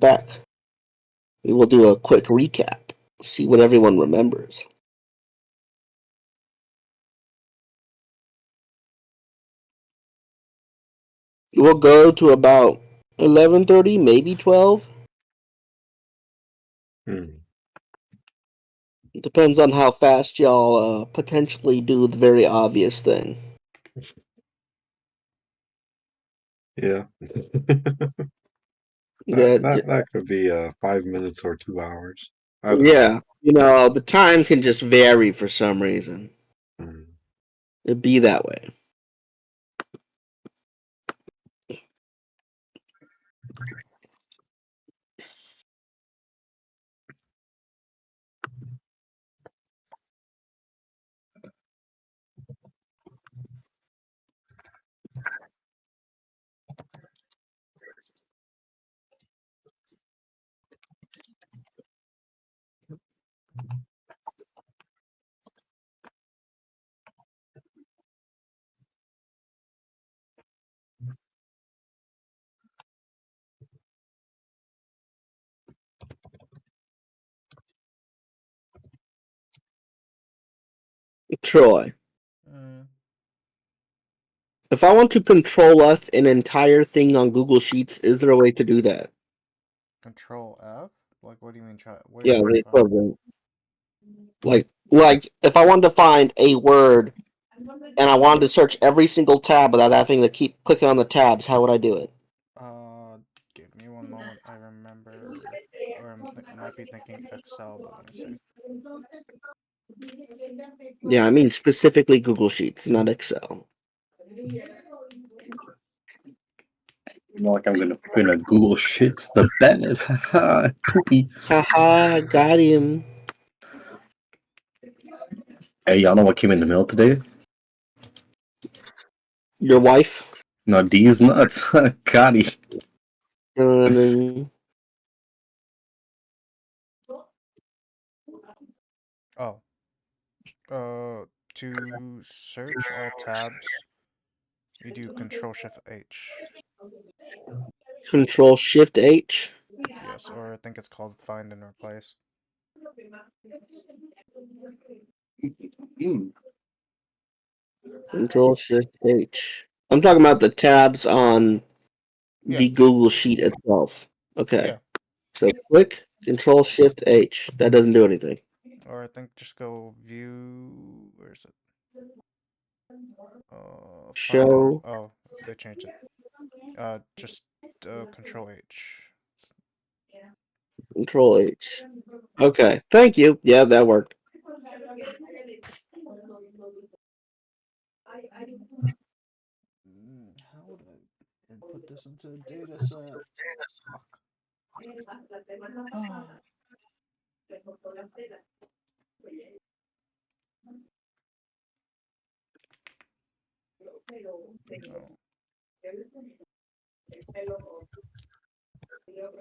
back, we will do a quick recap, see what everyone remembers. We'll go to about 11:30, maybe 12. It depends on how fast y'all potentially do the very obvious thing. Yeah. Yeah, that could be 5 minutes or 2 hours. I don't yeah. You know, the time can just vary for some reason. know. It'd be that way. Troy, if I want to control F an entire thing on Google Sheets, is there a way to do that? Control F? Like, what do you mean? What Yeah, are you the trying to equivalent. Like if I wanted to find a word and I wanted to search every single tab without having to keep clicking on the tabs, how would I do it? Give me one moment. I remember, or I might be thinking Excel, but let me see. Yeah, I mean specifically Google Sheets, not Excel. Like I'm gonna put in a Google Shits the bed. Haha, poopy. Haha, got him. Hey, y'all know what came in the mail today? Your wife? No, D's nuts. Gotti. Oh. To search all tabs, you do Control Shift H. Control Shift H? Yes, or I think it's called Find and Replace. Control Shift H. I'm talking about the tabs on the Google Sheet itself. Okay. Yeah. So click Control Shift H. That doesn't do anything. Or I think just go View. Where is it? Show. Oh, they changed it. Just Control H. Control H. Okay. Thank you. Yeah, that worked. How would I input this into a data set? Fuck. Oh. No.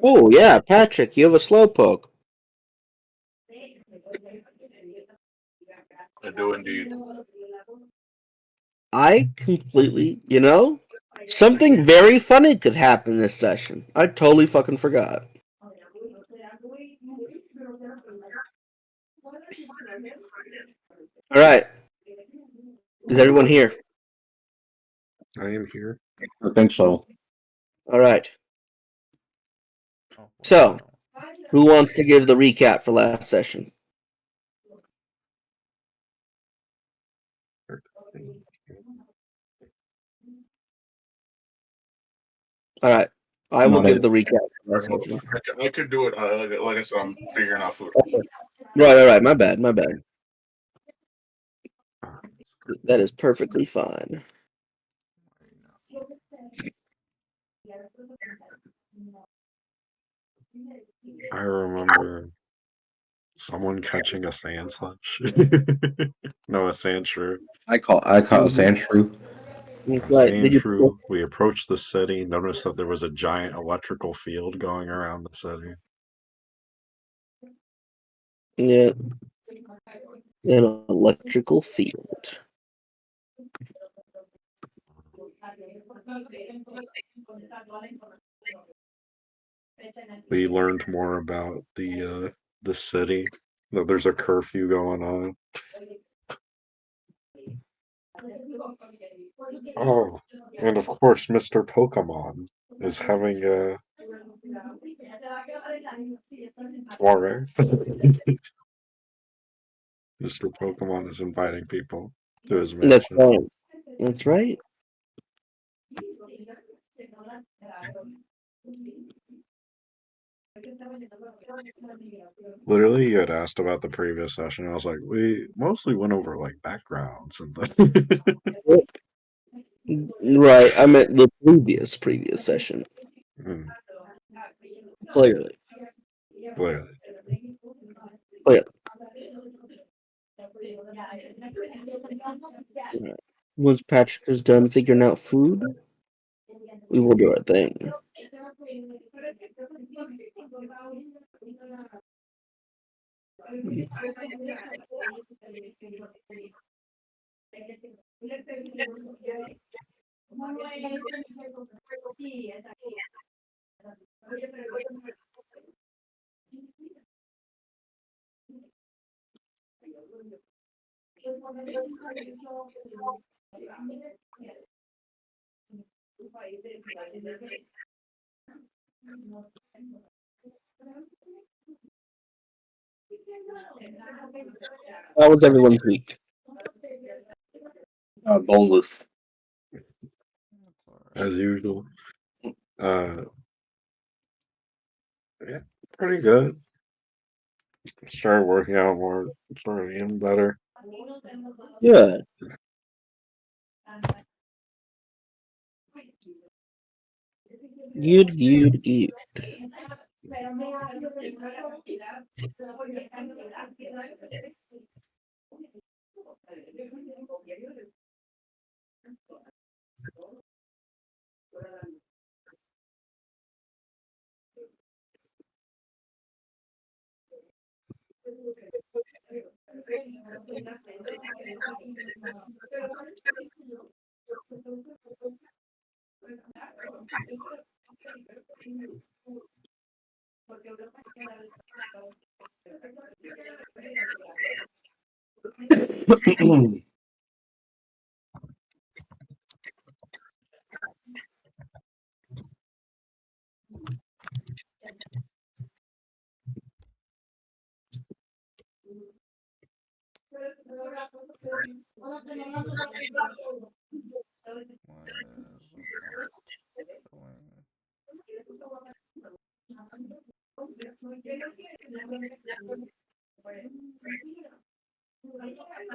Oh, yeah, Patrick, you have a slowpoke. I do indeed. I completely, something very funny could happen this session. I totally fucking forgot. All right. Is everyone here? I am here. I think so. All right. So, who wants to give the recap for last session? All right. I will give the recap for last session. I could do it. Like I said, I'm figuring out food. Right. My bad. That is perfectly fine. I remember someone catching a sand slush. No, a sand shrew. I caught a sand shrew. Sand shrew. We approached the city, noticed that there was a giant electrical field going around the city. Yeah. An electrical field. We learned more about the city. That there's a curfew going on. Oh, and of course, Mr. Pokemon is having a soiree. Mr. Pokemon is inviting people to his That's mansion. right. That's right. Literally, you had asked about the previous session. I was like, we mostly went over like backgrounds and Right. I meant the previous session. Hmm, Clearly. clearly. Clearly. Once Patrick is done figuring out food, we will do our thing. How was everyone's week? Boneless. That's alright. As usual. Uh, yeah, pretty good. Started working out more. Started eating better. Yeah. You. What is not going?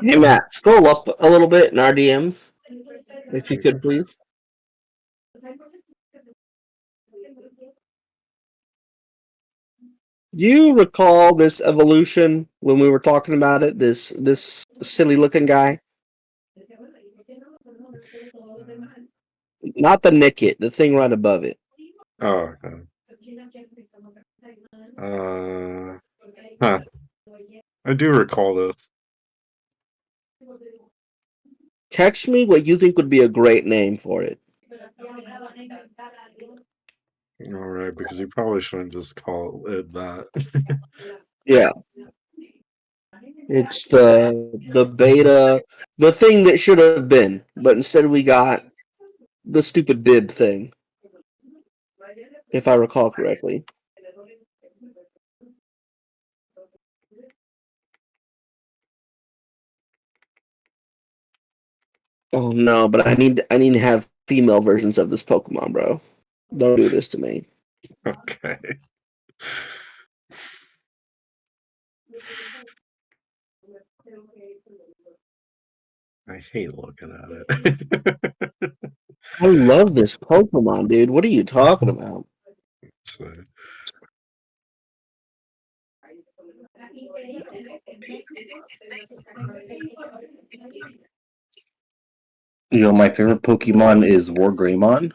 Hey Matt, scroll up a little bit in our DMs, if you could please. Do you recall this evolution when we were talking about it? This silly looking guy, not the Nickit, the thing right above it. Oh, okay. Huh. I do recall this. Text me what you think would be a great name for it. All right, because you probably shouldn't just call it that. Yeah, it's the beta, the thing that should have been, but instead we got the stupid bib thing, if I recall correctly. Oh no, but I need to have female versions of this Pokemon, bro. Don't do this to me. Okay. I hate looking at it. I love this Pokemon, dude. What are you talking about? So, Yo, my favorite Pokemon is Wargreymon.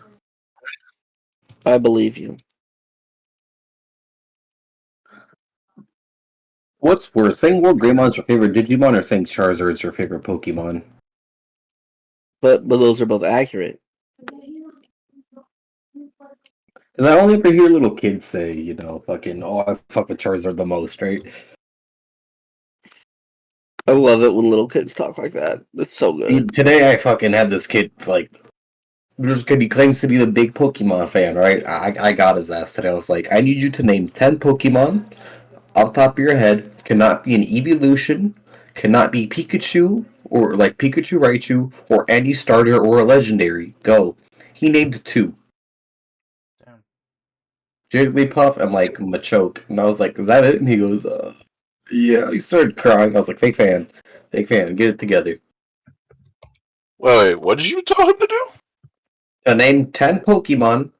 I believe you. What's worse, saying Wargreymon is your favorite Digimon or saying Charizard is your favorite Pokemon? But those are both accurate. And I only ever hear little kids say, you know, fucking, oh, I fuck with Charizard the most, right? I love it when little kids talk like that. It's so good. Today I fucking had this kid, like, this kid, he claims to be the big Pokemon fan, right? I got his ass today. I was like, I need you to name 10 Pokemon off the top of your head. Cannot be an evolution, cannot be Pikachu, or like Pikachu, Raichu, or any starter or a legendary. Go. He named 2. Damn. Jigglypuff and like Machoke. And I was like, is that it? And he goes, yeah. He started crying. I was like, fake fan. Fake fan. Get it together. Wait, what did you tell him to do? To name 10 Pokemon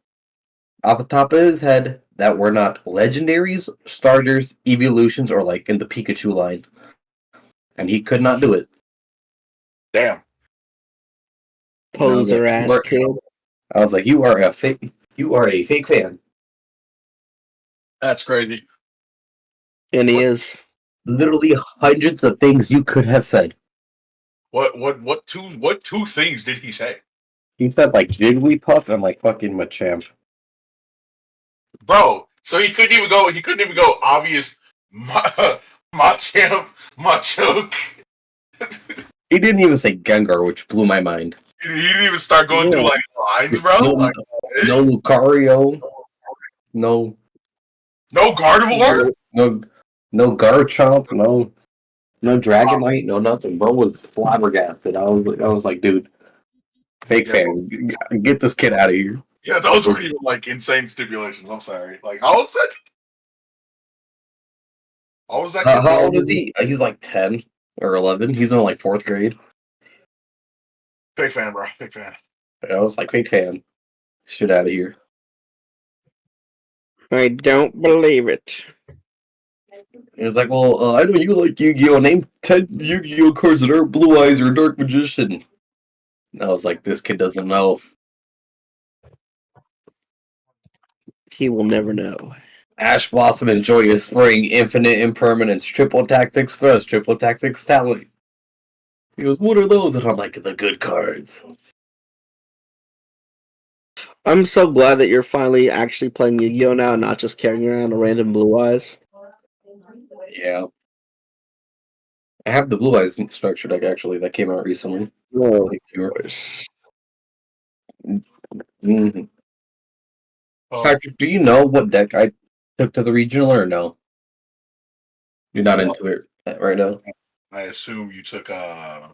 off the top of his head that were not legendaries, starters, evolutions, or like in the Pikachu line. And he could not do it. Damn. Poser ass kid. I was like, you are a fake fan. That's crazy. And he is. Literally hundreds of things you could have said. What two things did he say? He said like Jigglypuff and like fucking Machamp. Bro, so he couldn't even go obvious Machamp, Machoke. He didn't even say Gengar, which blew my mind. He didn't even start going through like lines, bro. No, Like, no Lucario. No Gardevoir? No Garchomp, no Dragonite, no nothing. Bro was flabbergasted. I was like, dude, fake fan, get this kid out of here. Yeah, those weren't even like insane stipulations. I'm sorry. Like, how old is that? How old is that kid? How old is he? He's like 10 or 11. He's in like 4th grade. Big fan, bro. Big fan. I was like, fake fan, shit out of here. I don't believe it. He was like, well, I know you like Yu-Gi-Oh! Name 10 Yu-Gi-Oh! Cards that are Blue Eyes or Dark Magician. And I was like, this kid doesn't know. He will never know. Ash Blossom and Joyous Spring, Infinite Impermanence, Triple Tactics Thrust, Triple Tactics Talent. He goes, what are those? And I'm like, the good cards. I'm so glad that you're finally actually playing Yu-Gi-Oh! Now and not just carrying around a random Blue Eyes. Yeah. I have the Blue Eyes structure deck, actually, that came out recently. No, Like, of course. Mm-hmm. Oh, Patrick, do you know what deck I took to the regional or no? You're not into it right now? I assume you took I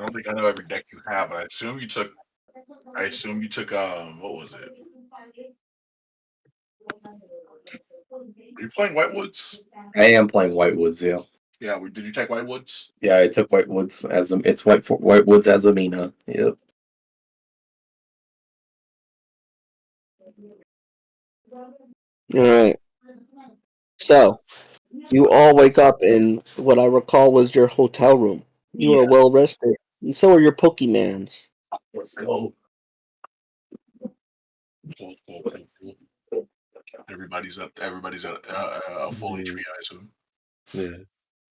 don't think I know every deck you have, but I assume you took what was it? Are you playing Whitewoods? I am playing Whitewoods, yeah. Yeah, did you take Whitewoods? Yeah, I took Whitewoods as Whitewoods as Amina. Yep. Alright. So, you all wake up in what I recall was your hotel room. You are well rested. And so are your Pokemans. Let's go. Everybody's at a full HP, I assume. Yeah.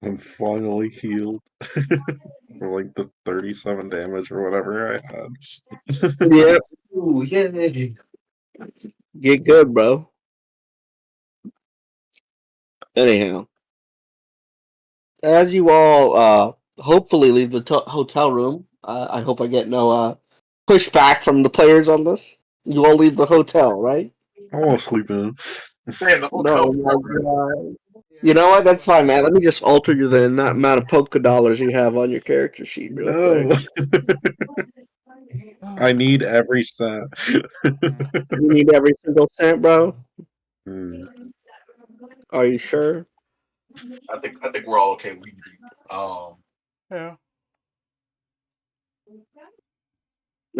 I'm finally healed for like the 37 damage or whatever I had. Yeah. Ooh, yay. Get good, bro. Anyhow. As you all hopefully leave the hotel room, I hope I get no pushback from the players on this. You all leave the hotel, right? I want to sleep in. Man, the hotel. No, you know what? That's fine, man. Let me just alter the amount of polka dollars you have on your character sheet real No. quick. I need every cent. You need every single cent, bro? Are you sure? I think we're all okay. Yeah.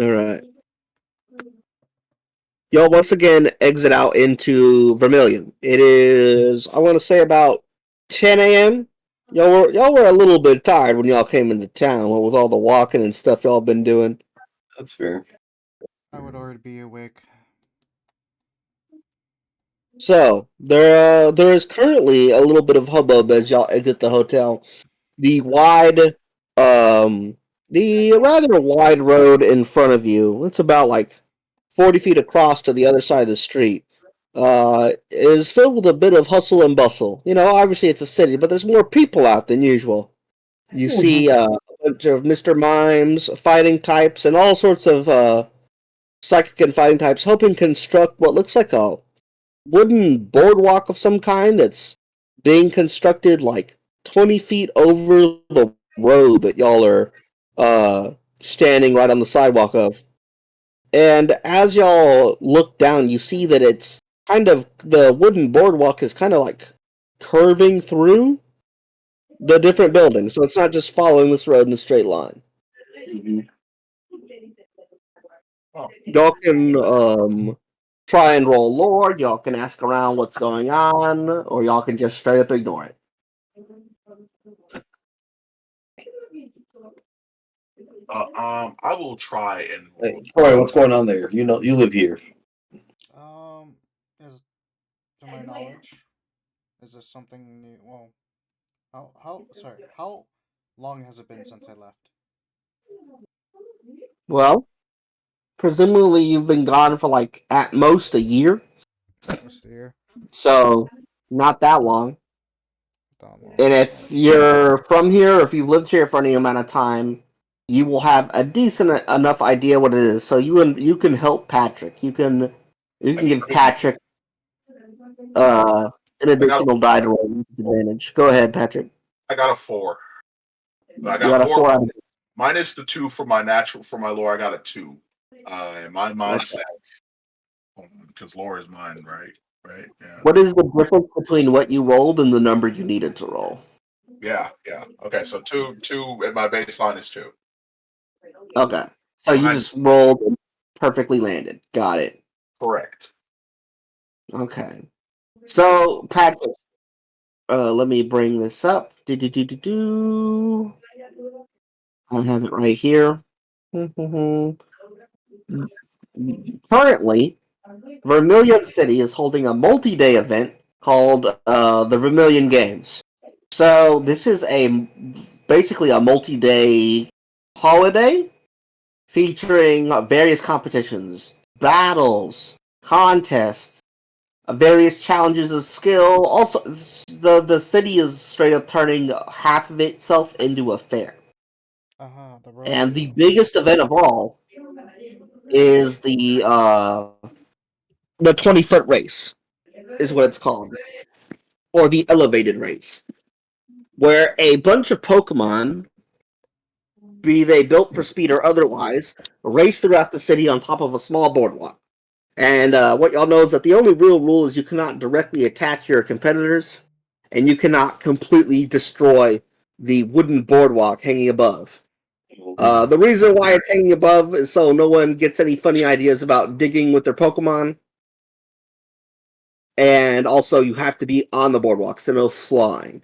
All right. Y'all once again exit out into Vermilion. It is, I want to say, about 10 a.m. Y'all were a little bit tired when y'all came into town. What with all the walking and stuff y'all been doing. That's fair. I would already be awake. So there is currently a little bit of hubbub as y'all exit the hotel. The rather wide road in front of you. It's about like 40 feet across to the other side of the street, is filled with a bit of hustle and bustle. You know, obviously it's a city, but there's more people out than usual. You see a bunch of Mr. Mimes, fighting types, and all sorts of psychic and fighting types helping construct what looks like a wooden boardwalk of some kind that's being constructed like 20 feet over the road that y'all are standing right on the sidewalk of. And as y'all look down, you see that it's kind of the wooden boardwalk is kind of like curving through the different buildings. So it's not just following this road in a straight line. Y'all can try and roll lore, y'all can ask around what's going on, or y'all can just straight up ignore it. I will try and. Hey, Troy, what's going on there? You know, you live here. Is to my knowledge, is this something new? Well, how long has it been since I left? Well, presumably you've been gone for like at most a year, Most year, so not that long. that long. And if you're from here, or if you've lived here for any amount of time, you will have a decent enough idea what it is. So you can help Patrick. You can give Patrick an I got. additional die to roll advantage. Go ahead, Patrick. I got a 4. I You got got a a 4 4 out of minus the 2 for my lore. I got a 2. And my mindset because lore is mine, right? Right. Yeah. What is the difference between what you rolled and the number you needed to roll? Yeah. Okay. So 2, and my baseline is 2. Okay. So you Mine, just rolled and perfectly landed. Got it. correct. Okay. So, Patrick, let me bring this up. Do. I have it right here. Currently, Vermilion City is holding a multi-day event called the Vermilion Games. So this is basically a multi-day holiday featuring various competitions, battles, contests, various challenges of skill. Also, the city is straight up turning half of itself into a fair. The And the rodeo. biggest event of all is the 20-foot race, is what it's called, or the elevated race, where a bunch of Pokemon, be they built for speed or otherwise, race throughout the city on top of a small boardwalk. And what y'all know is that the only real rule is you cannot directly attack your competitors, and you cannot completely destroy the wooden boardwalk hanging above. The reason why it's hanging above is so no one gets any funny ideas about digging with their Pokemon. And also, you have to be on the boardwalk, so no flying.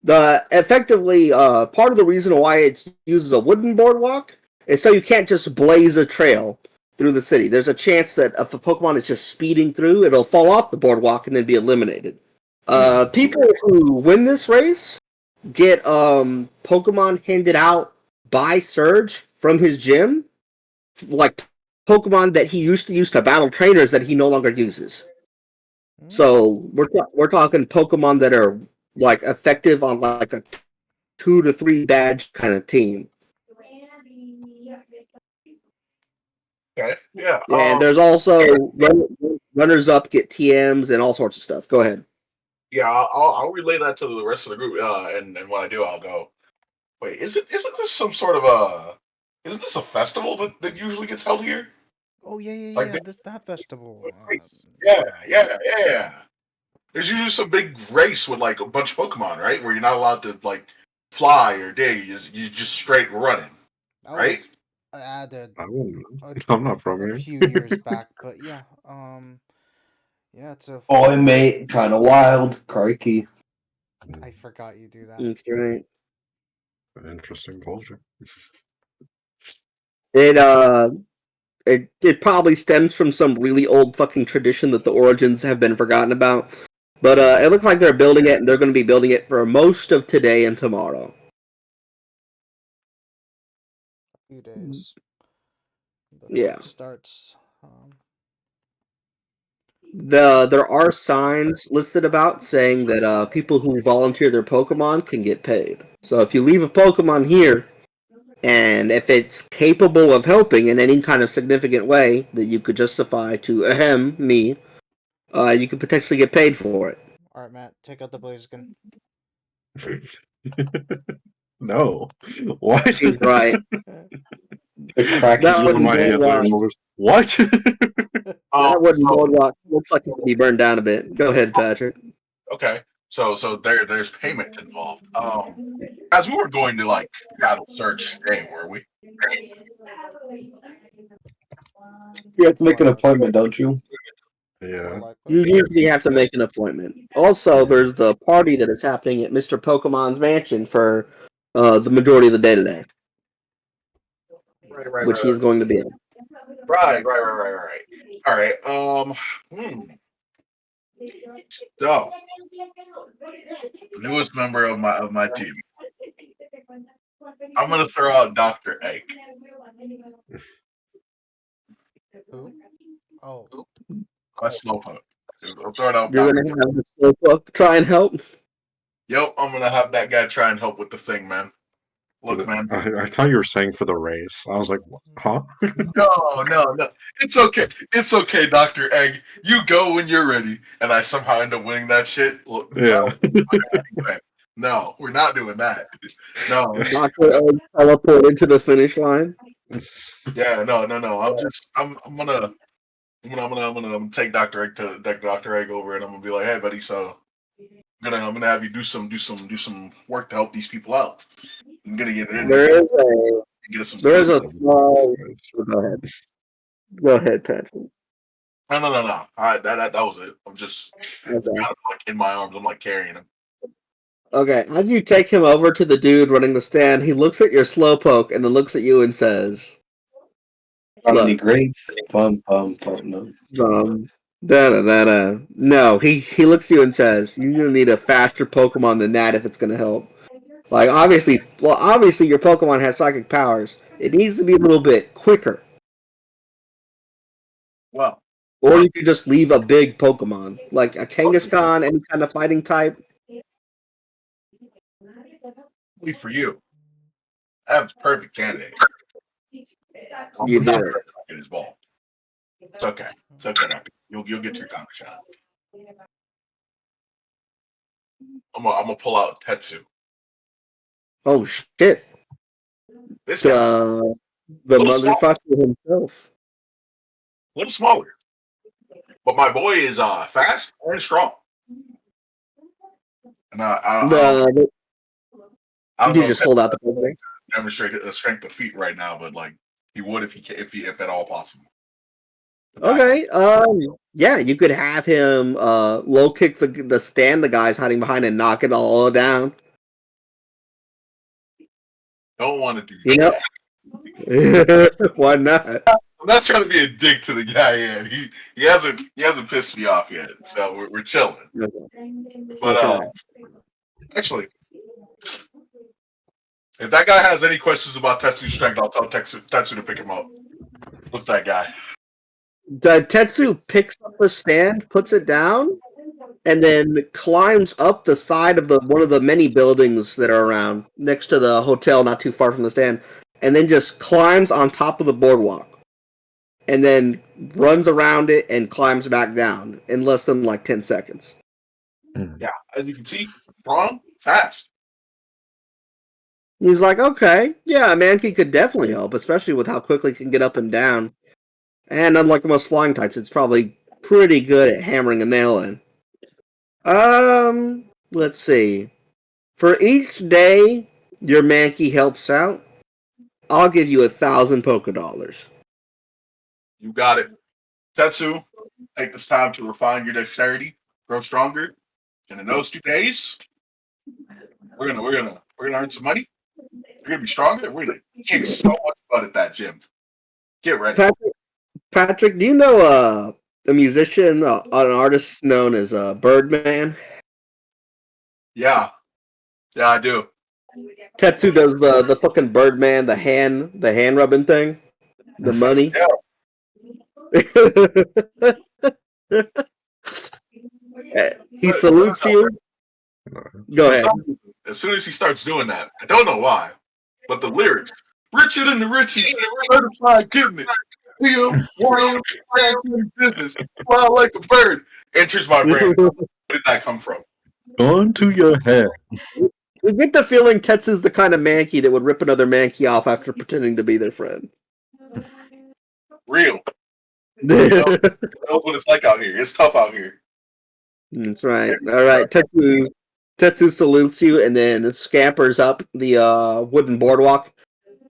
Effectively, part of the reason why it uses a wooden boardwalk is so you can't just blaze a trail through the city. There's a chance that if a Pokemon is just speeding through, it'll fall off the boardwalk and then be eliminated. People who win this race get Pokemon handed out by Surge from his gym, like Pokemon that he used to use to battle trainers that he no longer uses. So we're talking Pokemon that are like effective on like a 2 to 3 badge kind of team. Okay. Yeah. And there's also runners up get TMs and all sorts of stuff. Go ahead. Yeah. I'll relay that to the rest of the group. And when I do, I'll go. Wait, isn't this some sort of Isn't this a festival that usually gets held here? Oh Like, that festival. yeah. There's usually some big race with like a bunch of Pokemon, right? Where you're not allowed to like fly or dig. You just straight running, That right? was added I wouldn't a, know. I'm not from a here. few years back, but yeah, yeah, it's a. Oh, mate, kind of wild. Crikey. I forgot you do that. That's right. An interesting culture. It it probably stems from some really old fucking tradition that the origins have been forgotten about. But it looks like they're building it, and they're going to be building it for most of today and tomorrow. A few days Yeah. before it starts. There are signs listed about saying that people who volunteer their Pokemon can get paid. So if you leave a Pokemon here, and if it's capable of helping in any kind of significant way that you could justify to me, you could potentially get paid for it. Alright, Matt, take out the Blaziken. No. What? He's right. The crack That is Put wouldn't my blow hands on your rock. shoulders. What? That wouldn't blow So, rock. Looks like it could be burned down a bit. Go ahead, Patrick. okay. So there's payment involved. As we were going to like battle search today, were we? You have to make More an likely. appointment, don't you? More Yeah. likely. You usually have to make an appointment. Also, there's the party that is happening at Mr. Pokemon's mansion for the majority of the day today, Right. which he is going to be at. Right. All right. So newest member of my team. I'm gonna throw out Dr. Egg. Who? Oh. My slowpoke. I'm throwing out You're Dr. going to have the Slowpoke try and help. Yep, I'm gonna have that guy try and help with the thing, man. Look, man. I thought you were saying for the race. I was like, huh? No. It's okay, Dr. Egg. You go when you're ready. And I somehow end up winning that shit. Look, Yeah. no, we're not doing that. No. Dr. Egg teleport into the finish line. Yeah, no. I'm gonna take Dr. Egg to Dr. Egg over and I'm gonna be like, hey buddy, so I'm gonna have you do some work to help these people out. I'm gonna get it in There here. is Get some there is a food. small. Go ahead. Go ahead, Patrick. No. That was it. I'm just Okay. kind of like in my arms. I'm like carrying him. Okay, as you take him over to the dude running the stand, he looks at your Slowpoke and then looks at you and says, Got any Look. grapes? Fun. No. Da. No, he looks at you and says, "You're gonna need a faster Pokemon than that if it's gonna help. Like obviously your Pokemon has psychic powers. It needs to be a little bit quicker. Well, Or you could just leave a big Pokemon like a Kangaskhan, any kind of fighting type. only for you. I have a perfect candidate. You do. Get his ball. It's okay, Doctor. You'll get your time shot. I'm gonna pull out Tetsu. Oh shit! This guy, The Little small. motherfucker himself. a little smaller, but my boy is fast and strong. And I The don't you know if just hold out the Pokemon. demonstrate a strength of feet right now, but like he would if at all possible. Okay. Yeah, you could have him low kick the stand the guy's hiding behind and knock it all down. Don't want to do You that. know? Why not? I'm not trying to be a dick to the guy yet. He hasn't pissed me off yet, so we're chilling. But Okay. actually, if that guy has any questions about Tetsu's strength, I'll tell Tetsu to pick him up. What's that guy? Tetsu picks up the stand, puts it down, and then climbs up the side of one of the many buildings that are around next to the hotel, not too far from the stand, and then just climbs on top of the boardwalk, and then runs around it and climbs back down in less than like 10 seconds. Yeah, as you can see, strong, fast. He's like, okay, yeah, Mankey could definitely help, especially with how quickly it can get up and down. And unlike the most flying types, it's probably pretty good at hammering a nail in. Let's see. For each day your Mankey helps out, I'll give you 1,000 Poké Dollars. You got it. Tetsu, take this time to refine your dexterity, grow stronger, and in those 2 days, we're gonna earn some money. We're gonna be stronger. We're gonna kick so much butt at that gym. Get ready. Patrick, do you know a musician, an artist known as Birdman? Yeah, I do. Tetsu does the fucking Birdman, the hand rubbing thing, the money. He salutes you. Go For ahead. some reason, as soon as he starts doing that, I don't know why, but the lyrics, richer than the richest, certified getting it. Him, world, business, fly like a bird, enters my brain. Where did that come from? Gun to your head. You get the feeling Tetsu's the kind of Mankey that would rip another Mankey off after pretending to be their friend. Real. That's Knows what it's like out here. It's tough out here. right. All right. Tetsu salutes you and then scampers up the wooden boardwalk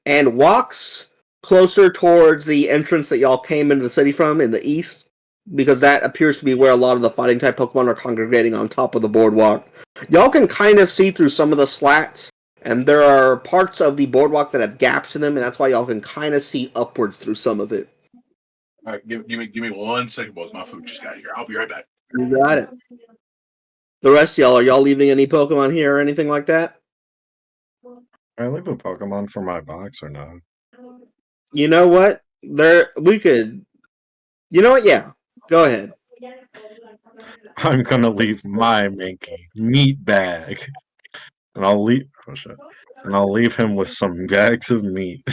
and walks closer towards the entrance that y'all came into the city from in the east, because that appears to be where a lot of the fighting type Pokemon are congregating on top of the boardwalk. Y'all can kind of see through some of the slats, and there are parts of the boardwalk that have gaps in them, and that's why y'all can kind of see upwards through some of it. All right, give me 1 second, boys. My food just got here. I'll be right back. You got it. The rest of y'all, are y'all leaving any Pokemon here or anything like that? I leave a Pokemon for my box or not? You know what? We could. You know what? Yeah. Go ahead. I'm gonna leave my Mankey meat bag, and I'll leave. Oh shit! And I'll leave him with some bags of meat.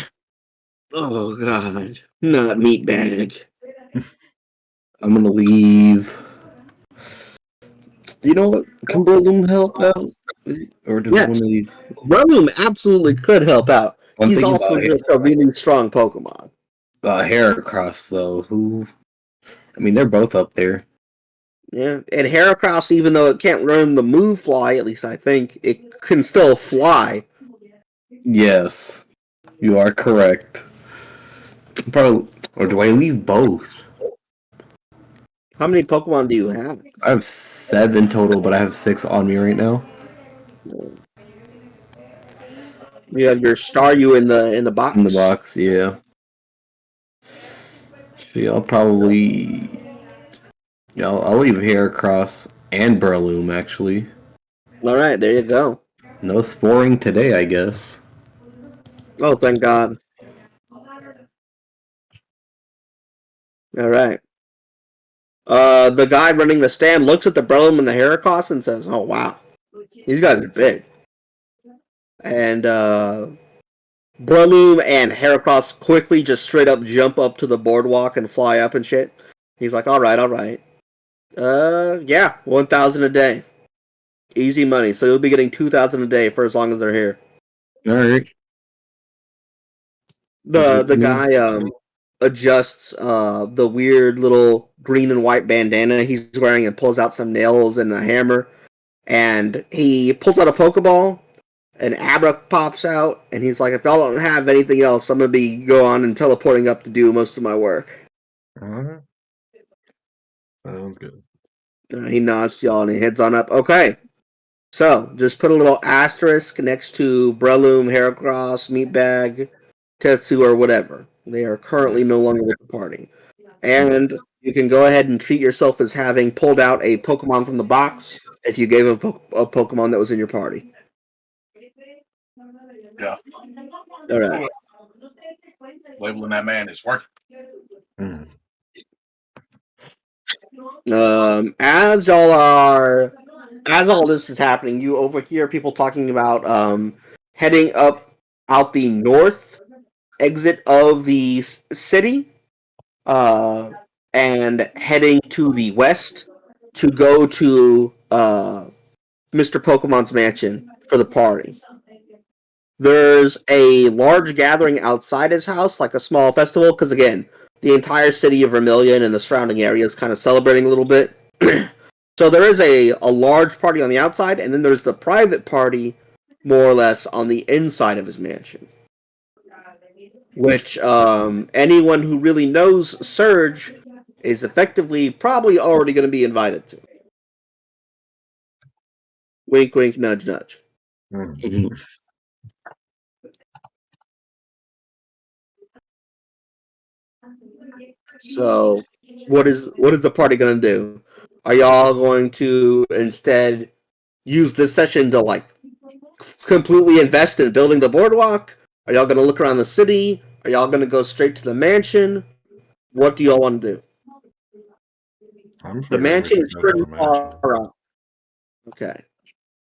Oh God, not meat bag. I'm gonna leave. You know what? Can Breloom help out? Or do we Yes. want to leave? Breloom absolutely could help out. I'm He's thinking also about just a really strong Pokemon. Heracross, though. Who? I mean, they're both up there. Yeah, and Heracross, even though it can't learn the move fly, at least I think, it can still fly. Yes, you are correct. Probably, or do I leave both? How many Pokemon do you have? I have 7 total, but I have 6 on me right now. You have your Staryu in the box. In the box, yeah. See, I'll probably. Yeah, I'll leave Heracross and Breloom, actually. All right, there you go. No sporing today, I guess. Oh, thank God. All right. The guy running the stand looks at the Breloom and the Heracross and says, "Oh wow, these guys are big." And Breloom and Heracross quickly just straight up jump up to the boardwalk and fly up and shit. He's like, all right. Yeah, 1,000 a day. Easy money. So you'll be getting 2,000 a day for as long as they're here. Alright. The guy adjusts the weird little green and white bandana he's wearing and pulls out some nails and a hammer. And he pulls out a Pokeball. An Abra pops out, and he's like, if y'all don't have anything else, I'm going to be going and teleporting up to do most of my work. Alright. Sounds good. He nods to y'all, and he heads on up. Okay, so just put a little asterisk next to Breloom, Heracross, Meatbag, Tetsu, or whatever. They are currently no longer with the party. And you can go ahead and treat yourself as having pulled out a Pokemon from the box if you gave a Pokemon that was in your party. Yeah. All right. Labeling that man is working. Mm. As all this is happening, you overhear people talking about heading up out the north exit of the city, and heading to the west to go to Mr. Pokemon's mansion for the party. There's a large gathering outside his house, like a small festival, because again, the entire city of Vermilion and the surrounding area is kind of celebrating a little bit. So there is a large party on the outside, and then there's the private party, more or less, on the inside of his mansion. Which anyone who really knows Surge is effectively probably already going to be invited to. Wink, wink, nudge, nudge. Mm. So, what is the party going to do? Are y'all going to instead use this session to like completely invest in building the boardwalk? Are y'all going to look around the city? Are y'all going to go straight to the mansion? What do y'all want to do? I'm The figuring we mansion should is go to pretty the mansion, far off. Okay. Y'all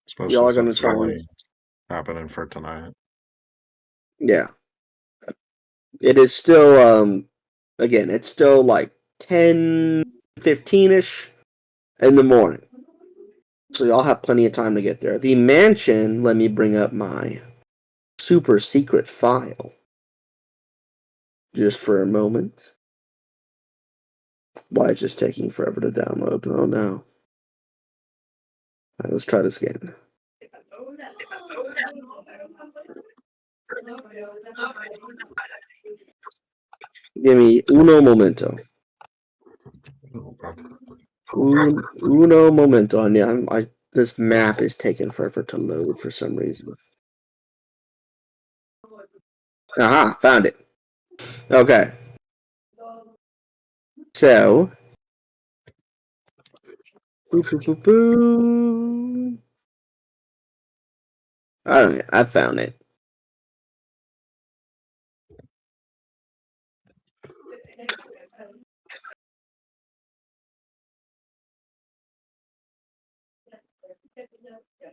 especially are gonna since it's try only and happening for tonight. yeah. It is still again, it's still like 10:15ish in the morning. So y'all have plenty of time to get there. The mansion, let me bring up my super secret file. Just for a moment. Why it's just taking forever to download? Oh no. Alright, let's try this again. Give me uno momento. Oh, bro. Uno momento. And yeah, this map is taking forever to load for some reason. Aha, found it. Okay. So. Boop. Alright, I found it.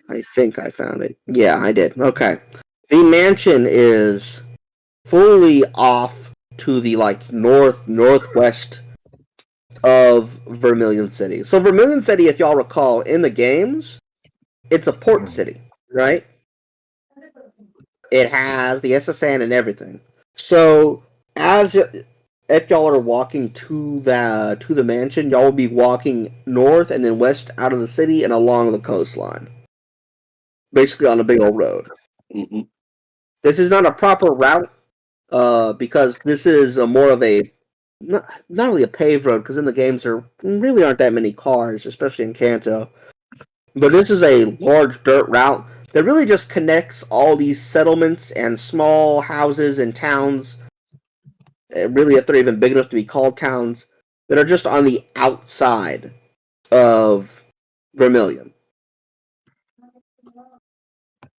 I think I found it. Yeah, I did. Okay. The mansion is fully off to the northwest of Vermilion City. So Vermilion City, if y'all recall, in the games, it's a port city, right? It has the SSN and everything. So as if y'all are walking to the mansion, y'all will be walking north and then west out of the city and along the coastline, basically on a big old road. Mm-hmm. This is not a proper route, because this is more of a not really a paved road, because in the games there really aren't that many cars, especially in Kanto. But this is a large dirt route that really just connects all these settlements and small houses and towns, really if they're even big enough to be called towns, that are just on the outside of Vermilion.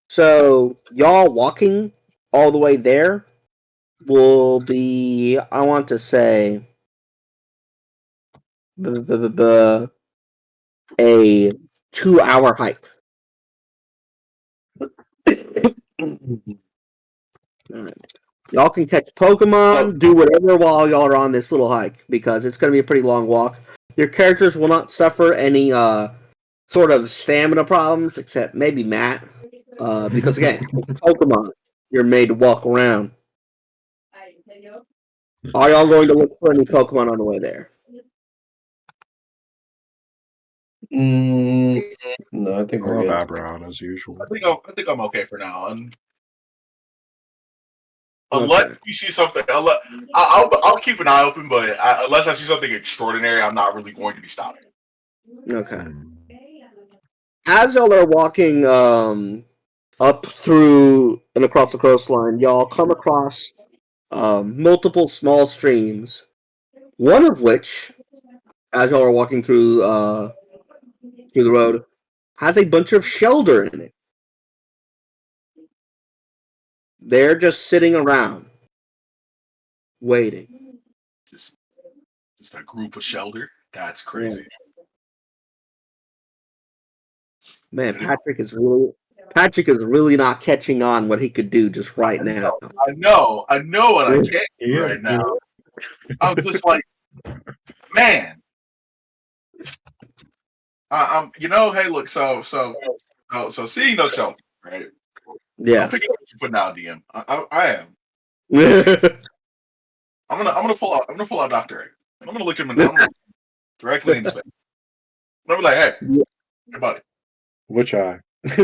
So y'all walking all the way there will be, I want to say, a 2-hour hike. Alright. Y'all can catch Pokemon, do whatever while y'all are on this little hike, because it's going to be a pretty long walk. Your characters will not suffer any sort of stamina problems, except maybe Matt, because again, Pokemon, you're made to walk around. Are y'all going to look for any Pokemon on the way there? No, I think I we're love good. Aberon as usual. I think I'm okay for now. And unless Okay. you see something, I'll keep an eye open. But unless I see something extraordinary, I'm not really going to be stopped. Okay. Hmm. As y'all are walking up through and across the coastline, y'all come across multiple small streams. One of which, as y'all are walking through the road, has a bunch of Shelder in it. They're just sitting around, waiting. Just a group of shelter. That's Yeah. crazy. Man, Patrick is really not catching on what he could do just right now. I know what I can't do Yeah. right now. I'm just like, man. I'm, hey, look, so seeing no shelter, right? I'm Yeah. picking up what you putting out, DM. I am. I'm gonna pull out Doctor A. I'm gonna look him directly in his face. I'm gonna be like, hey, buddy. Which eye? I'm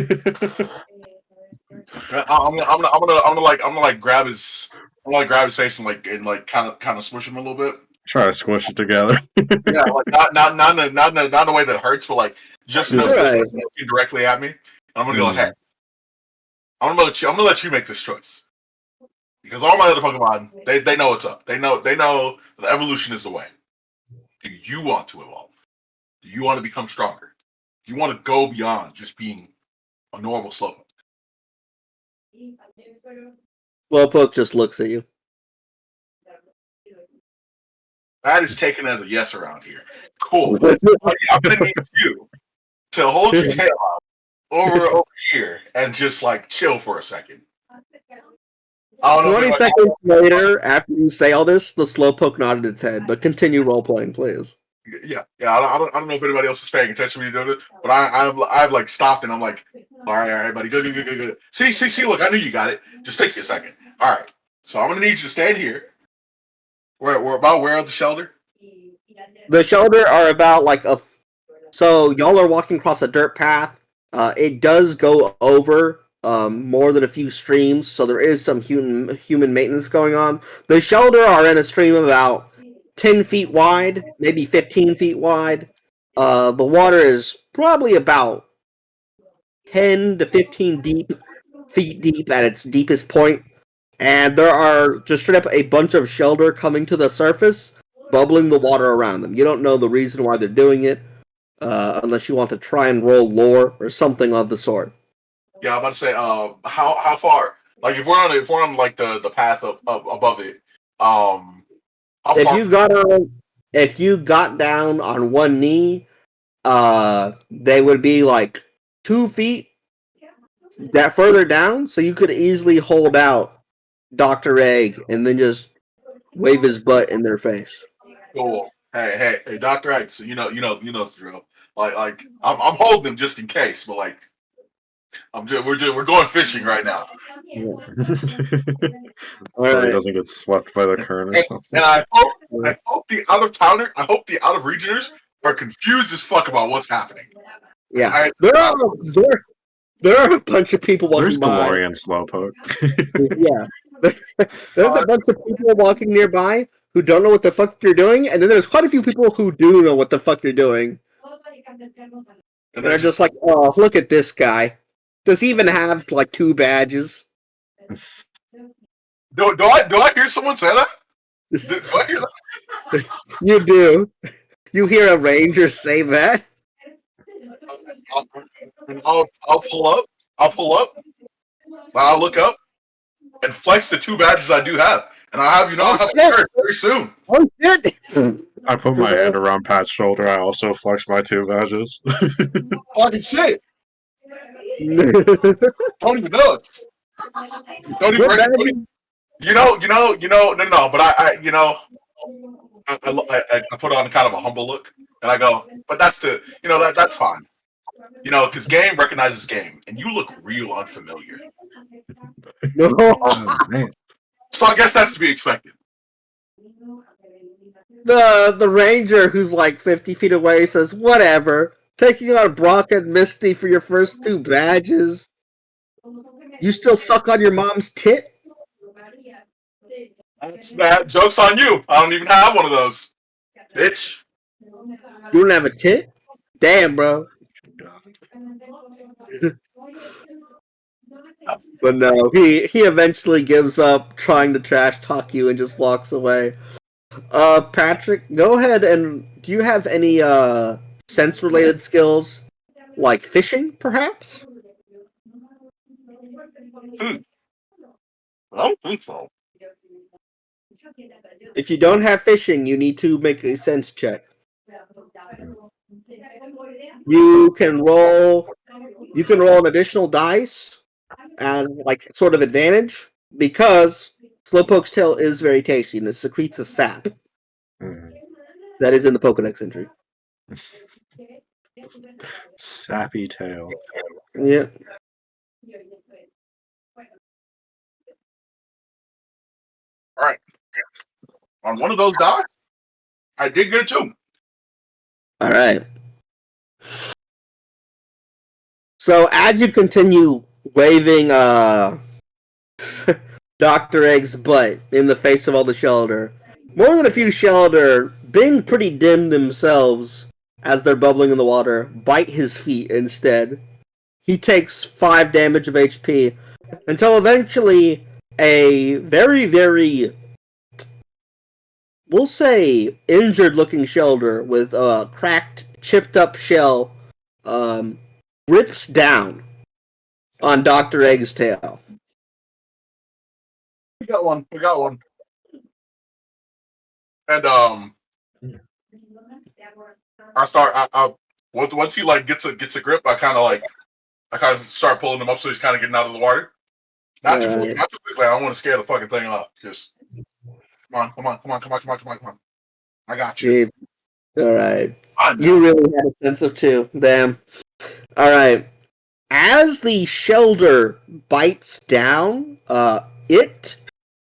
gonna like grab his face and kind of smush him a little bit. Try to squish it together. Yeah, like not in a way that hurts, but like just enough Right. to looking directly at me. And I'm gonna go, hey, I'm gonna let you make this choice. Because all my other Pokemon, they know what's up. They know the evolution is the way. Do you want to evolve? Do you want to become stronger? Do you want to go beyond just being a normal Slowpoke? Slowpoke just looks at you. That is taken as a yes around here. Cool. I'm gonna need you to hold your tail out over here and just like chill for a second. I don't know 20 if seconds later, after you say all this, the slowpoke nodded its head, but continue role playing, please. yeah. I don't know if anybody else is paying attention when you do it, but I've like stopped and I'm like, all right, buddy, go. See, look, I knew you got it. Just take you a second. All right, so I'm gonna need you to stand here. We're about where of the shelter? The shelter are about like so y'all are walking across a dirt path. It does go over more than a few streams, so there is some human maintenance going on. The shelter are in a stream about 10 feet wide, maybe 15 feet wide. The water is probably about 10 to 15 feet deep at its deepest point. And there are just straight up a bunch of shelter coming to the surface, bubbling the water around them. You don't know the reason why they're doing it, unless you want to try and roll lore or something of the sort. Yeah, I'm about to say, how far? Like if we're on like the path up above it, how If far? you got down on one knee, they would be like 2 feet that further down, so you could easily hold out Dr. Egg and then just wave his butt in their face. Cool. Hey, Doctor X. You know the drill. Like I'm holding him just in case, but like we're going fishing right now. So he Alright. doesn't get swept by the current or something. And I hope the out of regioners are confused as fuck about what's happening. Yeah. There are a bunch of people There's walking by. Gamorrean Slowpoke. Yeah. There's a bunch of people walking nearby who don't know what the fuck you're doing, and then there's quite a few people who do know what the fuck you're doing. And they're just like, oh, look at this guy. Does he even have like 2 badges? Do I hear someone say that? Do I hear that? You do. You hear a ranger say that? I'll pull up. I'll look up and flex the 2 badges I do have, and I'll have a third very soon. Oh shit! I put my hand around Pat's shoulder. I also flex my 2 badges. Fucking shit! Don't even know it. Don't even What recognize. badge? No. But I put on kind of a humble look, and I go, but that's that's fine. Because game recognizes game, and you look real unfamiliar. No. Oh, man. So I guess that's to be expected. The ranger who's like 50 feet away says, whatever. Taking on Brock and Misty for your first 2 badges. You still suck on your mom's tit? That joke's on you. I don't even have one of those, bitch. You don't have a tit? Damn, bro. But no, he eventually gives up trying to trash talk you and just walks away. Patrick, go ahead and do you have any sense related skills? Like fishing, perhaps? I don't think so. If you don't have fishing, you need to make a sense check. You can roll an additional dice as like sort of advantage because Slowpoke's tail is very tasty and it secretes a sap that is in the Pokedex entry. Sappy tail. Yeah. All right. On one of those die, I did get a 2. All right. So as you continue waving Dr. Egg's butt in the face of all the shelter, more than a few shelter, being pretty dim themselves as they're bubbling in the water, bite his feet instead. He takes 5 damage of HP until eventually a very, very, we'll say, injured-looking shelter with a cracked, chipped-up shell rips down on Dr. Egg's tail. We got one. And I start. Once he like gets a grip, I kind of start pulling him up so he's kind of getting out of the water. Not too Alright. not too quickly. I don't want to scare the fucking thing off. Just come on. I got you. Jeez. All right. I know. You really had a sense of two. Damn. All right. As the shelter bites down, it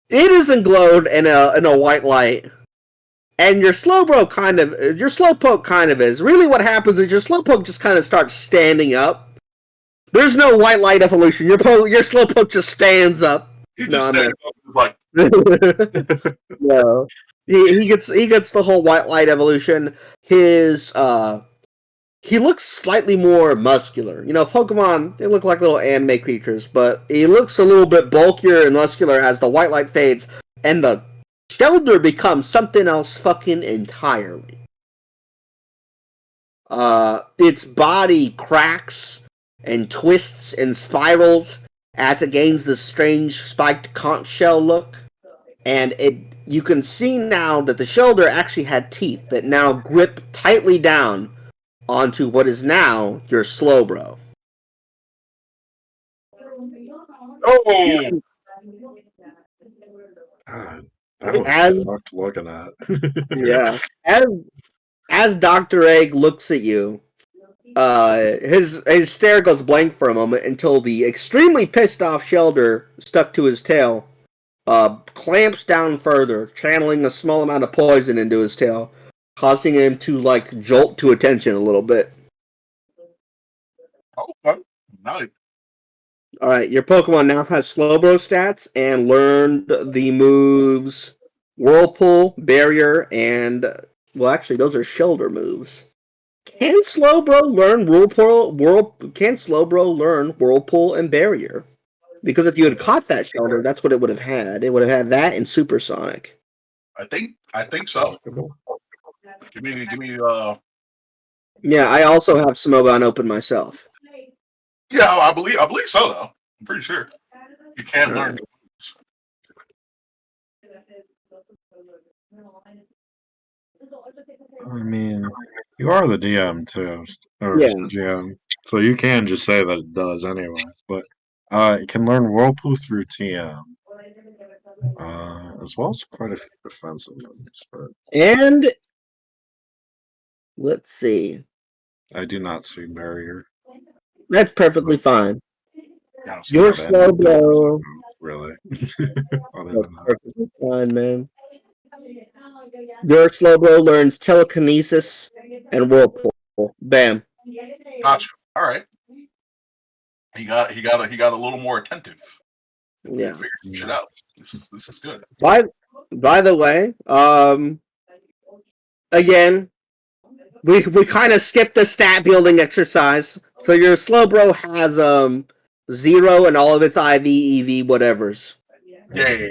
is glowed in a white light. And your slowpoke kind of is. Really what happens is your slowpoke just kind of starts standing up. There's no white light evolution. Your slowpoke just stands up. He No, just I'm stands up and is like, No. He gets the whole white light evolution. He looks slightly more muscular. You know, Pokemon, they look like little anime creatures, but he looks a little bit bulkier and muscular as the white light fades, and the Shelter becomes something else fucking entirely. Its body cracks and twists and spirals as it gains this strange spiked conch shell look, and you can see now that the shoulder actually had teeth that now grip tightly down onto what is now your Slowbro. oh, God, that was As- fucked looking at. Yeah. As Dr. Egg looks at you, his stare goes blank for a moment until the extremely pissed off Shelter stuck to his tail clamps down further, channeling a small amount of poison into his tail, causing him to like jolt to attention a little bit. okay. Nice. All right, your Pokemon now has Slowbro stats and learned the moves Whirlpool, Barrier, and well, actually, those are Shelter moves. Can Slowbro learn Whirlpool and Barrier? Because if you had caught that Shelter, that's what it would have had. It would have had that and Supersonic. I think so. Give me. Yeah, I also have Smogon open myself. Yeah, I believe so though. I'm pretty sure you can learn. I mean, you are the DM too, or Yeah. GM, so you can just say that it does anyway. But it can learn Whirlpool through TM, as well as quite a few defensive moves. But And let's see. I do not see barrier. That's perfectly fine. Yeah, I don't see Your that. Slowbro. Really. Other That's than that. perfectly fine, man. Your Slowbro learns telekinesis and whirlpool. Bam. Gotcha. All right. He got a little more attentive. Yeah. Figured some shit out. This is good. By the way, again, we kind of skipped the stat building exercise. So your Slowbro has 0 and all of its IV, EV, whatevers. Yeah.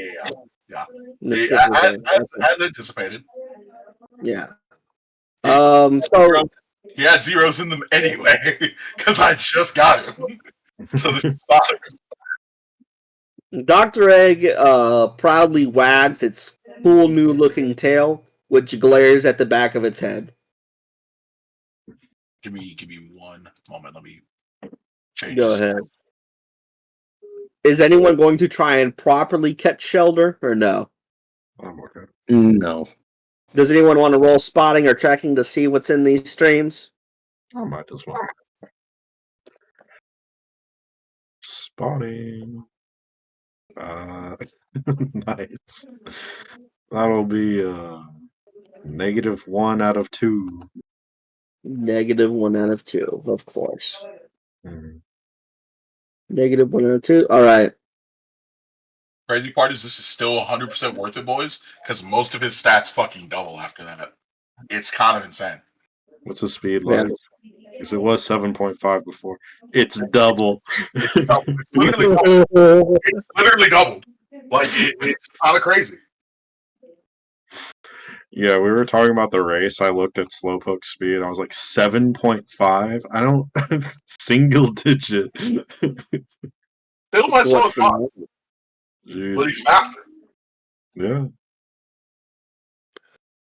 As anticipated. Yeah. He So he had zeros in them anyway because I just got him. So this is fine. Dr. Egg proudly wags its cool new looking tail, which glares at the back of its head. Give me one moment. Let me change. Go this. ahead. Is anyone going to try and properly catch Shelter or no? I'm okay. No. Does anyone want to roll spotting or tracking to see what's in these streams? I might as well. Spotting. Nice. That'll be -1 out of 2. -1 out of 2, of course. Mhm. -1 out of 2. All right. Crazy part is this is still 100% worth it, boys, because most of his stats fucking double after that. It's kind of insane. What's the speed Yeah. like? Because it was 7.5 before. It's double. It's literally double. It's literally doubled. Like it's kind of crazy. Yeah, we were talking about the race. I looked at Slowpoke speed. I was like 7.5. I don't single digit. Still my slowest car, Jeez. but he's faster. Yeah.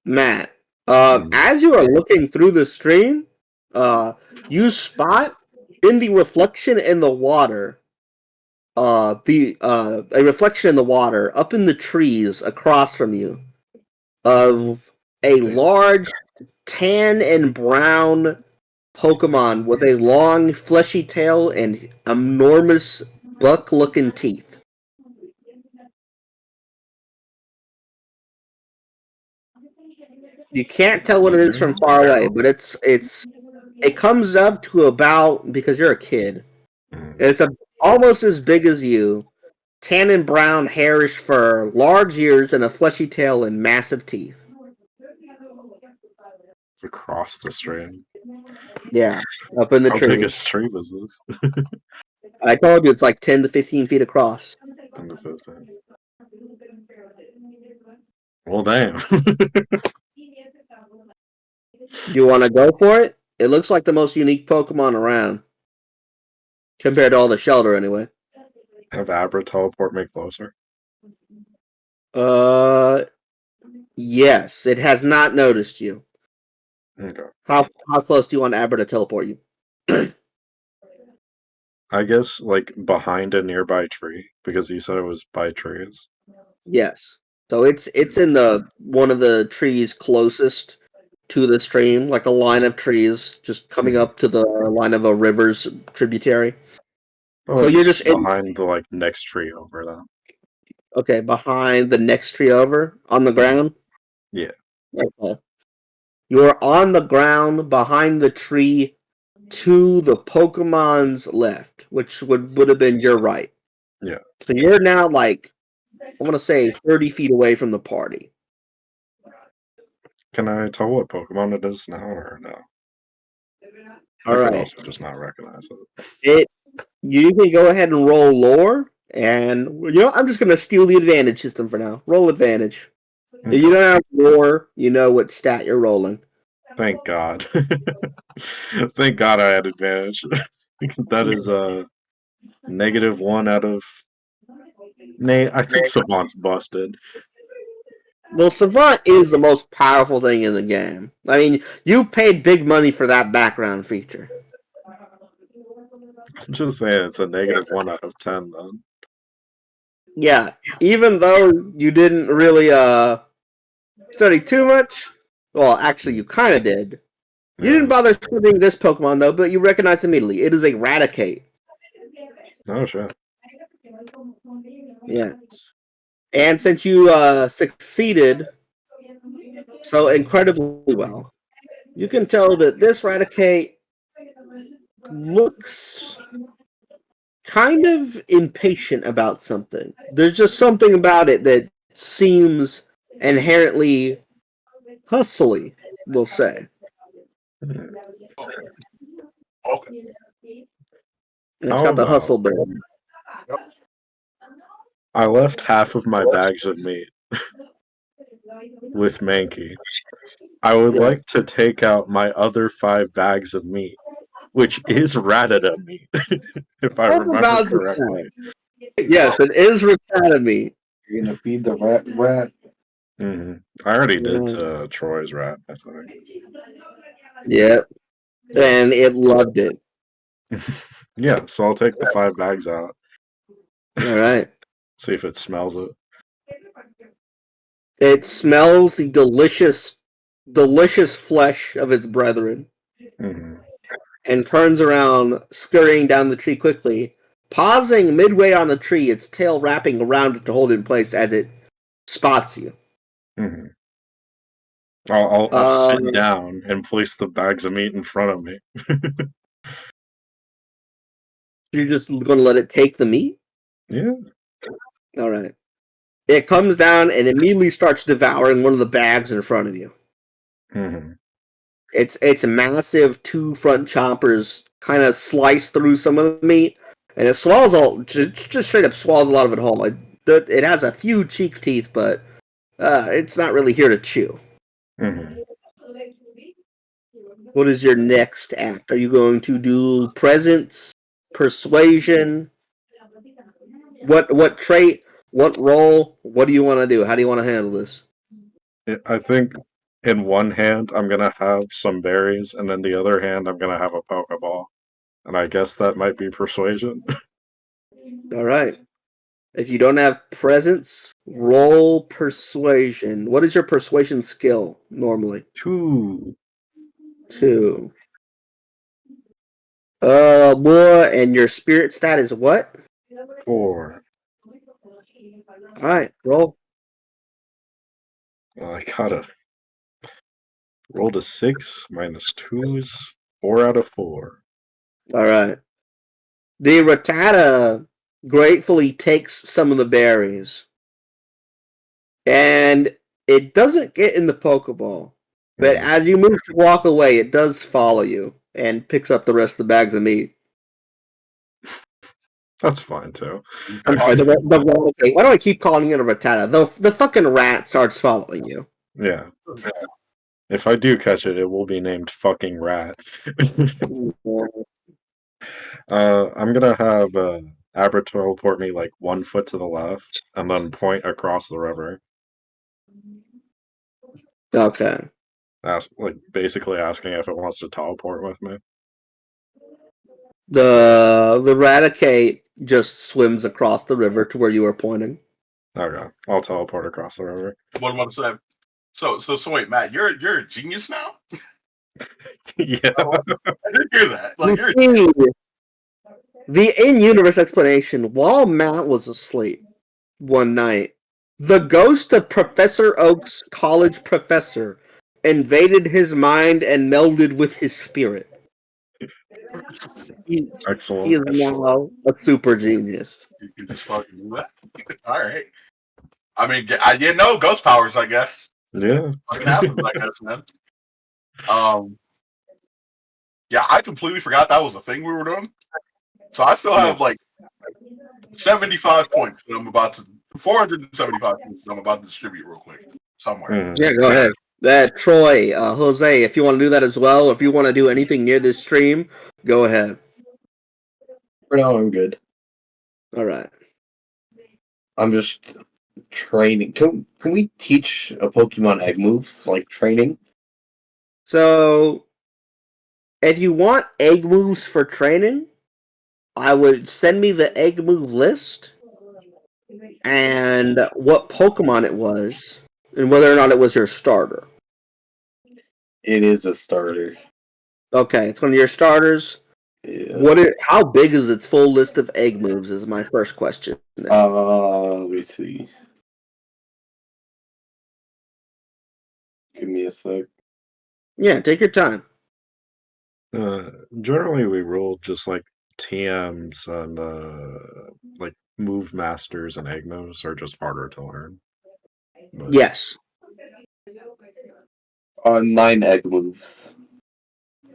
Matt, As you are looking through the stream, you spot in the reflection in the water, a reflection in the water up in the trees across from you of a large tan and brown Pokemon with a long fleshy tail and enormous buck-looking teeth. You can't tell what it is from far away, but it comes up to about, because you're a kid, it's almost as big as you, tan and brown hairish fur, large ears, and a fleshy tail and massive teeth. Across the stream. Yeah, up in the How big a trees. stream is this? I told you it's like 10 to 15 feet across. 10 to 15. Well, damn. You want to go for it? It looks like the most unique Pokemon around. Compared to all the shelter, anyway. Have Abra teleport me closer? Yes. It has not noticed you. Okay. How close do you want Abra to teleport you? I guess, like, behind a nearby tree, because you said it was by trees. Yes. So it's in the one of the trees closest to the stream, like a line of trees just coming up to the line of a river's tributary. Oh, So you're it's just in, behind the, like, next tree over then. okay, behind the next tree over on the ground? Yeah. Okay. You're on the ground behind the tree to the Pokemon's left, which would have been your right. Yeah. So you're now like, I want to say 30 feet away from the party. Can I tell what Pokemon it is now, or no? All I could right. also just not recognize it. You can go ahead and roll lore, and I'm just gonna steal the advantage system for now. Roll advantage. If you don't have lore, you know what stat you're rolling. Thank God. Thank God I had advantage. That is a -1 out of. Nay, I think Savant's busted. Well, Savant is the most powerful thing in the game. I mean, you paid big money for that background feature. I'm just saying it's a -1 out of 10 then. Yeah, even though you didn't really study too much. Well, actually, you kind of did. You didn't bother studying this Pokemon though, but you recognize immediately. It is a Raticate. Oh shit. Yes. And since you succeeded so incredibly well, you can tell that this Raticate looks kind of impatient about something. There's just something about it that seems inherently hustly, we'll say. Oh, okay. It's How got the about hustle bit. I left half of my bags of meat with Mankey. I would Yeah. like to take out my other 5 bags of meat, which is Rattata meat, if I That's remember about the correctly. time. Yes, it is Rattata meat. You're gonna feed the rat. I already did Yeah. to Troy's rat, I think. Yep. And it loved it. Yeah, so I'll take the 5 bags out, All right. see if it smells it. It smells the delicious flesh of its brethren hmm and turns around, scurrying down the tree quickly, pausing midway on the tree, its tail wrapping around it to hold it in place as it spots you. hmm I'll sit down and place the bags of meat in front of me. You're just going to let it take the meat? Yeah. All right. It comes down and immediately starts devouring one of the bags in front of you. hmm It's massive 2 front chompers kind of slice through some of the meat, and it swallows just straight up swallows a lot of it whole. It has a few cheek teeth, but it's not really here to chew. hmm What is your next act? Are you going to do presence, persuasion? What trait? What role? What do you want to do? How do you want to handle this? I think in one hand, I'm gonna have some berries, and then the other hand, I'm gonna have a Pokeball. And I guess that might be persuasion. All right. If you don't have presence, roll persuasion. What is your persuasion skill normally? 2. 2. Boy, and your spirit stat is what? 4. All right, roll. Well, I gotta rolled a 6 minus 2 is 4 out of 4. All right. The Rattata gratefully takes some of the berries, and it doesn't get in the Pokeball. But as you move to walk away, it does follow you and picks up the rest of the bags of meat. That's fine too. I'm sorry, okay, why do I keep calling it a Rattata? The fucking rat starts following you. Yeah. If I do catch it, it will be named fucking rat. I'm gonna have Abra teleport me like 1 foot to the left and then point across the river. Okay. Basically asking if it wants to teleport with me. The Raticate just swims across the river to where you were pointing. Okay, I'll teleport across the river. What am I to say? So wait, Matt, you're a genius now? Yeah. Oh, I didn't hear that. Like you're The in-universe explanation, while Matt was asleep one night, the ghost of Professor Oak's college professor invaded his mind and melded with his spirit. He Excellent. is now a super genius. you can just fucking do that. All right. I mean, I didn't know ghost powers. I guess Yeah. fucking happens. I guess, man. Yeah, I completely forgot that was a thing we were doing. So I still have like 75 points that I'm about to 475 points that I'm about to distribute real quick somewhere. Yeah, go ahead. Troy, Jose, if you want to do that as well, or if you want to do anything near this stream, go ahead. For now, I'm good. All right. I'm just training. Can we teach a Pokemon egg moves like training? So, if you want egg moves for training, I would send me the egg move list and what Pokemon it was, and whether or not it was your starter. It is a starter. Okay, it's one of your starters. Yeah. How big is its full list of egg moves? Is my first question. Let me see. Give me a sec. Yeah, take your time. Generally, we roll just like TMs and like move masters and egg moves are just harder to learn. But Yes. 9 egg moves.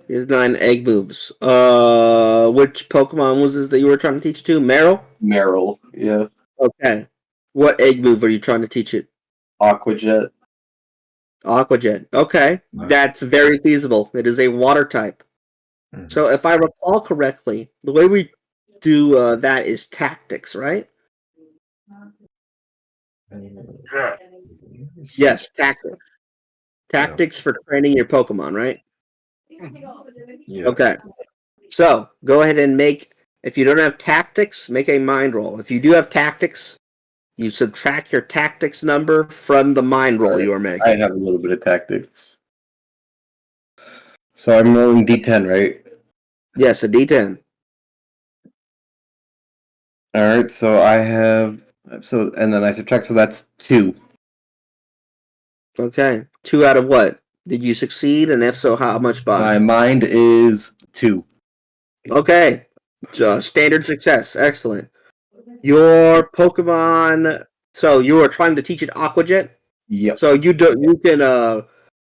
Here's 9 egg moves. Which Pokemon was this that you were trying to teach to? Meryl? Meryl, yeah. Okay. What egg move are you trying to teach it? Aqua Jet. Aqua Jet. Okay. Nice. That's very feasible. It is a water type. Mhm. So if I recall correctly, the way we do that is tactics, right? Yeah. Yes, tactics. Tactics for training your Pokemon, right? Yeah. Okay. So go ahead and if you don't have tactics, make a mind roll. If you do have tactics, you subtract your tactics number from the mind roll you are making. I have a little bit of tactics. So I'm rolling D10, right? Yes, a D10. Alright, so I have and then I subtract, so that's 2. Okay. 2 out of what? Did you succeed? And if so, how much by? My mind is 2. Okay. Standard success. Excellent. Your Pokemon. So you are trying to teach it Aqua Jet? Yep. So you can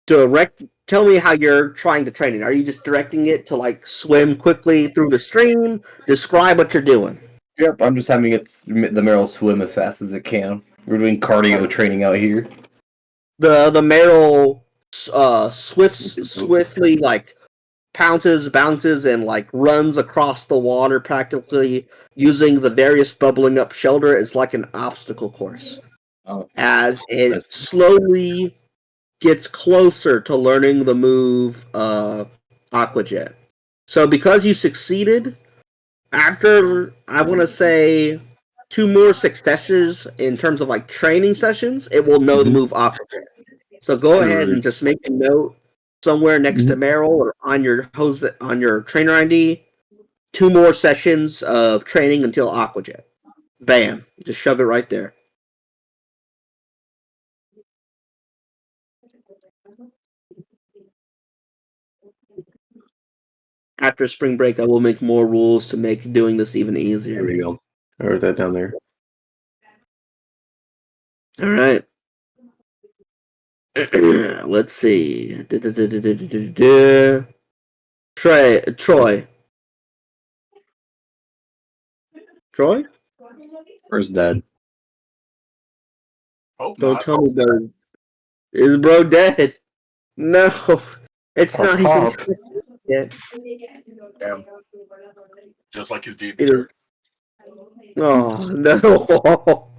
direct. Tell me how you're trying to train it. Are you just directing it to like swim quickly through the stream? Describe what you're doing. Yep, I'm just having the Meryl swim as fast as it can. We're doing cardio training out here. The Meryl swiftly like pounces, bounces, and like runs across the water, practically using the various bubbling up shelter as like an obstacle course. Oh, As it slowly gets closer to learning the move Aqua Jet. So because you succeeded, after I want to say 2 more successes in terms of like training sessions, it will know the move Aqua Jet. So go ahead and just make a note somewhere next to Meryl or on your trainer ID. 2 more sessions of training until Aqua Jet. Bam! Just shove it right there. After spring break, I will make more rules to make doing this even easier. There we go. I wrote that down there. All right. Let's see. Troy. Where's Dad? Hope Don't not. tell me, bro. Is bro dead? No, it's Pop, not even pop. yet. Damn. Just like his It DB is. turd. Oh no!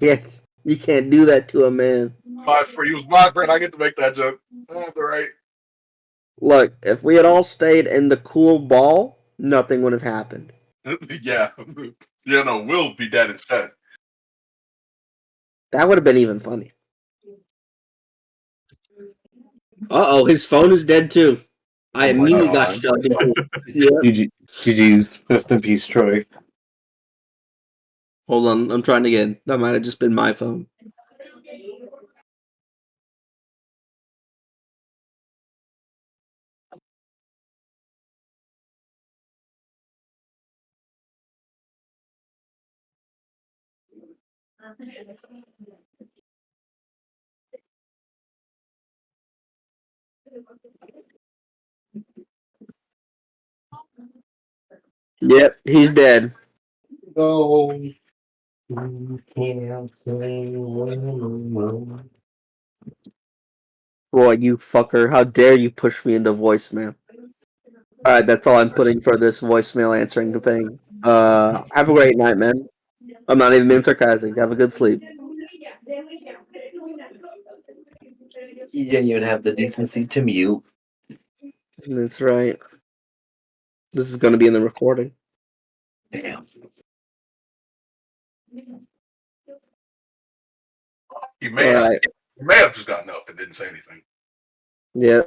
Yes, you can't do that to a man. For you was my friend, I get to make that joke. All right. Look, if we had all stayed in the cool ball, nothing would have happened. Yeah. Yeah, no, Will be dead instead. That would have been even funny. Uh-oh, his phone is dead too. I Oh my immediately got God. shoved into it. Yeah. GG's. Rest in peace, Troy. Hold on, I'm trying again. That might have just been my phone. Yep, he's dead. No. Roy, you fucker. How dare you push me into voicemail? Alright, that's all I'm putting for this voicemail answering thing. Have a great night, man. I'm not even being sarcastic. Have a good sleep. You didn't even have the decency to mute. That's right. This is going to be in the recording. Damn. He may have, Alright. he may have just gotten up and didn't say anything. Yeah.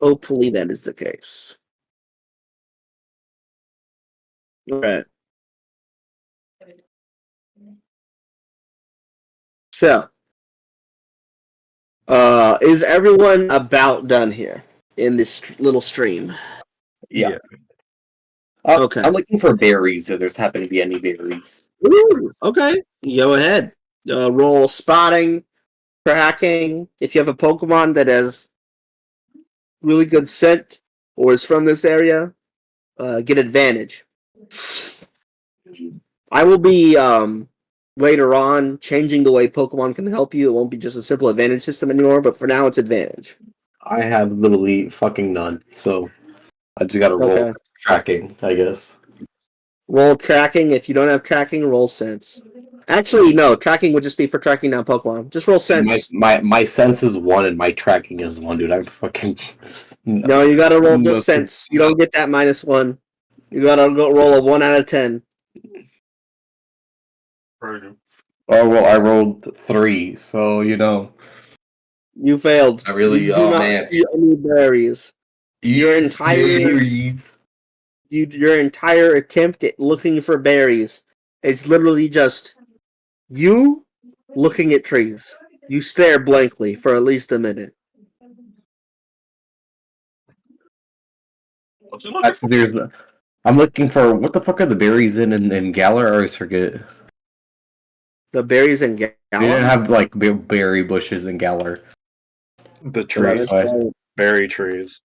Hopefully that is the case. Alright. So, is everyone about done here in this little stream? Yeah. Okay. I'm looking for berries if there's happen to be any berries. Ooh, okay. Go ahead. Roll spotting, tracking. If you have a Pokemon that has really good scent or is from this area, get advantage. I will be later on changing the way Pokemon can help you. It won't be just a simple advantage system anymore, but for now it's advantage. I have literally fucking none, so I just gotta roll Okay. tracking, I guess. Roll tracking. If you don't have tracking, roll sense. Actually, no. Tracking would just be for tracking down Pokemon. Just roll sense. My sense is 1 and my tracking is 1, dude. I'm fucking No, you gotta roll just Nothing. sense. You don't get that -1. You gotta go roll a 1 out of 10. Pretty. Oh well, I rolled 3, so you know. You failed. I really, You do oh not man. see any berries. Your entire your entire attempt at looking for berries is literally just you looking at trees. You stare blankly for at least a minute. What's he looking That's for? there's. I'm looking for what the fuck are the berries in Galar? I always forget. The berries in They didn't Galar? have like berry bushes in Galar. The So that's trees, why. berry trees.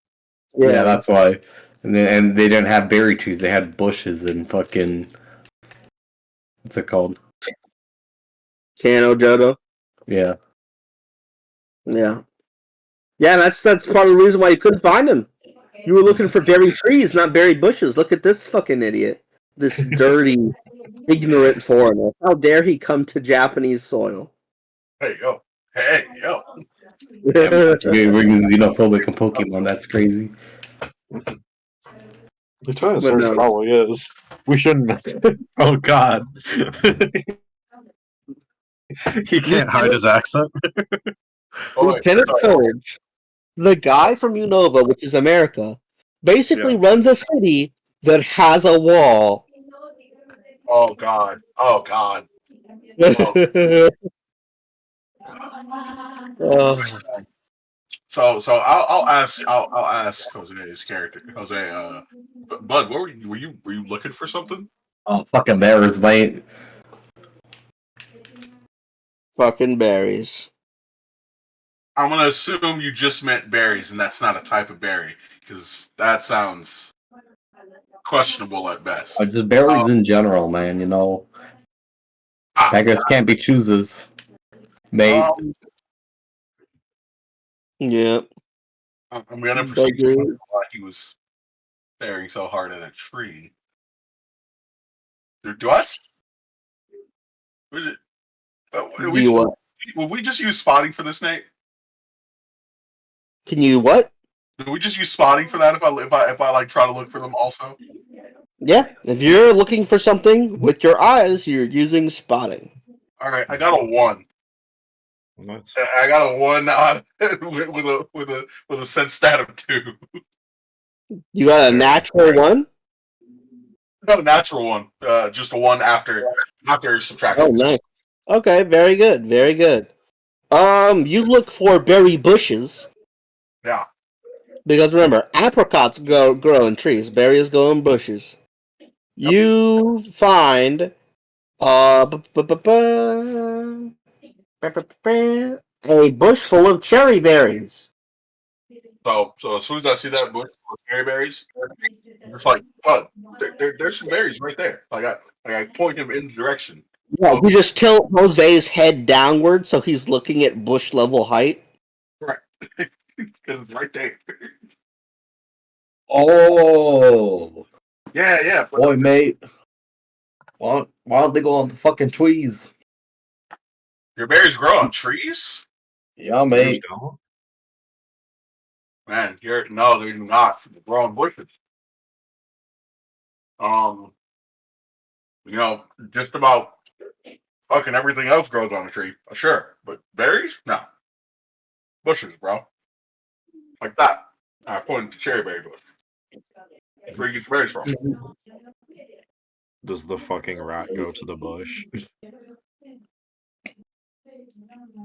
Yeah, that's why. And they didn't have berry trees. They had bushes and fucking. What's it called? Kano Jodo. Yeah. Yeah. Yeah, that's part of the reason why you couldn't find them. You were looking for berry trees, not berry bushes. Look at this fucking idiot. This dirty, ignorant foreigner. How dare he come to Japanese soil? There you go. Hey, yo. Yeah, we're xenophobic in Pokemon. That's crazy. Lieutenant But Surge no. probably is. We shouldn't. Oh God. He can't hide his accent. Oh, wait. Lieutenant Sorry. Surge, the guy from Unova, which is America, basically Yeah. runs a city that has a wall. Oh, God. Oh, God. Oh. Oh, So I'll ask Jose's character. Jose, Bud, what were you looking for something? Oh, fucking bears, mate. fucking berries. I'm gonna assume you just meant berries, and that's not a type of berry, because that sounds questionable at best. Just berries in general, man. You know, Ah, beggars can't be choosers, mate. um, Yeah. I'm gonna proceed to Bugger. wonder why he was staring so hard at a tree. Do us? Was it, Do you what? would we just use spotting for this, Nate? Can you what? Do we just use spotting for that if I like try to look for them also? Yeah. If you're looking for something with your eyes, you're using spotting. All right, I got a 1. Nice. I got a 1 on with a sense stat of 2. You got a Very natural one? Not a natural 1. Just a 1 after Oh, subtraction. nice. Okay, very good. Very good. You look for berry bushes Yeah. because remember, apricots grow in trees. Berries grow in bushes. Yep. You find a bush full of cherry berries. So as soon as I see that bush with cherry berries, I'm just like, oh, there's some berries right there. I point him in the direction. Yeah, Oh, you just tilt Jose's head downward so he's looking at bush level height. right, because it's right there. Oh, Yeah. boy, mate. Why don't they go on the fucking trees? Your berries grow on trees, Yeah, There's mate. don't. man. No, they do not. They grow on bushes. Um, just about fucking everything else grows on a tree, sure, but berries, no, bushes, bro, like that. I pointed to cherry berry bush. Where you get your berries from? Does the fucking rat go to the bush?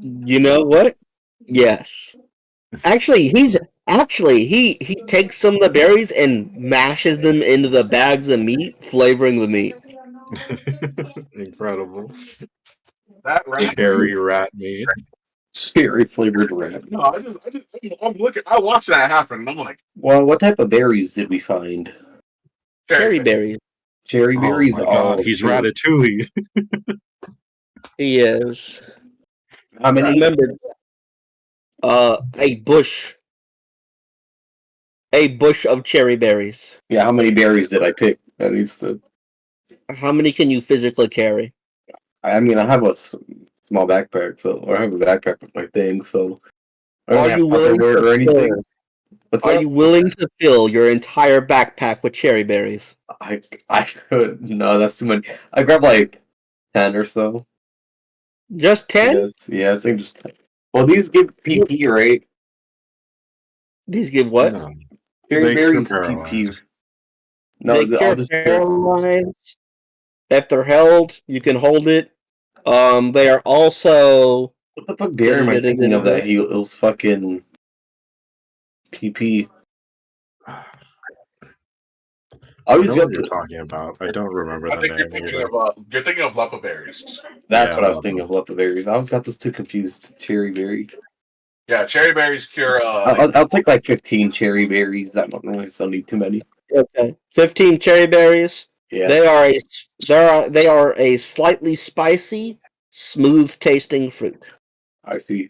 You know what? Yes. He takes some of the berries and mashes them into the bags of meat, flavoring the meat. Incredible. That rat. Cherry rat meat. Cherry flavored rat. No, I'm looking. I watched that happen, and I'm like, Well, what type of berries did we find? Cherry berries. Cherry Oh berries. my god, Oh, he's true. Ratatouille. He is. How many? Remember, a bush. A bush of cherry berries. Yeah, how many berries did I pick? At least, How many can you physically carry? I mean, I have a small backpack, or I have a backpack with my thing, so I don't Are have you willing Tupperware to or anything. fill? What's Are up? you willing to fill your entire backpack with cherry berries? I could. No, that's too many. I grabbed like 10 or so. Just 10? Yes, yeah, I think just 10. Well, these give PP, right? These give what? No, Cherry they cure berries PP. paralyzed. No, They I'll cure just paralyzed. If they're held, you can hold it. They are also. what the fuck berry am I thinking of that heals fucking PP? I I always know what got you're to. talking about. I don't remember I the think name either. you're thinking of lepa berries. That's Yeah, what I was love thinking of. Lepa berries. I always got those two confused. Cherry berry. Yeah, cherry berries cure. I'll take like 15 cherry berries. I don't really still need too many. Okay. 15 cherry berries. Yeah, They are a slightly spicy, smooth tasting fruit. I see.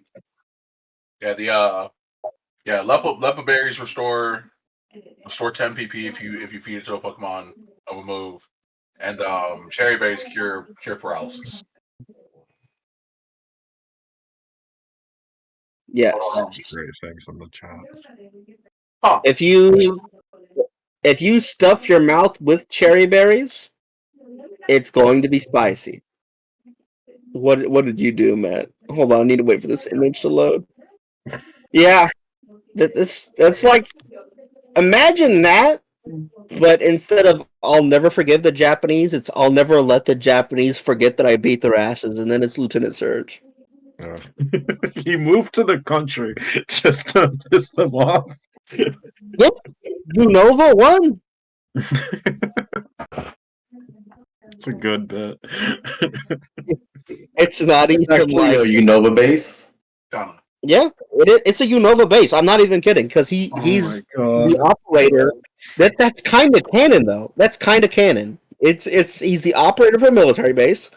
Yeah, lepa berries restore 10 PP if you feed it to a Pokemon of a move, and cherry berries cure paralysis. Yes. Great, thanks in the chat. Huh. If you stuff your mouth with cherry berries, it's going to be spicy. What did you do, Matt? Hold on, I need to wait for this image to load. Yeah, that's like, imagine that, but instead of "I'll never forgive the Japanese," it's "I'll never let the Japanese forget that I beat their asses," and then it's Lieutenant Surge. Yeah. He moved to the country just to piss them off. Yep, Unova won. It's a good bit. It's not It's even actually like, a Unova base. Donna. yeah, it's a Unova base. I'm not even kidding, because he's the operator. That's kind of canon, though. That's kind of canon. He's the operator of a military base.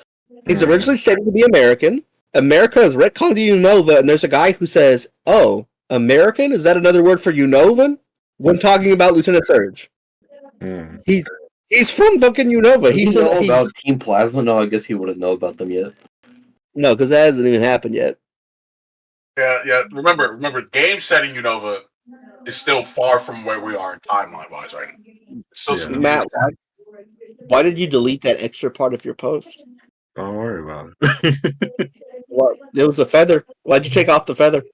He's originally stated to be American. America is retconned to Unova, and there's a guy who says, "Oh, American? Is that another word for Unovan?" When talking about Lieutenant Surge, Mm. he's from fucking Unova. Does he know about Team Plasma? No, I guess he wouldn't know about them yet. No, because that hasn't even happened yet. Yeah. Remember, game setting Unova is still far from where we are timeline wise right now. It's still Yeah. significant. Matt, why did you delete that extra part of your post? Don't worry about it. What? It was a feather. Why'd you take off the feather?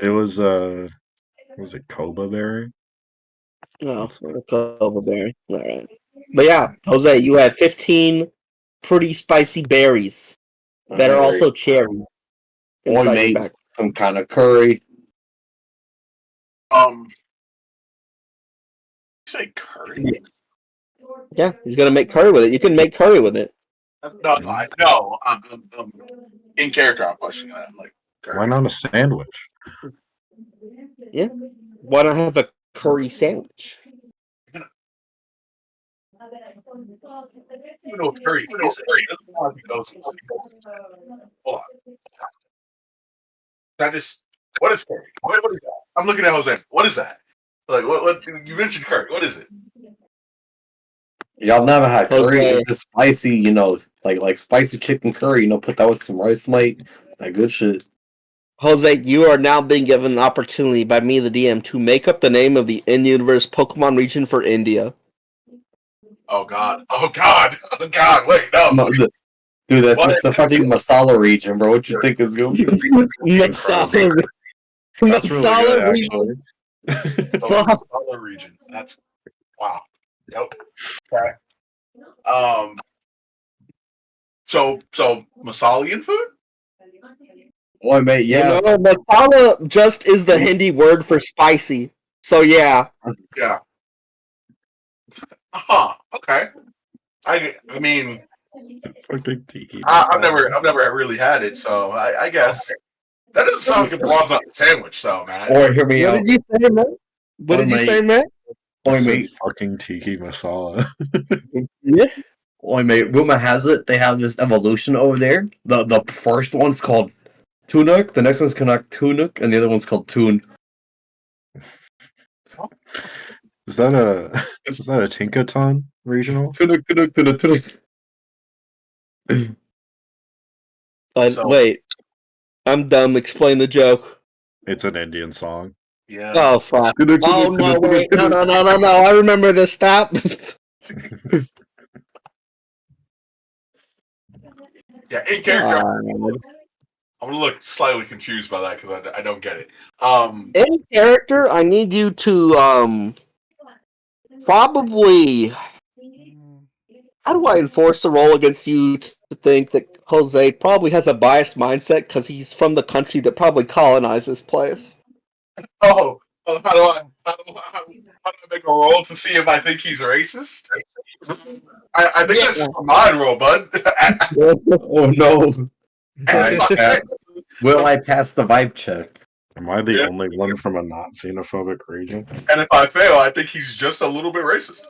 It was it Koba Berry? No, a couple berry. All right. But yeah, Jose, you have 15 pretty spicy berries that are also cherries. Boy inside your made back. some kind of curry. You say curry? Yeah, he's gonna make curry with it. You can make curry with it. No, I know. I'm in character. I'm questioning that. I'm like, curry. Why not a sandwich? Yeah. Why not have a curry sandwich? You know what curry is. It doesn't want to be goes. Hold on. That is what is curry? What is that? I'm looking at Jose. What is that? Like what you mentioned curry. What is it? Y'all never had curry? Okay. It's just spicy, like spicy chicken curry. Put that with some rice, mate. That good shit. Jose, you are now being given an opportunity by me, the DM, to make up the name of the in-universe Pokemon region for India. Oh God! Oh God! Oh God! Wait, no. Dude, that's What? just the fucking Masala region, bro. What you think is going to be? Masala. That's really Masala good, region. actually. The other region. That's wow. Yep. Okay. So Masalian food? Boy, mate, yeah. You know, masala just is the Hindi word for spicy. So yeah. Yeah. Huh. Okay. I mean, Fucking tiki. I've never really had it, so I guess that doesn't sound like it belongs on a sandwich, though, man. Or hear me What out. did you say, Matt? What Boy, did you mate. say, Matt? Boy, I said mate. fucking tiki masala. Yeah. Boy, mate. Rumor has it they have this evolution over there. The first one's called Tunuk, the next one's called Tunuk, and the other one's called Toon. Is that a Tinkaton regional? Tunuk. So- Wait. I'm dumb. Explain the joke. It's an Indian song. Yeah. Oh, fuck. Oh, no, wait. No. I remember this. Stop. Yeah. In character, I'm gonna look slightly confused by that because I don't get it. In character, I need you to, probably... How do I enforce the role against you to think that Jose probably has a biased mindset because he's from the country that probably colonized this place? How do I make a roll to see if I think he's racist? I think that's a mine roll, bud. Oh no. Will I pass the vibe check? Am I the only one from a not xenophobic region? And if I fail, I think he's just a little bit racist.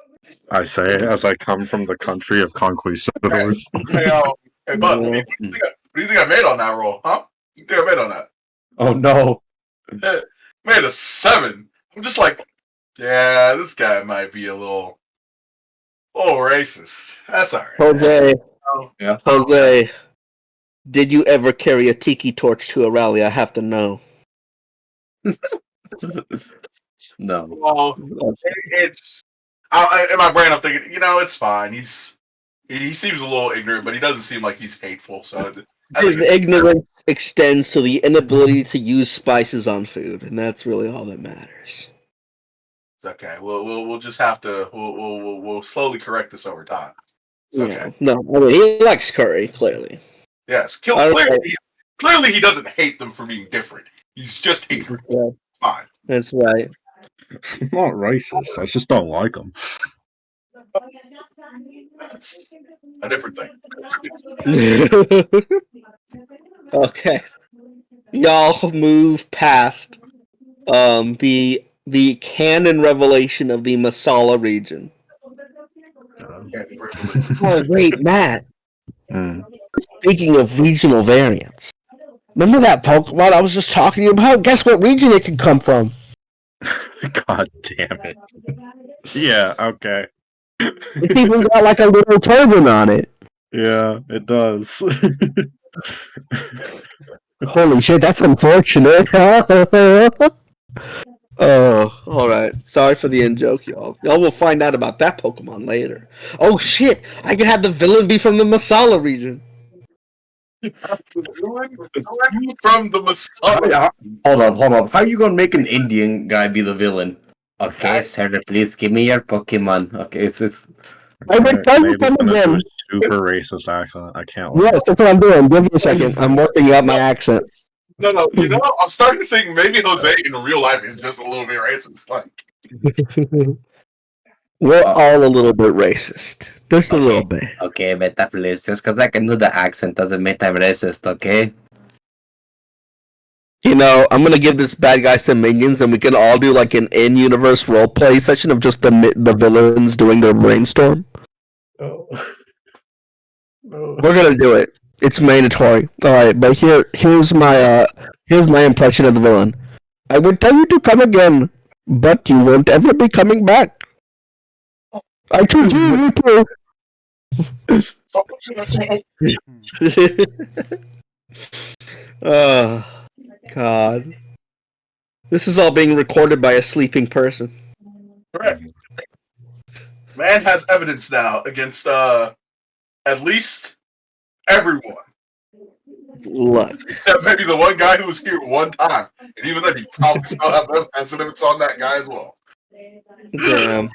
I say as I come from the country of conquistadors. Hey, bud, what do you think I made on that roll? Huh? What do you think I made on that? Oh no. Made a 7. I'm just like, yeah, this guy might be a little racist. That's alright. Jose. Yeah. Jose. Did you ever carry a tiki torch to a rally? I have to know. No. Well, it's in my brain. I'm thinking, it's fine. He seems a little ignorant, but he doesn't seem like he's hateful. So I think His it's ignorance extends to the inability to use spices on food, and that's really all that matters. okay. We'll just have to we'll slowly correct this over time. It's okay. No, I mean, he likes curry, clearly. Yes, I don't know. clearly he doesn't hate them for being different. He's just ignorant. Yeah, Fine. that's right. I'm not racist. I just don't like them. That's a different thing. Okay, y'all move past the canon revelation of the Masala region. Oh wait, Matt. Mm. Speaking of regional variants, remember that Pokemon I was just talking to you about? Guess what region it could come from? God damn it. Yeah, okay. It's even got like a little turban on it. Yeah, it does. Holy shit, that's unfortunate. Oh, alright. Sorry for the in joke, y'all. Y'all will find out about that Pokemon later. Oh shit, I could have the villain be from the Masala region. From the Messiah. Hold up. How are you gonna make an Indian guy be the villain? Okay, sir, please give me your Pokemon. Okay, it's I would tell you Nate is come gonna do again. a super racist accent. I can't wait. Yes, that's what I'm doing. Give me a second. I'm working up my accent. No. I'm starting to think maybe Jose in real life is just a little bit racist. Like, We're all a little bit racist. Just a little bit. okay, beta, please. Just because I can do the accent doesn't make them racist, okay? You know, I'm gonna give this bad guy some minions, and we can all do like an in-universe roleplay session of just the villains doing their brainstorm. Oh. No. We're gonna do it. It's mandatory. All right, but here's my impression of the villain. I would tell you to come again, but you won't ever be coming back. I told you to. Oh, God. This is all being recorded by a sleeping person. correct. Man has evidence now against at least everyone. Look. Except maybe the one guy who was here one time. And even then, he probably still has evidence on that guy as well. Damn.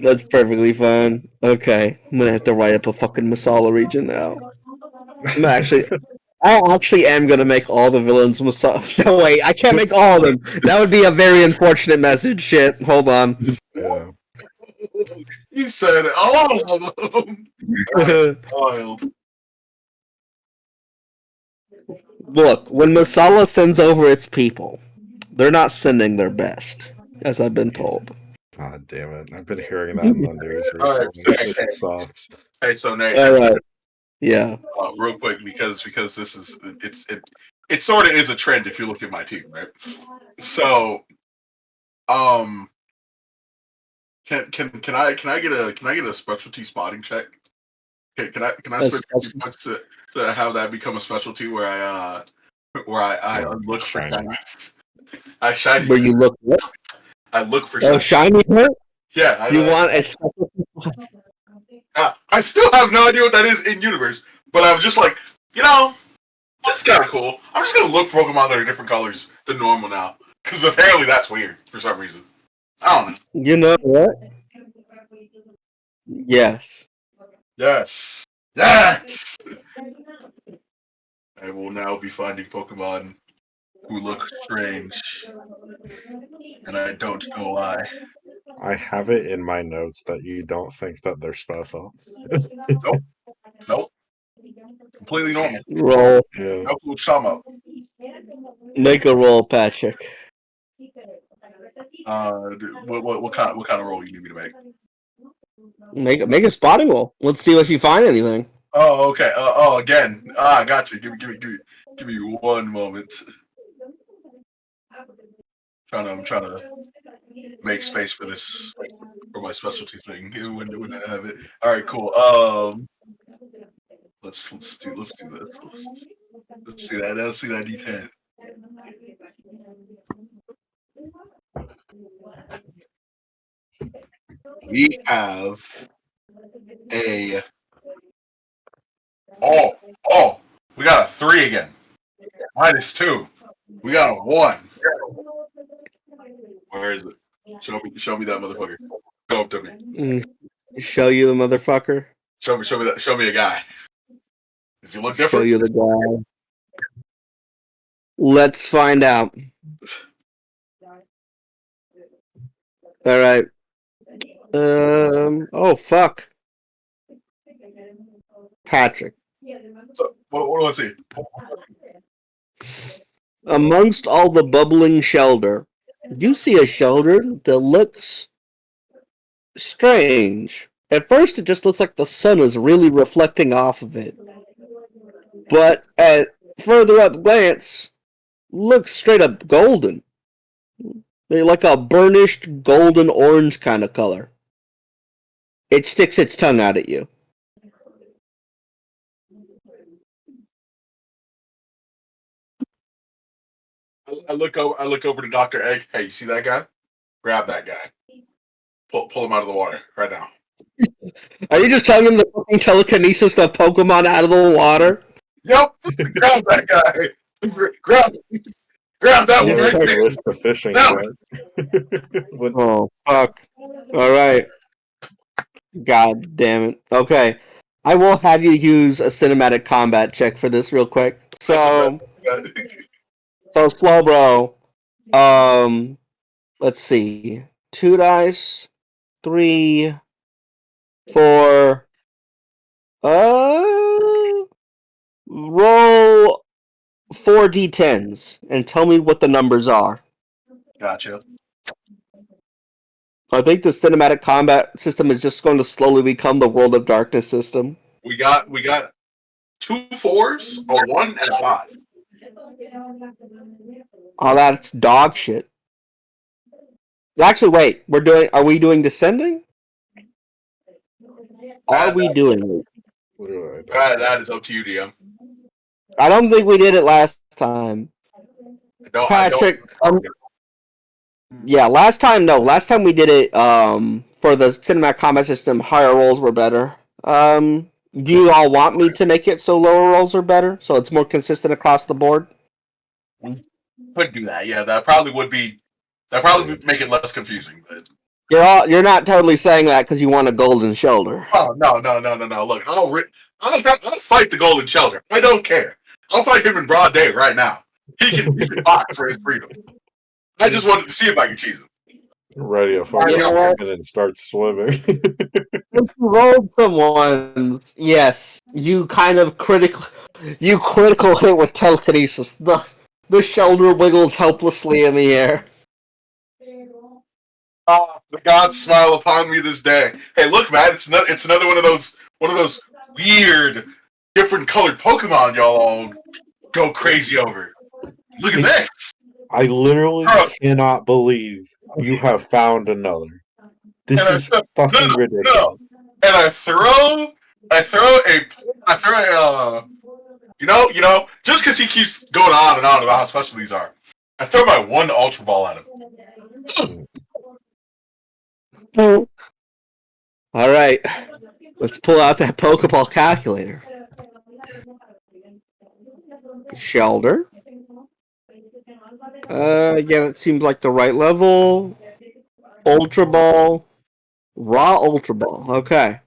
That's perfectly fine. Okay, I'm gonna have to write up a fucking Masala region now. I actually am gonna make all the villains Masala. No, wait, I can't make all of them. That would be a very unfortunate message. Shit, hold on. Yeah. You said all of them. Wild. Look, when Masala sends over its people, they're not sending their best, as I've been told. God damn it. I've been hearing that in the news All right. recently. It sucks. Hey, so Nate, Alright. Yeah. real quick, because this is it sort of is a trend if you look at my team, right? So, can I get a specialty spotting check? Can I spend 50 points to have that become a specialty where I look for shinies? I shiny. Where you look what? I look for Oh, shinies. shiny hurt? Yeah, You want a I still have no idea what that is in universe, but I was just like, that's kind of cool. I'm just gonna look for Pokemon that are different colors than normal now, because apparently that's weird for some reason. I don't know. You know what? Yes. Yes. I will now be finding Pokemon who look strange, and I don't know why. I have it in my notes that you don't think that they're special. Nope. Completely normal. Roll. Yeah. No cool chama. Make a roll, Patrick. What kind of role you need me to make? Make a spotting roll. Let's see if you find anything. Oh, okay. Again. Gotcha. Give me one moment. I'm trying to make space for this for my specialty thing when I have it. All right, cool. Let's do this. Let's see that. Let's see that D10. We have a we got a 3 again. -2. We got a 1. Where is it? Show me that motherfucker. Go up to me. Show you the motherfucker. Show me that. Show me a guy. Does he look Show different? you the guy. Let's find out. All right. Oh fuck. Patrick. So, what let's see. Amongst all the bubbling shelter, you see a shelter that looks strange. At first, it just looks like the sun is really reflecting off of it. But at further up glance, looks straight up golden. Like a burnished golden orange kind of color. It sticks its tongue out at you. I look over to Dr. Egg. Hey, you see that guy? Grab that guy. Pull him out of the water right now. Are you just telling him the fucking telekinesis the Pokemon out of the water? Yep. Grab that guy. Grab that one Yeah, right it's there. list of fishing. No. Right? Oh, fuck. Alright. God damn it. Okay. I will have you use a cinematic combat check for this real quick. So Slowbro, let's see. 2 dice, 3, 4, roll 4d10s and tell me what the numbers are. Gotcha. I think the cinematic combat system is just going to slowly become the World of Darkness system. We got 2 4s, a 1, and a 5. Oh, that's dog shit. Actually, wait. Are we doing descending? Are we doing? That is up to you, DM. I don't think we did it last time. Patrick, yeah, last time we did it for the cinematic combat system, higher rolls were better. Do you all want me to make it so lower rolls are better, so it's more consistent across the board? Could do that. Yeah, that probably would make it less confusing. But You're not totally saying that because you want a golden shoulder. oh no. Look, I'll fight the Golden Shelter. I don't care. I'll fight him in broad day right now. He can fight for his freedom. I just wanted to see if I can cheese him. Ready to fucking and start swimming. If you rolled some ones, yes, you kind of critical hit with telekinesis. The shoulder wiggles helplessly in the air. The gods smile upon me this day. Hey, look, man, it's another one of those weird, different colored Pokemon y'all all go crazy over. Look at this. I literally cannot believe you have found another. This is fucking ridiculous. No. And I throw just because he keeps going on and on about how special these are, I throw my 1 Ultra Ball at him. All right, let's pull out that Pokeball calculator. Shelter. Yeah, that seems like the right level. Ultra Ball. Raw Ultra Ball. Okay.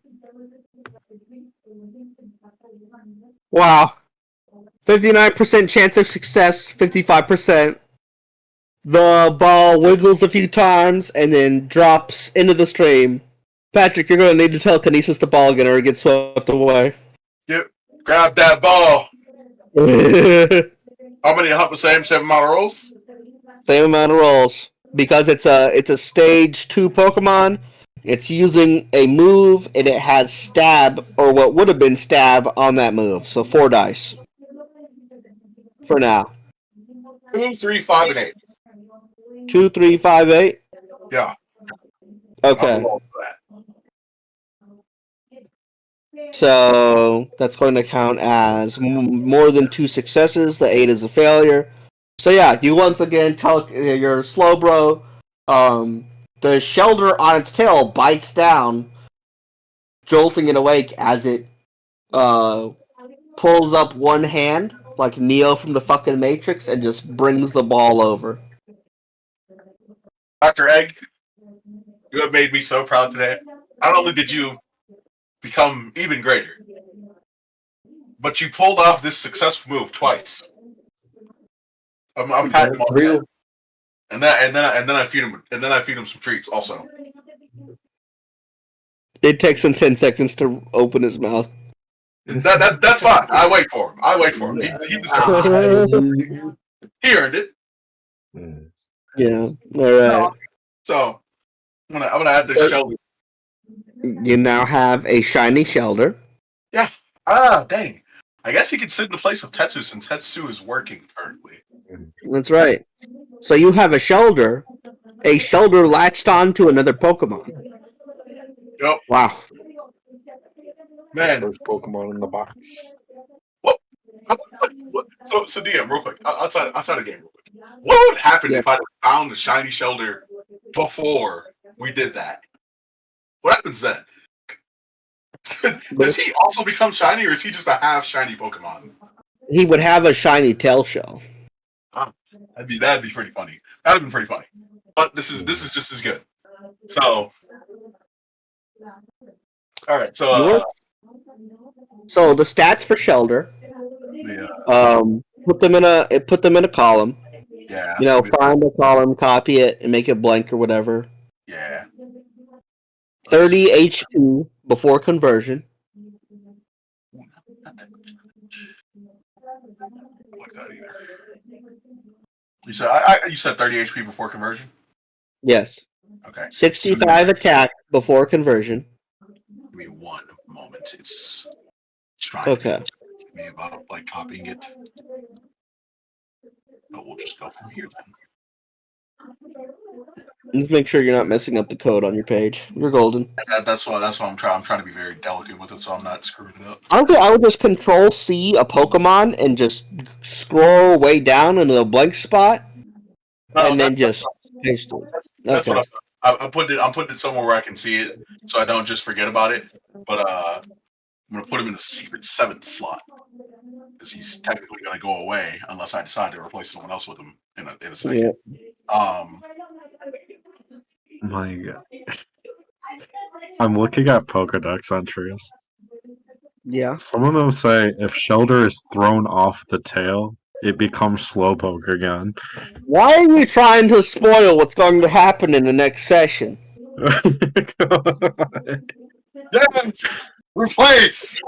Wow. 59% chance of success, 55%. The ball wiggles a few times and then drops into the stream. Patrick, you're going to need to telekinesis the ball again or it gets swept away. Yep. Grab that ball. How many hump the same 7 amount of rolls? Same amount of rolls. Because it's a stage 2 Pokemon, it's using a move and it has stab, or what would have been stab on that move. So 4 dice. For now. 2, 3, 5, and 8. 2, 3, 5, 8? Yeah. Okay. So that's going to count as more than 2 successes. The 8 is a failure. So yeah, you once again tell your Slowbro, the shelter on its tail bites down, jolting it awake as it pulls up one hand like Neo from the fucking Matrix and just brings the ball over. Dr. Egg, you have made me so proud today. Not only did you become even greater, but you pulled off this successful move twice. I'm patting him on the head. And then I feed him some treats also. It takes him 10 seconds to open his mouth. That's fine. I wait for him. He deserves it. He earned it. Yeah. All right. So I'm gonna add this shelter. You now have a shiny shelter. Yeah. Dang. I guess he could sit in the place of Tetsu since Tetsu is working currently. That's right. So you have a shelter latched on to another Pokemon. Yep. Wow. Man. First Pokemon in the box. What? So DM, real quick, outside of game, real quick. What would happen if I found the shiny shelter before we did that? What happens then? Does he also become shiny, or is he just a half shiny Pokemon? He would have a shiny tail shell. That'd be pretty funny. That'd have been pretty funny. But this is just as good. So, all right. So, so the stats for shelter. Put them in a column. Yeah. You know, find a column, copy it, and make it blank or whatever. Yeah. 30 HP before conversion. Not that much. Not like that either. You said 30 HP before conversion? Yes. Okay. 65 attack before conversion. Give me one moment. It's trying to give me about like copying it. But we'll just go from here then. Just make sure you're not messing up the code on your page. You're golden. That's why I'm trying to be very delicate with it, so I'm not screwing it up. Honestly, I would just Control C a Pokemon and just scroll way down into the blank spot, and then just paste it. That's what I'm putting it somewhere where I can see it, so I don't just forget about it. But I'm gonna put him in the secret 7th slot because he's technically gonna go away unless I decide to replace someone else with him in a second. Yeah. My God. I'm looking at Pokedex entries. Yeah. Some of them say if Shelter is thrown off the tail, it becomes Slowpoke again. Why are you trying to spoil what's going to happen in the next session? Yes! Replace!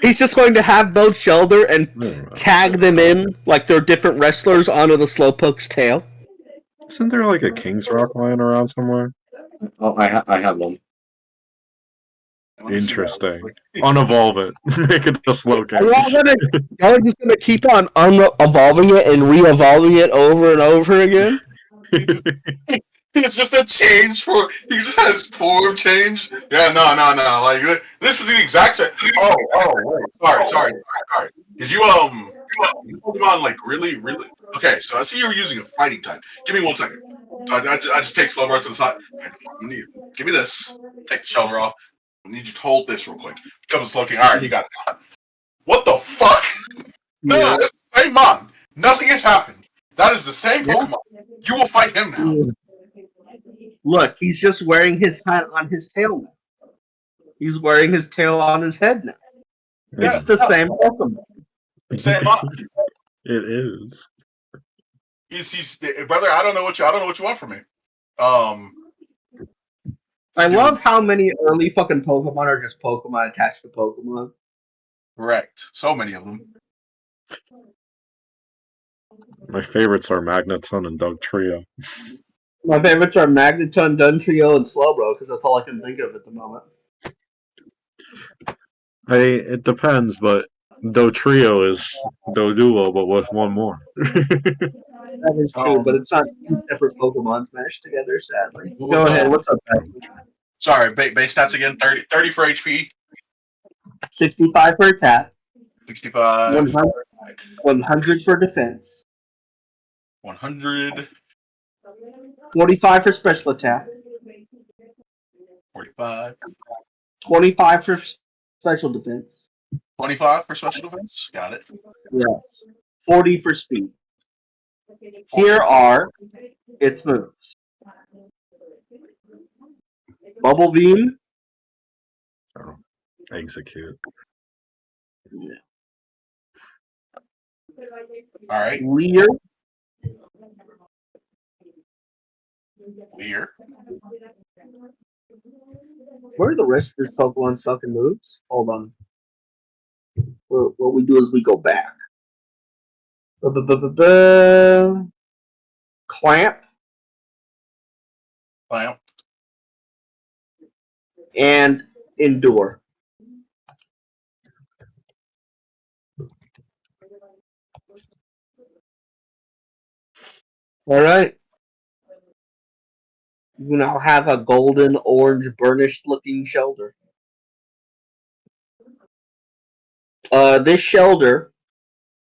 He's just going to have both Shelter and tag them in like they're different wrestlers onto the Slowpoke's tail. Isn't there like a King's Rock lying around somewhere? Oh, I have one. Interesting. Unevolve it. Make it a Slowcake. Y'all just gonna keep on evolving it and re-evolving it over and over again? It's just a change for. He just has form change. Yeah, no. Like this is the exact same. Wait. Sorry. Did you Pokemon like really? Okay, so I see you're using a fighting type. Give me 1 second. So I just take Slowbro to the side. Give me this. Take the shelter off. I need you to hold this real quick. Become a Slowking. All right, you got it. What the fuck? No, it's the same mon. Nothing has happened. That is the same Pokemon. You will fight him now. Look, he's just wearing his hat on his tail now. He's wearing his tail on his head now. It's the same Pokemon. Same mon. It is. He's brother. I don't know what you want from me. I love how many early fucking Pokemon are just Pokemon attached to Pokemon. Correct. So many of them. My favorites are Magneton and Dugtrio. My favorites are Magneton, Dugtrio, and Slowbro because that's all I can think of at the moment. It depends, but Dugtrio is Doduo, but with one more. That is true, but it's not two separate Pokemon smashed together, sadly. Go ahead, what's up, Patrick? Sorry, base stats again. 30 for HP. 65 for attack. 65. 100 for defense. 100 45 for special attack. 45. 25 for special defense. 25 for special defense. Got it. Yes. 40 for speed. Here are its moves. Bubble Beam. Oh, execute. Yeah. All right. Leer. Leer. Where are the rest of this Pokemon's fucking moves? Hold on. What we do is we go back. Clamp Clamp. and Endure. All right. You now have a golden, orange, burnished looking Shelter. This Shelter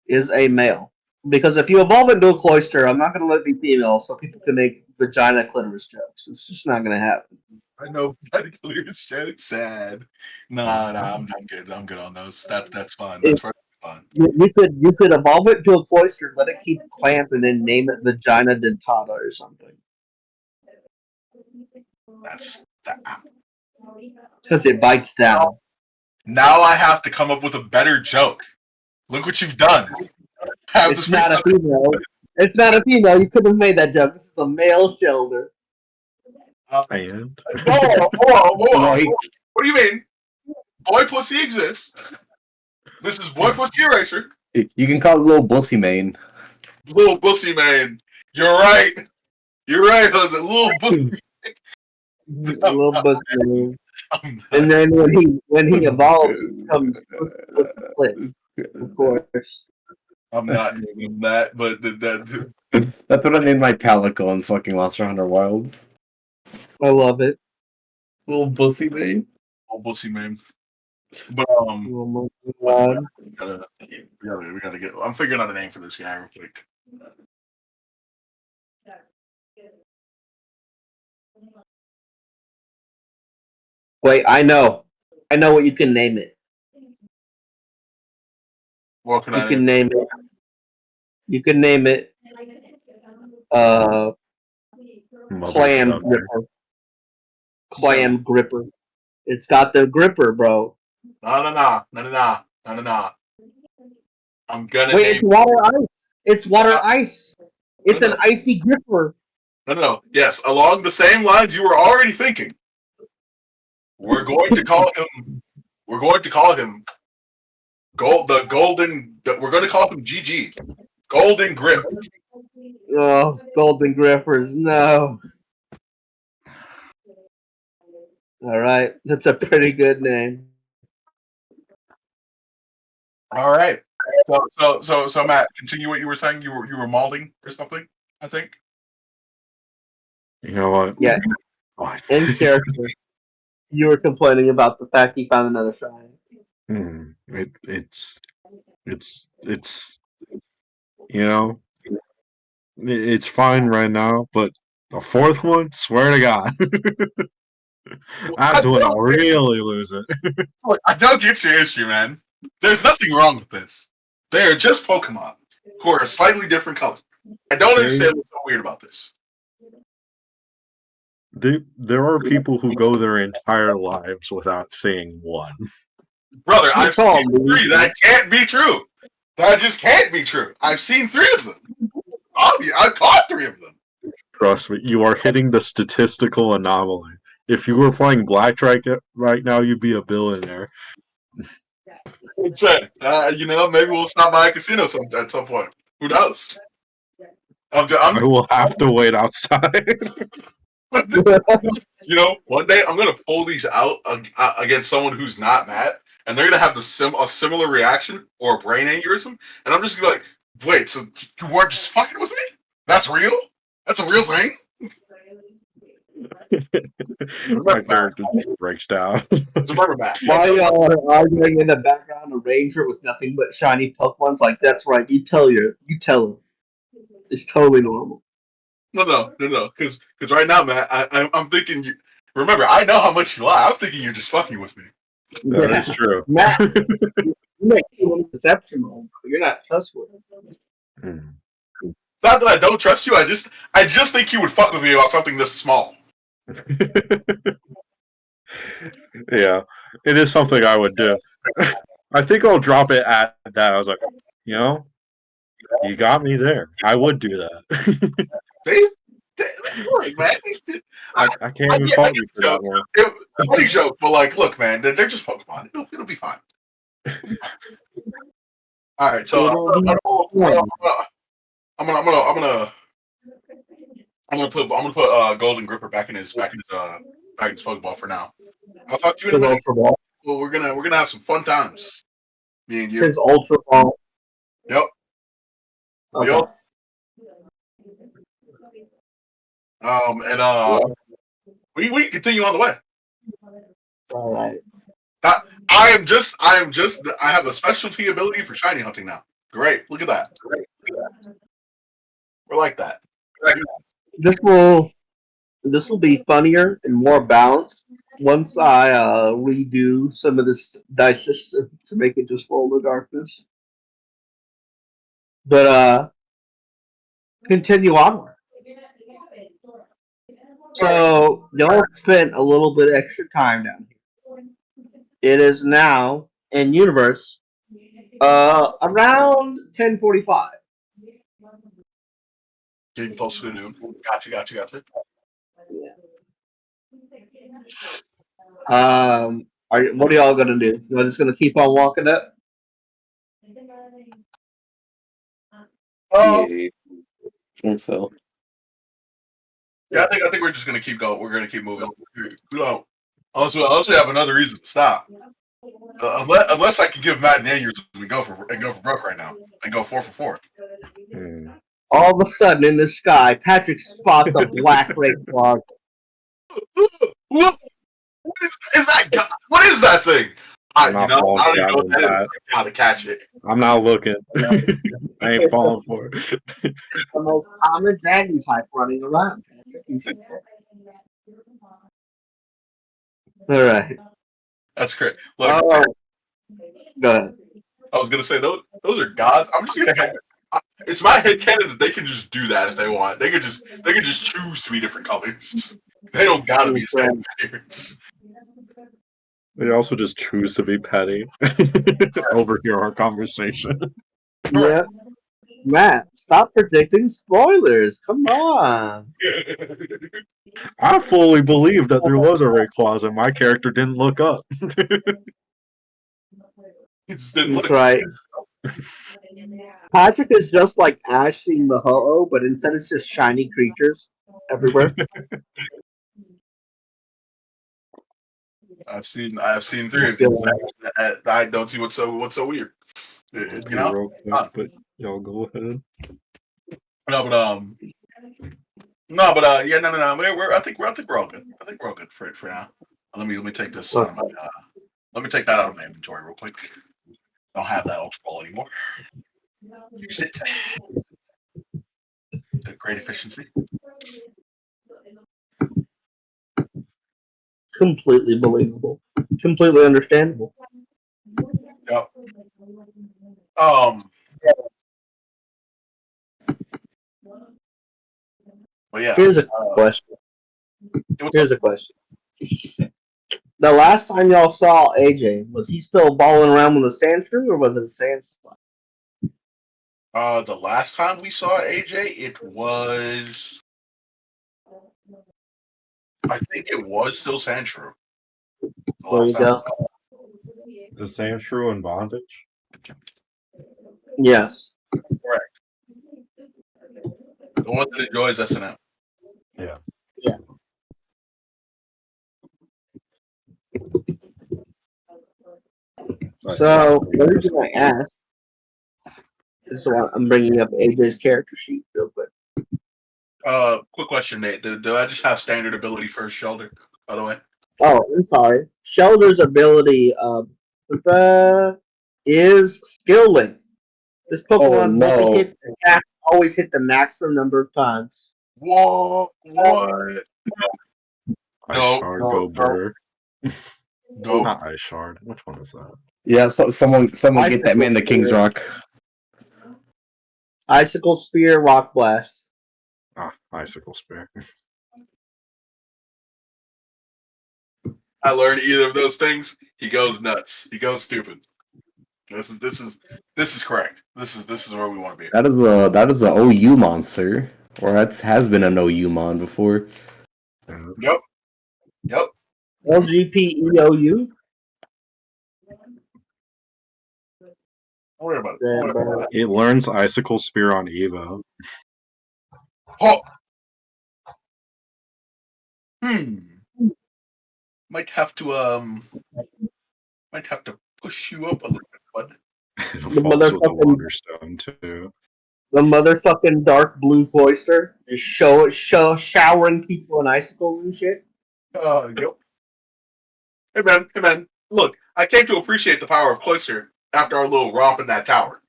is a male. Because if you evolve into a Cloyster, I'm not going to let it be female so people can make vagina clitoris jokes. It's just not going to happen. I know Clear's joke. Sad. Nah, I'm good. I'm good on those. That's fine. That's fine. You could evolve it to a Cloyster, let it keep clamp, and then name it Vagina Dentata or something. That's that. Because it bites down. Now I have to come up with a better joke. Look what you've done. It's not a female. It's not a female. You couldn't have made that joke. It's the male Shelter. And Whoa. Right. What do you mean? Boy pussy exists. This is boy pussy eraser. You can call it Little Bussy Mane. Little pussy man. You're right. You're right, Jose. Little pussy. Little Bussy. And then when he evolves, he becomes Pussy Split, of course. I'm not naming that, but that That's what I named my Palico in fucking Monster Hunter Wilds. I love it. Little Bussy Mane. little pussy man. But Oh my God. we gotta get. I'm figuring out a name for this guy real quick. Wait, I know what you can name it. What can You I can name? name it. You can name it. Clam Motherfucker. Gripper. Clam Gripper. It's got the gripper, bro. No. I'm gonna Wait, name. it's water ice. It's water ice. It's No. an icy gripper. No. Yes, along the same lines you were already thinking. We're going to call him. We're going to call him. We're going to call him GG. Golden Grip. Oh, golden grippers. No. All right, that's a pretty good name. All right. So Matt, continue what you were saying. You were mauling or something. I think. You know what? Yeah. What? In character, you were complaining about the fact he found another shrine. It's you know, it's fine right now, but the fourth one, swear to God, that's when I'll really lose it. Look, I don't get your issue, man. There's nothing wrong with this. They are just Pokemon who are a slightly different color. I don't understand what's so weird about this. There are people who go their entire lives without seeing one. Brother, I've It's all seen three. That can't be true. That just can't be true. I've seen three of them. I've caught three of them. Trust me, you are hitting the statistical anomaly. If you were playing blackjack right now, you'd be a billionaire. It's maybe we'll stop by a casino at some point. Who knows? I will have to wait outside. One day I'm gonna pull these out against someone who's not Matt, and they're gonna have a similar reaction or a brain aneurysm, and I'm just gonna be like, wait, so you weren't just fucking with me? That's real? That's a real thing? My character just breaks down. Remember, Matt. While y'all are arguing in the background, a ranger with nothing but shiny Pokemon's like, that's right, you tell him. It's totally normal. No. Because right now, man, I'm thinking. Remember, I know how much you lie. I'm thinking you're just fucking with me. That is true. Matt, you make people exceptional. You're not trustworthy. Hmm. It's not that I don't trust you. I just think you would fuck with me about something this small. Yeah, it is something I would do. I think I'll drop it at that. I was like, you know, you got me there. I would do that. See? Look, man. I can't even fault you for that one. Funny joke, but like, look, man, they're just Pokemon. It'll be fine. All right, so I'm gonna put Golden Gripper back in his Pokeball for now. I'll talk to you in a minute. Ultra Ball. Well, we're gonna have some fun times. Me and you. His Ultra Ball. Yep. Okay. We can continue on the way. All right. I have a specialty ability for shiny hunting now. Great. Look at that. We're like that. This will be funnier and more balanced once I redo some of this dice system to make it just roll the darkness. But continue onward. So y'all spent a little bit extra time down here. It is now in universe around 10:45. Getting close to noon. Gotcha. What are y'all gonna do? Y'all just gonna keep on walking up? Oh, Yeah, I think so. yeah. I think we're just gonna keep going. We're gonna keep moving. We don't. Unless we have another reason to stop. Unless I can give Matt an aneurysm and go for broke right now and go 4 for 4. Hmm. All of a sudden, in the sky, Patrick spots a black ray cloud. What is that? What is that thing? I'm not falling I don't for even that know one, what that is. Pat. I gotta catch it. I'm not looking. I ain't falling for it. It's the most common dragon type running around. Patrick. You should check. All right. That's great. Look, Oh, go ahead. I was gonna say those are gods. I'm just gonna. It's my headcanon that they can just do that if they want. They could just choose 3 different colors. They don't gotta be the same appearance. They also just choose to be petty. Overhear our conversation. Yeah, Matt, stop predicting spoilers. Come on. I fully believe that there was a Rayquaza and my character didn't look up. He just didn't That's look. right. Patrick is just like Ash seeing the Ho-Oh, but instead it's just shiny creatures everywhere. I've seen 3 of these. I don't see what's so weird. I'll You be know? real quick, but y'all go ahead. Yeah, no. I think we're all good. I think we're all good for now. Let me take this. Okay. Let me take that out of my inventory real quick. I don't have that ultra ball anymore. Use it. Great efficiency. Completely believable. Completely understandable. Yep. But yeah. Here's a question. Here's a question. The last time y'all saw AJ, was he still balling around with a Sandshrew, or was it a Sandslide? The last time we saw AJ, it was. I think it was still Sandshrew. There you go. The Sandshrew in bondage? Yes. Correct. The one that enjoys S&M. Yeah. Yeah. So, the reason I asked is so I'm bringing up AJ's character sheet real quick. Quick question, Nate. Do I just have standard ability for Shelter, by the way? Oh, I'm sorry. Shelter's ability is Skill Link. This Pokemon's multi-hit attacks always hit the maximum number of times. What? What? Ice No, Shard, no, Go no, Burr. no. Not Ice Shard. Which one is that? Yeah, someone get that man the King's Rock. Icicle Spear, Rock Blast. Ah, Icicle Spear. I learn either of those things, he goes nuts. He goes stupid. This is correct. This is where we want to be. That is a OU monster, or that has been an OU mon before. Yeah. Yep. Yep. LGPEOU. Don't worry about it. Don't worry about that. It learns Icicle Spear on Evo. Oh. Might have to push you up a little bit, bud. It The falls with the motherfucking Water Stone too. the motherfucking dark blue cloister. Just showering people in icicles and shit. Yep. Hey man. Look, I came to appreciate the power of Cloister after our little romp in that tower.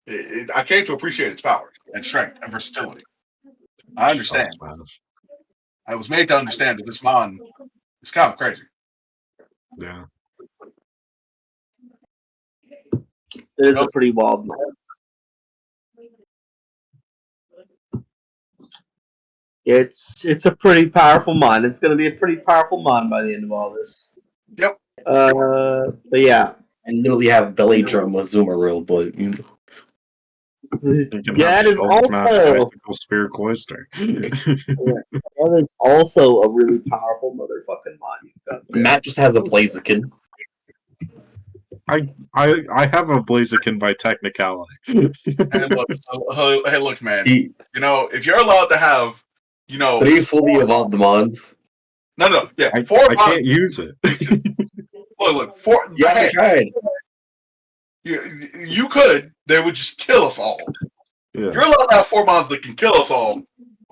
I came to appreciate its power and strength and versatility. I understand. Smash. I was made to understand that this mon is kind of crazy. Yeah. It is a Nope. pretty wild mod. It's a pretty powerful mod. It's going to be a pretty powerful mod by the end of all this. Yep. But yeah, And literally have belly drum with Zoomeril, but You can that have is Shell Smash also Icicle Spear Cloister. that is also a really powerful motherfucking mod you've got there. Matt just has a Blaziken. I have a Blaziken by technicality. Hey, look, man. He, You know, if you're allowed to have, 3 fully evolved mons. No, yeah, I 4 mons. can't use it. Look, 4. Yeah, I Hey, tried. you could. They would just kill us all. Yeah. You're allowed to have 4 mons that can kill us all.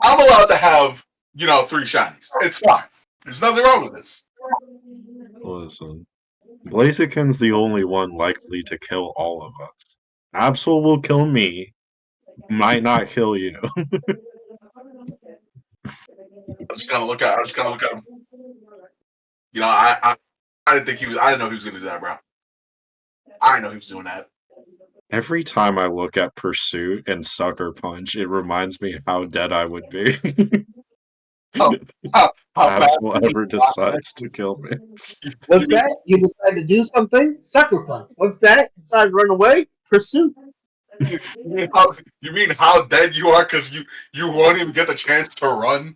I'm allowed to have, 3 shinies. It's fine. There's nothing wrong with this. Listen, Blaziken's the only one likely to kill all of us. Absol will kill me, might not kill you. I just kind of look at him. I didn't think I didn't know he was gonna do that, bro. I didn't know he was doing that. Every time I look at Pursuit and Sucker Punch, it reminds me how dead I would be. How fast Absol ever decides to kill me. What's that? You decide to do something? Sucker punch. What's that? You decide to run away? Pursuit. You mean how dead you are because you won't even get the chance to run?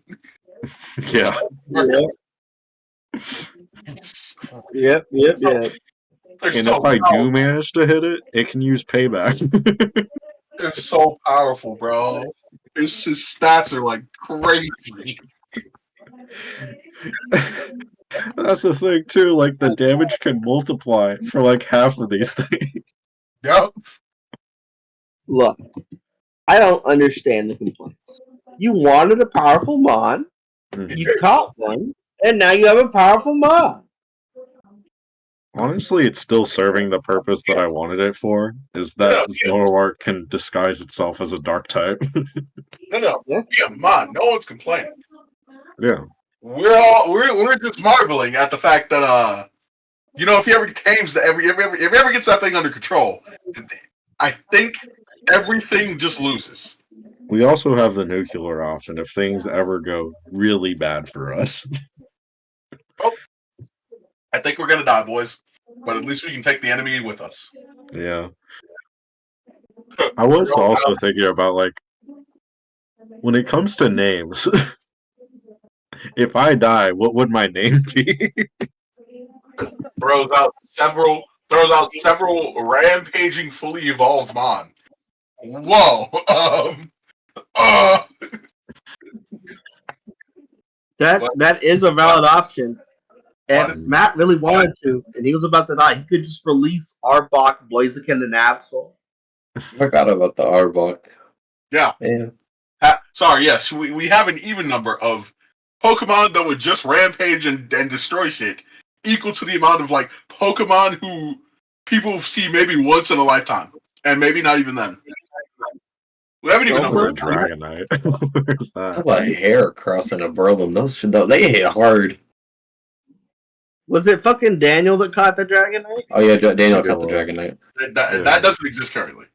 Yeah. Yep. They're And so if I do powerful. manage to hit it, it can use payback. They're so powerful, bro. His stats are like crazy. That's the thing too, like the damage can multiply for like half of these things. Yep. Look, I don't understand the complaints. You wanted a powerful mod, you caught one, and now you have a powerful mod. Honestly, it's still serving the purpose that I wanted it for, is that Zoroark can disguise itself as a dark type. No. Yeah. Yeah, man, no one's complaining. Yeah. We're just marveling at the fact that if he ever tames if he ever gets that thing under control, I think everything just loses. We also have the nuclear option if things ever go really bad for us. I think we're gonna die, boys. But at least we can take the enemy with us. Yeah. I was also thinking about, like, when it comes to names, if I die, what would my name be? Throws out several rampaging, fully evolved mon. Whoa. That is a valid option. And if Matt really wanted to, and he was about to die, he could just release Arbok, Blaziken, and Absol. I forgot about the Arbok. Yeah. Sorry, yes. We have an even number of Pokemon that would just rampage and destroy shit, equal to the amount of like Pokemon who people see maybe once in a lifetime. And maybe not even then. We haven't even Go know Where's for a it. Dragonite? Where's How that? about a hair crossing a Berlin? They hit hard. Was it fucking Daniel that caught the Dragonite? Oh yeah, Daniel think it caught the was. Dragonite. that Yeah. doesn't exist currently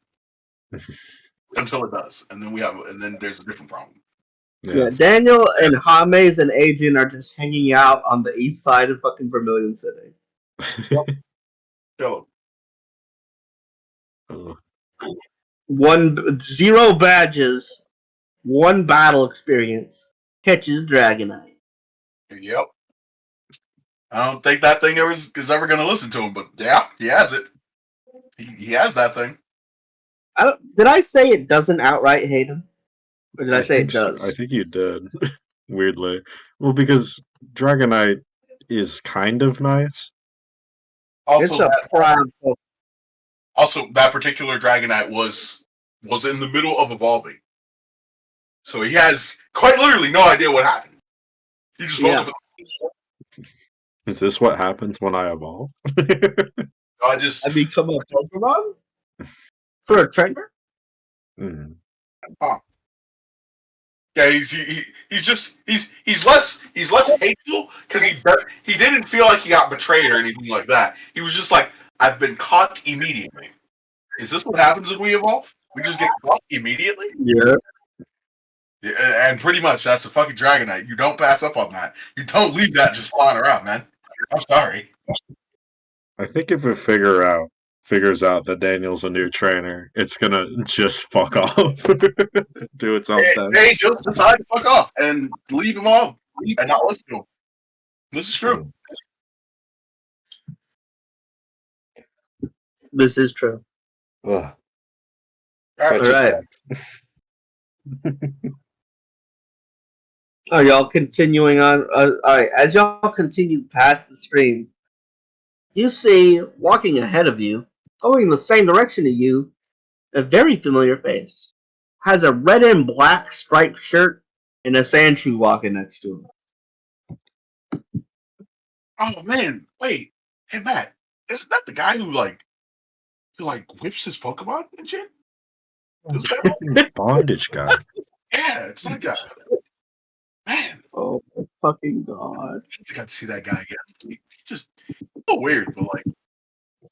until it does, and then there's a different problem. Yeah, Daniel and James and Adrian are just hanging out on the east side of fucking Vermilion City. So Oh. 0 badges, 1 battle experience, catches Dragonite. yep. I don't think that thing is ever going to listen to him, but yeah, he has it. He has that thing. Did I say it doesn't outright hate him? Or did I say think it so. does? I think you did. Weirdly. Well, because Dragonite is kind of nice. It's a proud. Also, that particular Dragonite was in the middle of evolving, so he has quite literally no idea what happened. He just woke up. Is this what happens when I evolve? I just I become a Pokemon for a trainer. Mm. yeah, he's less hateful because he didn't feel like he got betrayed or anything like that. He was just like, I've been caught immediately. Is this what happens when we evolve? We just get caught immediately? Yeah. Yeah, and pretty much that's a fucking Dragonite. You don't pass up on that. You don't leave that just flying around, man. I'm sorry. I think if it figures out that Daniel's a new trainer, it's gonna just fuck off. Do its own thing. They just decide to fuck off and leave him alone and not listen to him. This is true. This is true. Ugh. All Such right. a Are y'all continuing on? All right. As y'all continue past the stream, you see walking ahead of you, going the same direction to you, a very familiar face. Has a red and black striped shirt and a Sandshrew walking next to him. Oh man, wait. Hey Matt, isn't that the guy who whips his Pokemon and shit? bondage guy. Yeah, it's that guy. Man, Oh my fucking god. I think I'd see that guy again. He just so weird, but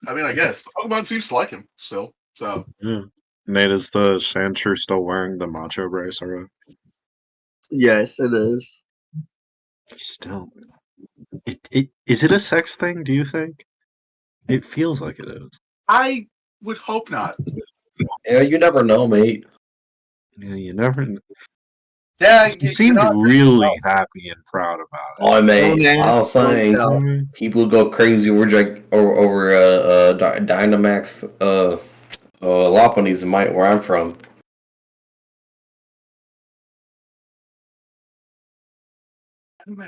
I guess the Pokemon seems to like him still. So Yeah. Nate, is the Sandshrew still wearing the macho bracelet? Yes, it is. Still. Is it a sex thing, do you think? It feels like it is. I would hope not. Yeah, you never know, mate. Yeah, you never. Yeah, He seemed really happy and proud about it. Oh, mate, Don't I was saying tell. You know what I mean? people go crazy over Dynamax Lopunnies, where I'm from.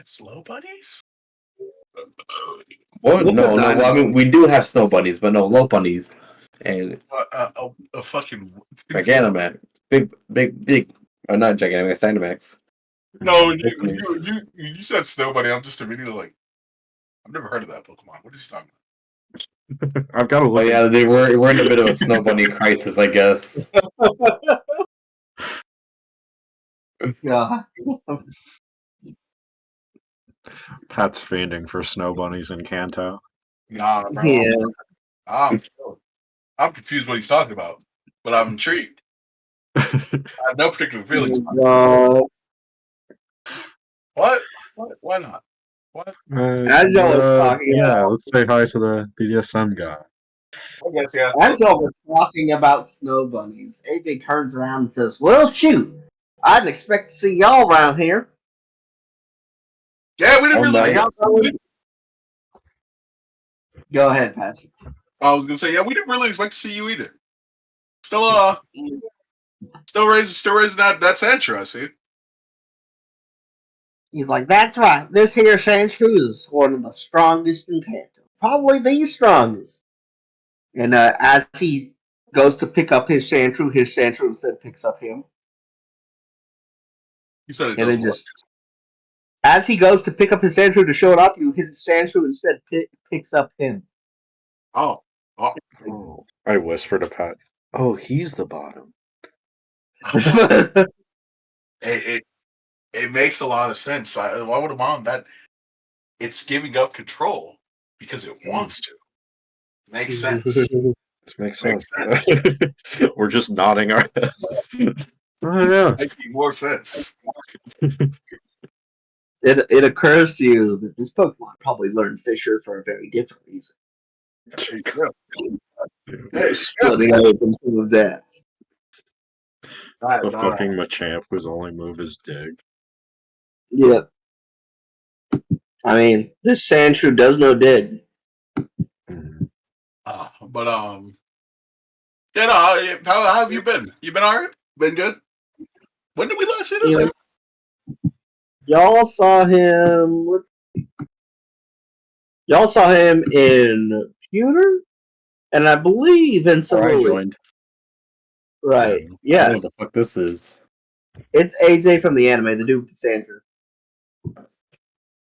Slow buddies? What? What's No, a no. Well, I mean, we do have snow bunnies, but no Lopunnies and A fucking Gigantamax. Big. Not Gigantamax, Dynamax. No, Lopunnies. you said snow bunny. I'm just immediately like, I've never heard of that Pokemon. What is he talking about? I've got to Oh look. yeah, we're in a bit of a snow bunny crisis, I guess. Yeah. Pat's fiending for snow bunnies in Kanto. Nah, bro. Yeah. I'm confused what he's talking about, but I'm intrigued. I have no particular feelings. No. What? Why not? What? As y'all were talking yeah, let's say hi to the BDSM guy. I guess yeah. As y'all were talking about snow bunnies, AJ turns around and says, "Well, shoot, I didn't expect to see y'all around here." Yeah, we didn't Oh, really. man. Go ahead, Patrick. I was gonna say, yeah, we didn't really expect to see you either. Still raising that Sandshrew, I see. He's like, "That's right. This here Sandshrew is one of the strongest in Kanto, probably the strongest." And as he goes to pick up his Sandshrew instead picks up him. You said it And does it just, as he goes to pick up his Sandshrew to show it up, his Sandshrew instead picks up him. Oh. Oh, I whispered to Pat, "Oh, he's the bottom." It makes a lot of sense. Why would a mom that? It's giving up control because it wants to. Makes sense. This makes Makes sense. sense. We're just nodding our heads. Oh, yeah. Making more sense. It occurs to you that this Pokemon probably learned Fisher for a very different reason. Hey, Splitting open someone's ass. It's the fucking Machamp whose only move is dig. Yeah. I mean, this Sandshrew does no dig. Mhm. But yeah, no. How have you been? You been alright? Been good? When did we last see this? You know, y'all saw him. Y'all saw him in Pewter, and I believe in Or I Cerulean. joined. Right. I don't know Yes. what the fuck this is. It's AJ from the anime, the dude with the Sandshrew.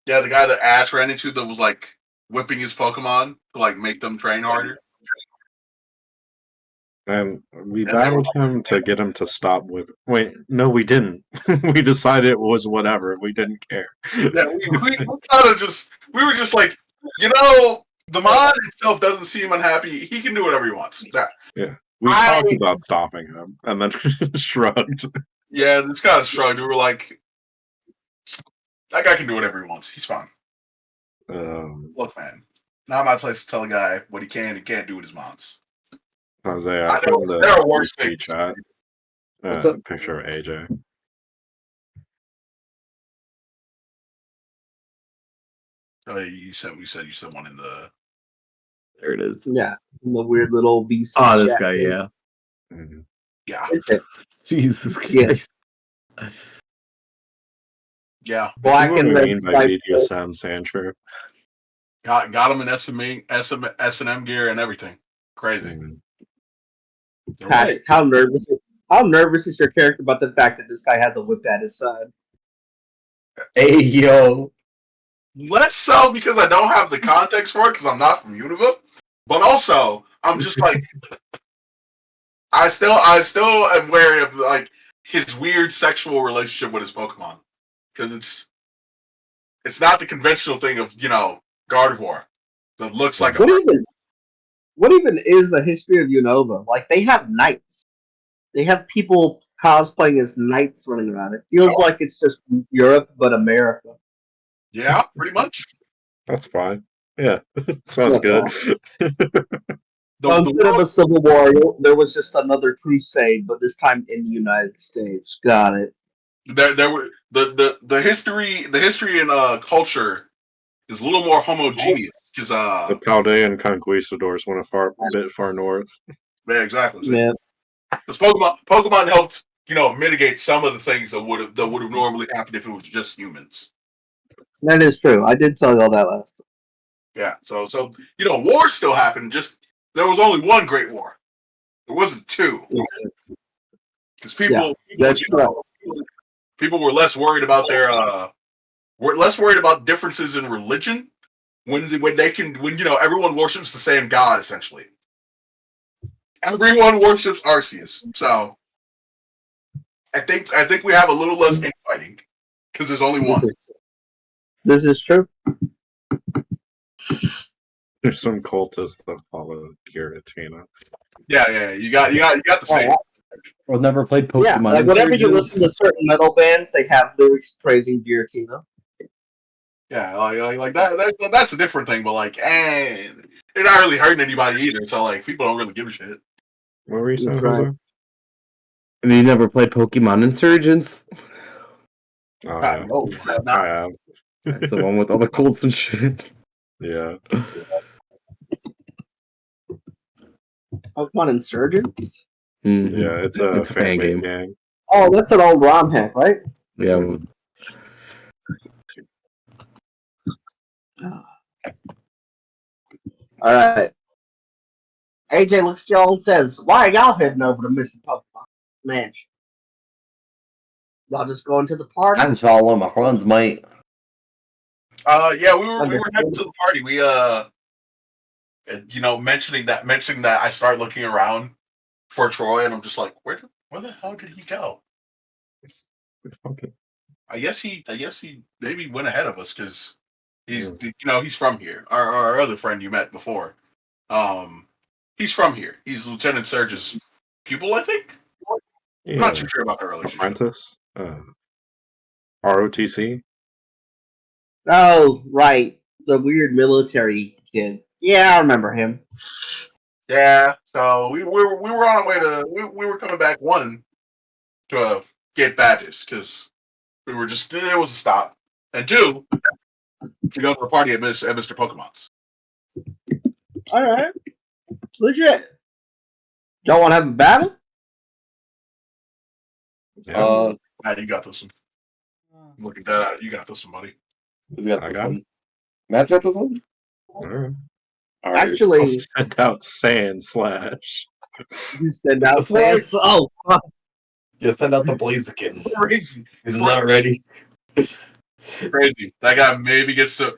Yeah, the guy that Ash ran into that was like whipping his Pokemon to like make them train harder. And we And they battled him to get him to stop with. Wait, no, we didn't. We decided it was whatever. We didn't care. Yeah, we kind of we were just like, the mod itself doesn't seem unhappy. He can do whatever he wants. Yeah, we talked about stopping him, and then shrugged. Yeah, it's kind of shrugged. We were like, that guy can do whatever he wants. He's fine. Look, man, not my place to tell a guy what he can and can't do with his mods. Jose, I I know, found there are the worse VC things. chat What's up? picture of AJ. Oh, you said one in the. There it is. Yeah. The weird little VC Oh, this chat guy, thing. yeah. Mhm. Yeah, It's it. Jesus Yeah. Christ. yeah. Black See and what I red mean by stripe. BDSM, Sandshrew? Got him in S&M gear and everything. Crazy. Mhm. They're Pat, right. how nervous is your character about the fact that this guy has a whip at his side? Hey, yo. Less so because I don't have the context for it because I'm not from Univa, but also I'm just like I still am wary of like his weird sexual relationship with his Pokemon because it's not the conventional thing of Gardevoir that looks like a What even is the history of Unova? Like, they have knights. They have people cosplaying as knights running around. It feels like it's just Europe, but America. Yeah, pretty much. That's fine. Yeah, sounds good. Instead of a civil war, there was just another crusade, but this time in the United States. Got it. There were the history and culture is a little more homogeneous because The Paldean conquistadors went a bit far north. yeah, exactly. Yeah. Because Pokemon helped mitigate some of the things that would have normally happened if it was just humans. That is true. I did tell you all that last time. Yeah, so wars still happened. Just there was only one Great War. There wasn't two. Because people were less worried about differences in religion when everyone worships the same god essentially. Everyone worships Arceus, so I think we have a little less infighting because there's only one. This is true. There's some cultists that follow Giratina. Yeah. You got the same. I've never played Pokemon. Yeah, like whenever you listen to certain metal bands, they have lyrics praising Giratina. Yeah, like that. That's a different thing, but they're not really hurting anybody either. So people don't really give a shit. What were you saying, Right. Jose? And you never played Pokemon Insurgents? Oh, yeah. No, I have. That's the one with all the cults and shit. Yeah. Pokemon Insurgents? Mm-hmm. Yeah, it's a fan game. gang. Oh, that's an old ROM hack, right? Yeah. All right. AJ looks at y'all and says, "Why are y'all heading over to Mr. Pokemon Mansion? Y'all just going to the party?" I'm following my friends, mate. Yeah, we were heading to the party. We mentioning that I start looking around for Troy, and I'm just like, where Where the hell did he go? Okay. I guess he maybe went ahead of us because he's from here. Our other friend you met before, he's from here. He's Lieutenant Surge's pupil, I think. Yeah. I'm not too sure about their relationship. Apprentice. ROTC. Oh, right. The weird military kid. Yeah, I remember him. Yeah. So we were on our way to we were coming back one to get badges because we were just there was a stop, and two to go to a party at Mr. Pokemon's. All right. Legit. Don't want to have a battle? Yeah. You got this one. Look at that. You got this one, buddy. Who's got I this got one? Matt's got this one? All right. All right. I'll Actually, send out Sand Slash. you send out What? fans. Oh, fuck. You send out the Blaziken. Crazy. He's not ready. Crazy. That guy maybe gets to.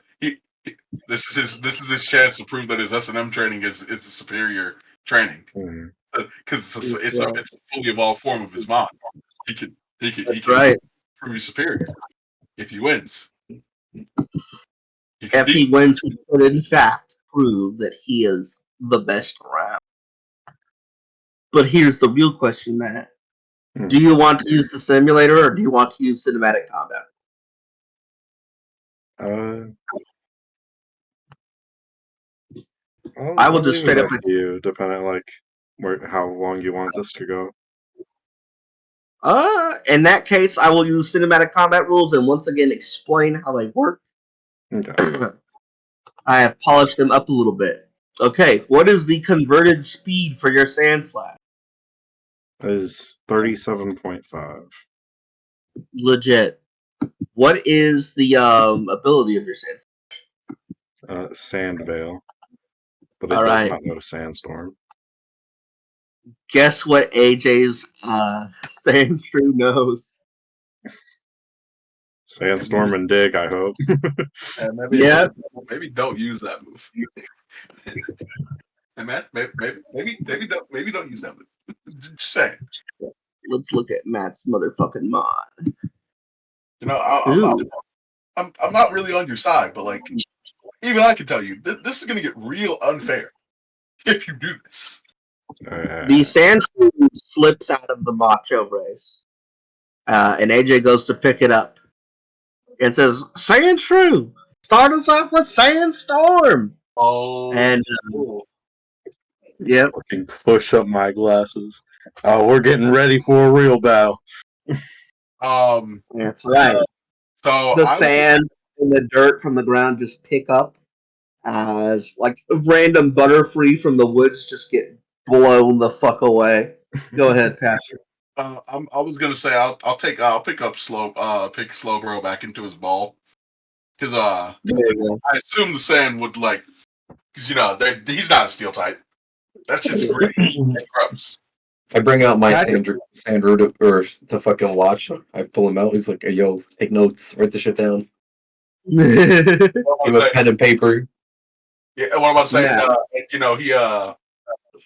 This is his chance to prove that his S&M training is the superior training because it's a fully evolved form of his mod. He can right. prove he's superior if he wins. If he wins, he could in fact prove that he is the best around. But here's the real question, Matt. Do you want to use the simulator or do you want to use cinematic combat? I will just straight up. You depending like how long you want this to go. In that case, I will use cinematic combat rules and once again explain how they work. Okay. I have polished them up a little bit. Okay, what is the converted speed for your Sand Slash? Is 37.5. Legit. What is the ability of your Sand Slash? Sand Veil. But it All does right. not know Sandstorm. Guess what AJ's Sand Shrew knows? Sandstorm and Dig, I hope. Maybe don't use that move. And Matt, maybe don't use that move. Just saying. Let's look at Matt's motherfucking mod. You know, I'm not really on your side, but like, even I can tell you, this is gonna get real unfair if you do this. The Sand Shrew slips out of the macho race, and AJ goes to pick it up. It says, Sand Shrew, start us off with Sandstorm. Oh, and yep, Fucking push up my glasses. Oh, we're getting ready for a real battle. that's right. So The sand and the dirt from the ground just pick up as like random Butterfree from the woods just get blown the fuck away. Go ahead, Patrick. I was gonna say I'll pick up pick Slowbro back into his ball because I assume the sand would like because he's not a steel type. That's just gritty and gross. I bring out my Sandro or the fucking watch. I pull him out. He's like, hey, yo, take notes. Write the shit down. Give him pen and paper. Yeah, what I'm about to say,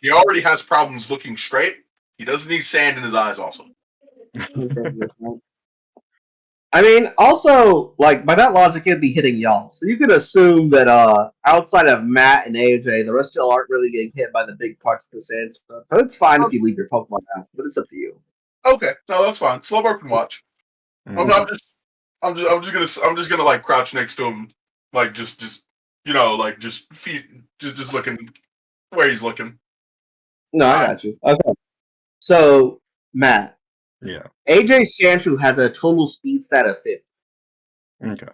he already has problems looking straight. He doesn't need sand in his eyes also. I mean, also, like, by that logic, it'd be hitting y'all. So you could assume that outside of Matt and AJ, the rest of y'all aren't really getting hit by the big parts of the sand stuff. So it's fine if you leave your Pokemon out, but it's up to you. Okay, no, that's fine. Slowbro can watch. I'm just gonna like crouch next to him, like just looking where he's looking. No, I got you. Okay. So, Matt. Yeah. AJ Sandshrew has a total speed stat of 50. Okay.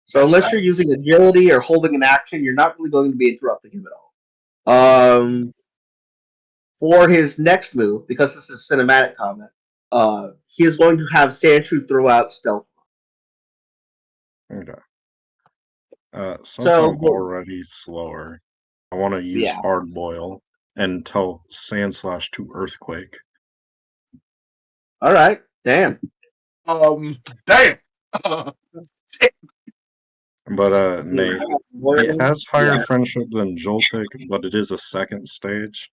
So unless you're using agility or holding an action, you're not really going to be interrupting him at all. For his next move, because this is cinematic combat, he is going to have Sandshrew throw out Stealth. Okay. Since I'm already slower, I want to use Hard Boil and tell Sand Slash to Earthquake. All right. Damn. Damn. But Nate, it has higher friendship than Joltik, but it is a second stage.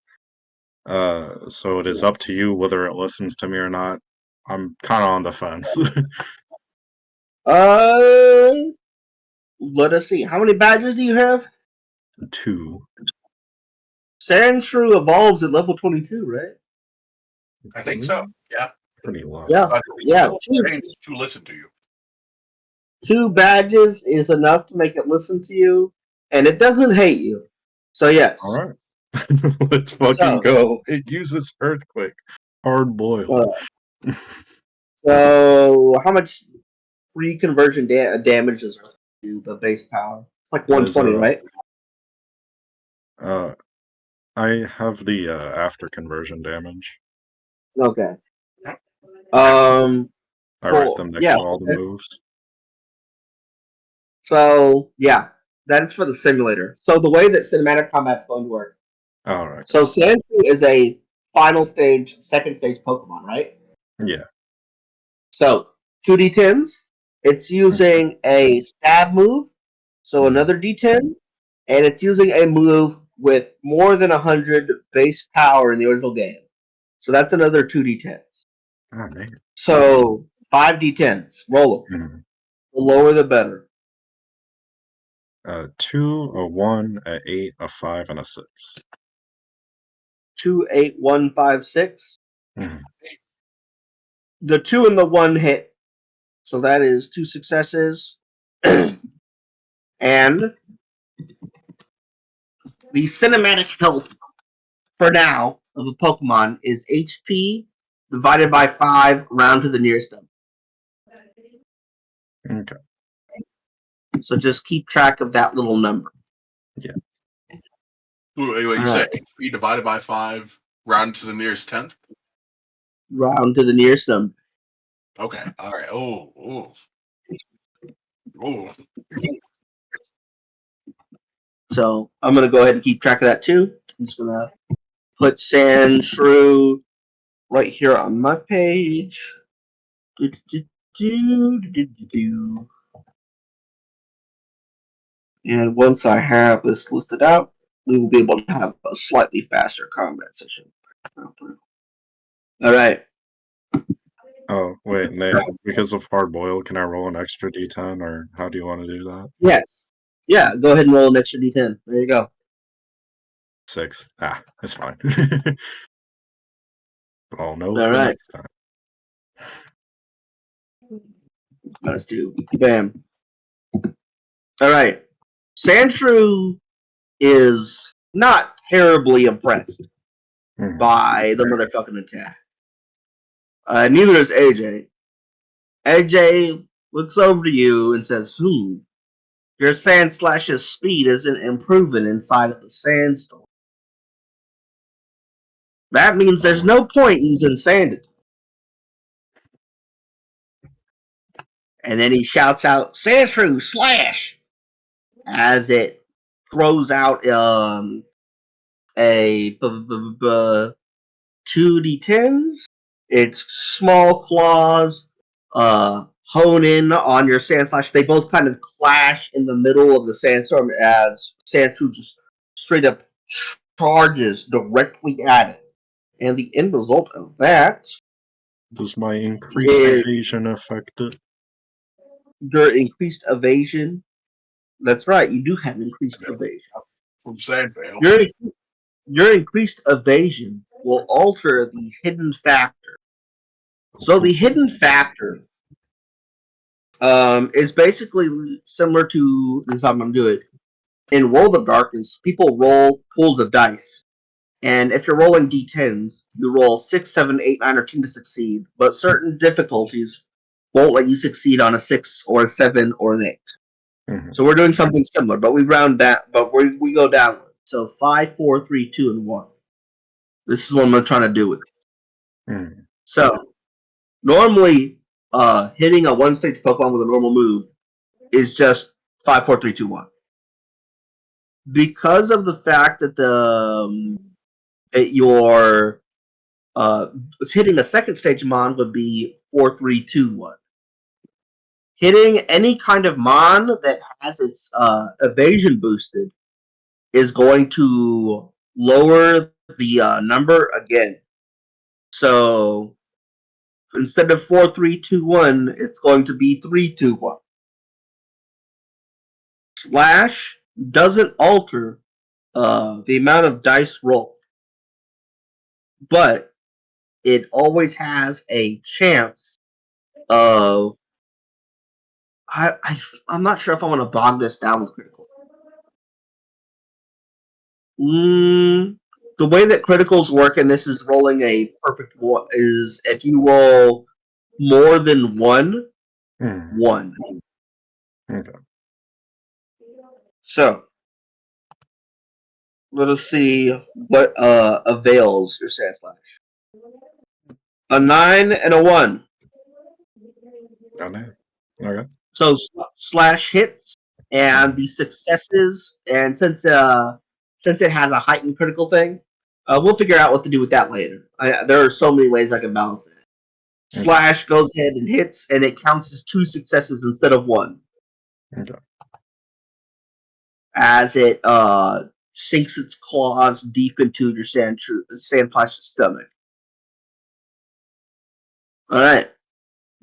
So it is up to you whether it listens to me or not. I'm kind of on the fence. Let us see. How many badges do you have? 2. Sandshrew evolves at level 22, right? I think so. Yeah. Pretty low. Yeah. But it's Yeah. still trained to listen to you. 2 badges is enough to make it listen to you, and it doesn't hate you. So yes. All right. Let's fucking go. It uses earthquake. Hard boiled. So how much free conversion damage does Earth do? The base power. It's like 120, right? I have the after conversion damage. Okay. I write them next to all the moves. So yeah, that is for the simulator. So the way that cinematic combat's going to work. All right. So Sandshrew is a final stage, second stage Pokemon, right? Yeah. So 2d10s. It's using a stab move, so another d10, and it's using a move with more than 100 base power in the original game. So that's another 2d10s. Oh, man. So 5d10s. Roll them. The lower the better. 2, a 1, a 8, a 5, and a 6. 2, 8, 1, 5, 6. Mm-hmm. The 2 and the 1 hit. So that is 2 successes. And the cinematic health for now of a Pokemon is HP divided by 5 round to the nearest number. Okay. So just keep track of that little number. Yeah. Wait, you said HP divided by 5 round to the nearest 10th? Round to the nearest number. Okay. All right. Oh. So I'm going to go ahead and keep track of that too. I'm just going to put Sandshrew right here on my page. And once I have this listed out, we will be able to have a slightly faster combat session. All right. Oh, wait, Nate, because of hard boil, can I roll an extra d10, or how do you want to do that? Yes. Yeah, go ahead and roll an extra d10. There you go. 6. That's fine. But I'll know All for right. next time. Let's do bam. All right. Sandshrew is not terribly impressed by the motherfucking attack. Neither is AJ. AJ looks over to you and says, your Sandslash's speed isn't improving inside of the sandstorm. That means there's no point using Sandit. And then he shouts out, Sandshrew, slash! As it throws out a 2d10s. Its small claws hone in on your Sandslash. They both kind of clash in the middle of the sandstorm as Sandshrew just straight up charges directly at it. And the end result of that Does my increased evasion affect it? Your increased evasion. That's right, you do have increased evasion. From Sandvale. Your increased evasion will alter the hidden factor. So the hidden factor is basically similar to this. I'm going to do it. In World of Darkness, people roll pools of dice. And if you're rolling d10s, you roll 6, 7, 8, 9, or 10 to succeed. But certain difficulties won't let you succeed on a 6 or a 7 or an 8. So we're doing something similar, but we round that, but we go downward. So 5, 4, 3, 2, and 1. This is what I'm trying to do with it. So normally, hitting a one-stage Pokemon with a normal move is just 5, 4, 3, 2, 1. Because of the fact that your hitting a second stage Mon would be 4, 3, 2, 1. Hitting any kind of Mon that has its evasion boosted is going to lower the number again. So instead of 4-3-2-1, it's going to be 3-2-1. Slash doesn't alter the amount of dice rolled, but it always has a chance of. I'm not sure if I want to bog this down with critical. The way that criticals work, and this is rolling a perfect one, is if you roll more than one. Okay. So let us see what avails your sand slash. A 9 and a 1. Okay. So slash hits, and the successes, and since it has a heightened critical thing, we'll figure out what to do with that later. There are so many ways I can balance that. Slash goes ahead and hits, and it counts as 2 successes instead of 1. Okay. As it sinks its claws deep into your sandslash's stomach. All right.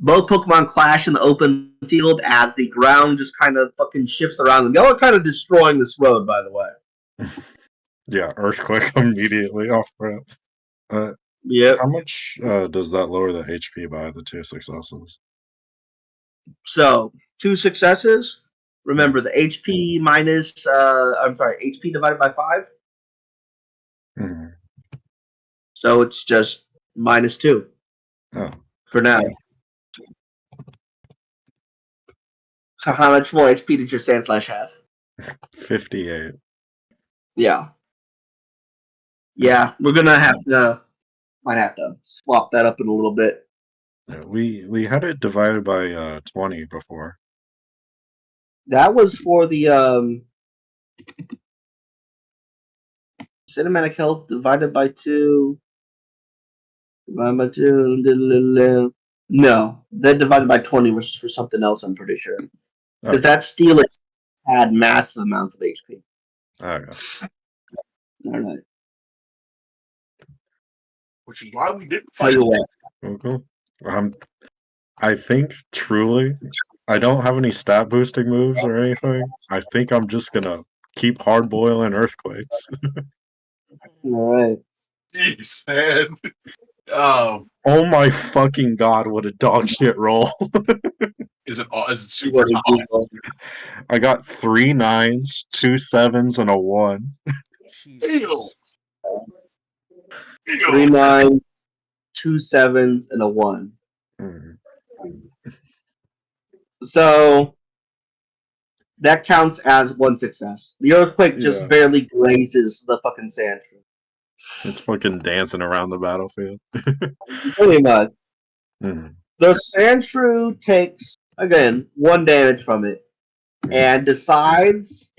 Both Pokemon clash in the open field as the ground just kind of fucking shifts around them. Y'all are kind of destroying this road, by the way. Yeah, earthquake immediately off rip. Yep. How much does that lower the HP by the 2 successes? So 2 successes. Remember the HP minus. HP divided by 5. Mm-hmm. So it's just minus 2. Oh. For now. So how much more HP does your Sandslash have? 58. Yeah. Yeah, we're gonna might have to swap that up in a little bit. Yeah, we had it divided by 20 before. That was for the cinematic health divided by 2. Divided by 2. No, that divided by 20 was for something else, I'm pretty sure. Because that Steelix had massive amounts of HP. Okay. Alright. Which is why we didn't Tell fight. you what. Okay. I think truly I don't have any stat boosting moves or anything. I think I'm just gonna keep hard boiling earthquakes. Alright. Jeez, man. Oh my fucking god, what a dog shit roll. Is it super hot? I got 3 9s, 2 7s, and a 1. Jesus. 3 9s, 2 7s, and a 1. Mm. So that counts as 1 success. The earthquake just barely grazes the fucking sand. It's fucking dancing around the battlefield. Pretty much. Mm. The Sandshrew takes, again, 1 damage from it and decides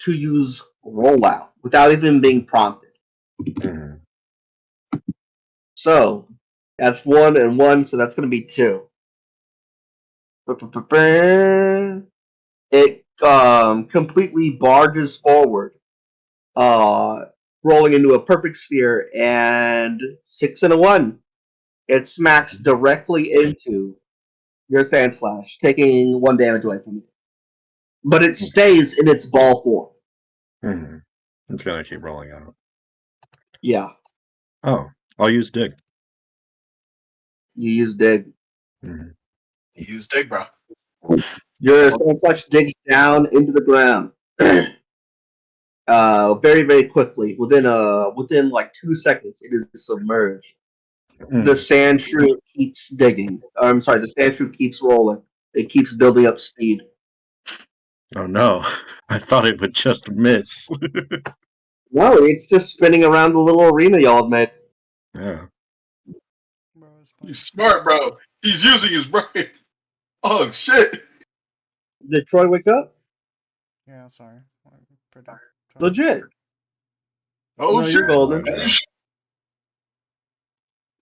to use Rollout without even being prompted. Mm. So that's 1 and 1, so that's going to be 2. It completely barges forward, rolling into a perfect sphere, and 6 and a 1. It smacks directly into your Sandslash, taking 1 damage away from it. But it stays in its ball form. Mm. It's gonna keep rolling out. Yeah. Oh, I'll use Dig. You use Dig. Mm. You use Dig, bro. Your Sandslash digs down into the ground. Very, very quickly. Within like 2 seconds, it is submerged. The Sandshrew keeps digging. I'm sorry, the Sandshrew keeps rolling. It keeps building up speed. Oh no, I thought it would just miss. No, it's just spinning around the little arena y'all have made. Yeah. Bro, He's smart, bro. He's using his brain. Oh, shit. Did Troy wake up? Yeah, sorry. Pretty Legit. Oh, No, shit. you're golden.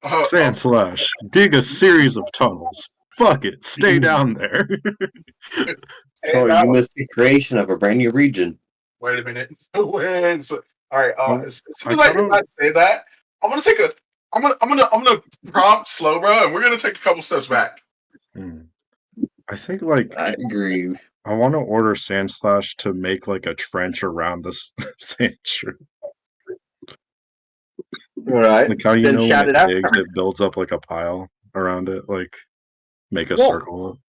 Sandslash, dig a series of tunnels. Fuck it, stay down there. Troy, you missed the creation of a brand new region. Wait a minute. Wait. All right. Well, As soon I as I kind hear of. that say that, I'm gonna take a. I'm gonna prompt slow, bro, and we're gonna take a couple steps back. I think like I agree. I want to order Sandslash to make like a trench around this sand tree. All right. Like how you Then know when shout it it out. digs, it builds up like a pile around it. Like make a Yeah. circle.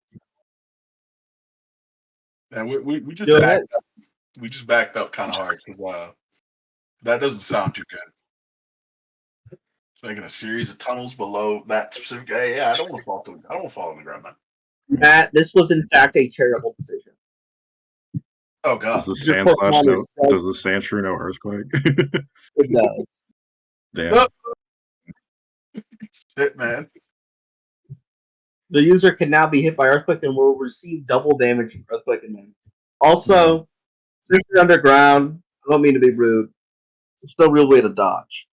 And we just Go backed ahead. up. We just backed up kind of hard because that doesn't sound too good. It's making a series of tunnels below that specific area. Yeah, I don't want to fall through. I don't want to fall on the ground, man. Matt, this was in fact a terrible decision. Oh Does god. the Your Sandslash Pokemon know? is so Does the Sandshrew know earthquake? good. Damn. No. Shit, man. The user can now be hit by Earthquake and will receive double damage from Earthquake and damage. Also, since you're underground, I don't mean to be rude, it's no real way to dodge.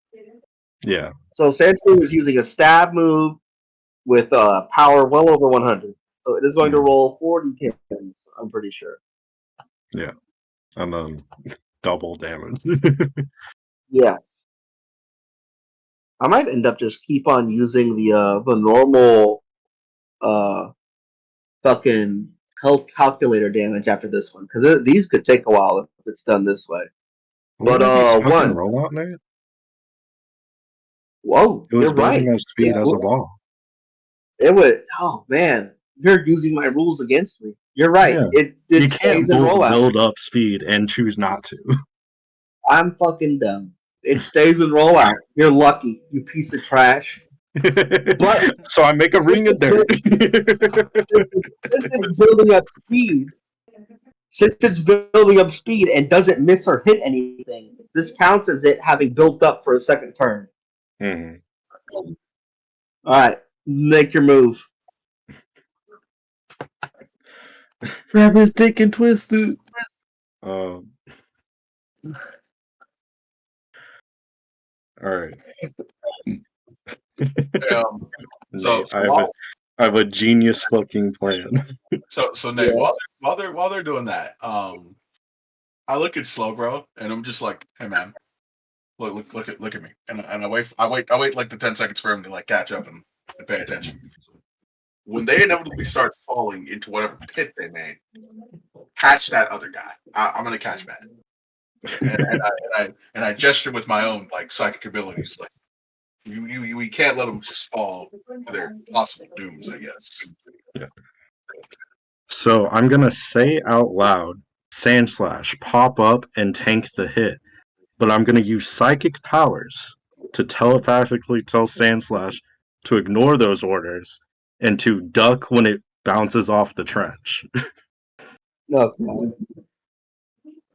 Yeah. So Sandshrew is using a stab move with power well over 100. So it is going to roll 40 tens, I'm pretty sure. Yeah. And then double damage. Yeah. I might end up just keep on using the normal fucking health calculator damage after this one, because these could take a while if it's done this way. What But are these fucking one, rollout, Nate? whoa, It was you're right. building up speed as a ball. It would. Oh man, you're using my rules against me. You're right. Yeah. It You can't stays in both rollout. build up speed and choose not to. I'm fucking dumb. It stays in rollout. You're lucky, you piece of trash. But so I make a ring of dirt. Since it's building up speed, and doesn't miss or hit anything, this counts as it having built up for a second turn. Mhm. All right, make your move. Grab his dick and twist it. All right. So, Nate, I have a genius fucking plan. so Nate, while they're doing that, I look at Slowbro and I'm just like, hey man, look at me, and I wait like the 10 seconds for him to like catch up and pay attention. When they inevitably start falling into whatever pit they made, catch that other guy. I'm gonna catch Matt, and I gesture with my own like psychic abilities, like we can't let them just fall to their possible dooms, I guess. Yeah. So I'm gonna say out loud, Sandslash, pop up and tank the hit. But I'm gonna use psychic powers to telepathically tell Sandslash to ignore those orders and to duck when it bounces off the trench. No.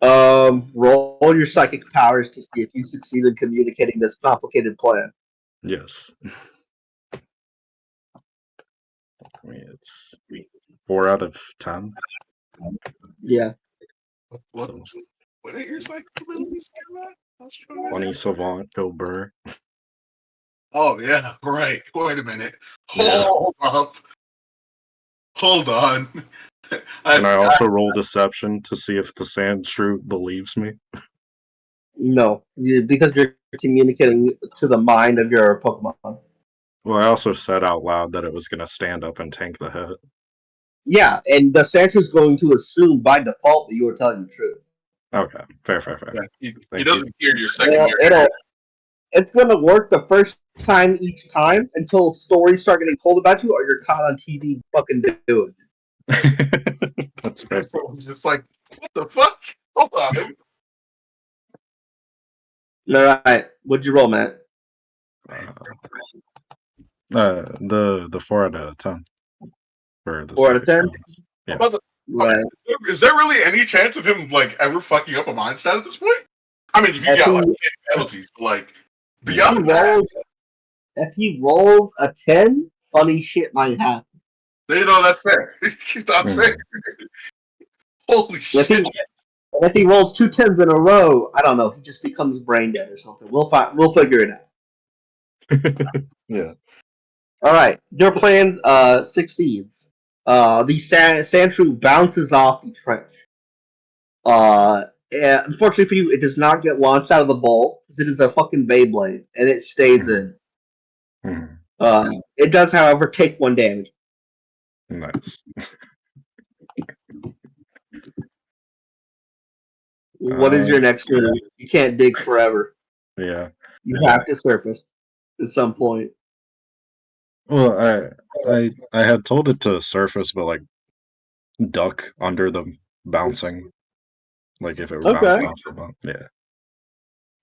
Roll your psychic powers to see if you succeed in communicating this complicated plan. Yes. I mean, it's 4 out of 10. Yeah. What So are your psychic abilities? 20 Savant, go Burr. Oh yeah, right. Wait a minute. Yeah. Hold on. And I also roll Deception to see if the Sandshrew believes me. No, because you're communicating to the mind of your Pokemon. Well, I also said out loud that it was going to stand up and tank the hit. Yeah, and the Sandshrew is going to assume by default that you are telling the truth. Okay, fair. Yeah, he doesn't hear your second It's going to work the first time each time until stories start getting told about you or you're caught on TV fucking doing it. That's fair. Just like, what the fuck? Hold on. All right, what'd you roll, Matt? The 4 out of 10 for the 4 out of 10. Yeah. Right. Is there really any chance of him like ever fucking up a mind stat at this point? I mean, if you got like penalties, but like beyond that, if he rolls a 10, funny shit might happen. You know, that's fair. That's fair. Holy shit! If he rolls 2 10s in a row, I don't know. He just becomes brain dead or something. We'll figure it out. Yeah. All right, your plan succeeds. The Sandshrew bounces off the trench. unfortunately for you, it does not get launched out of the bowl because it is a fucking Beyblade and it stays in. Mhm. It does, however, take 1 damage. Nice. What is your next move? You can't dig forever. Yeah. You have to surface at some point. Well, I had told it to surface, but like duck under the bouncing, like if it were bouncing Okay. off the bump. Yeah.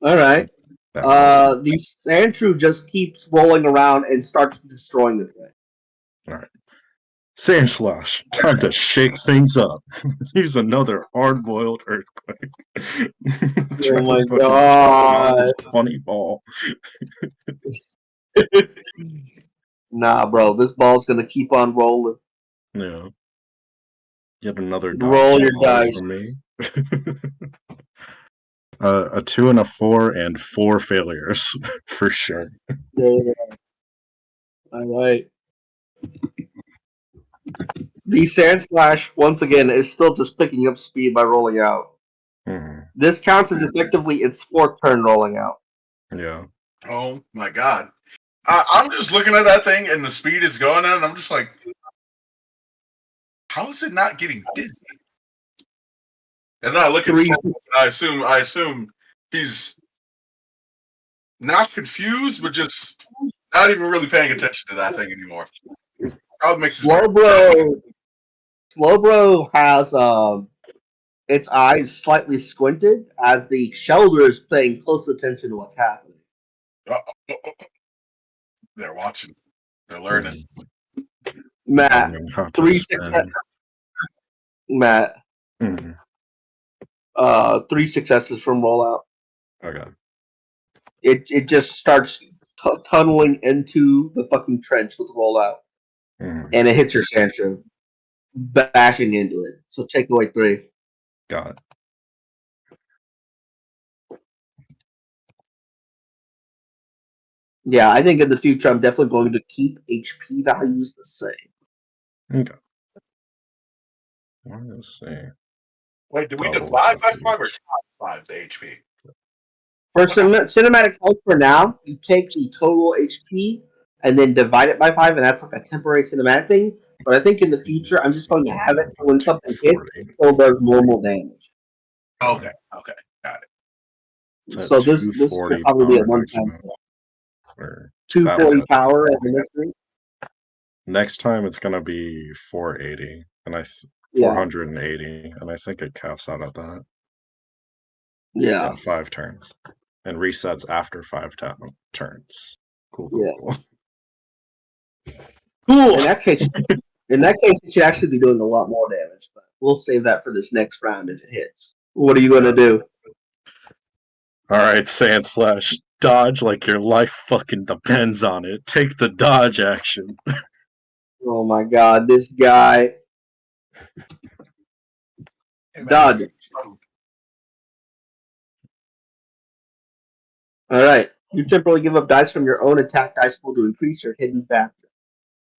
All right. That part. The Sandshrew just keeps rolling around and starts destroying the thing. All right. Sand Slash, time to shake things up. Use another hard-boiled earthquake. Try Oh my to fucking god. this funny ball. Nah, bro, this ball's gonna keep on rolling. Yeah. Yet another Roll your dodgeball dice. from me. A 2 and a 4 and 4 failures for sure. Yeah. All right. The Sand Slash, once again, is still just picking up speed by rolling out. Mhm. This counts as effectively its 4th turn rolling out. Yeah. Oh my god. I'm just looking at that thing and the speed is going on, and I'm just like, how is it not getting dizzy? And then I look at Three- Slow, and I assume he's not confused, but just not even really paying attention to that thing anymore. Probably makes his Slowbro has its eyes slightly squinted as the Shelder is paying close attention to what's happening. They're watching. They're learning. Matt, Learning how to 3 spin. success. Matt, Mhm. 3 successes from rollout. Okay. It just starts tunneling into the fucking trench with rollout, Mhm. and it hits your Sandshrew, bashing into it. So take away 3. Got it. Yeah, I think in the future I'm definitely going to keep HP values the same. Okay. Let's see. Wait, do we Doubles divide by of 5 or each. times 5 the HP? For cinematic health for now, you take the total HP and then divide it by 5, and that's like a temporary cinematic thing. But I think in the future, I'm just going to have it so when something hits, it still does normal damage. Okay, got it. It's at So this will 240 probably be a power one-time maximum. Or that was 240 at power at the next ring. next time it's gonna be 480 and Yeah, 480, and I think it caps out at that. yeah, Yeah, 5 turns. And resets after 5 turns. Cool. yeah. Cool. In that case, it should actually be doing a lot more damage. But we'll save that for this next round if it hits. What are you going to do? Alright, Sand Slash. Dodge like your life fucking depends on it. Take the dodge action. Oh my god, this guy. Hey, man, Dodge. All right. You temporarily give up dice from your own attack dice pool to increase your hidden factor.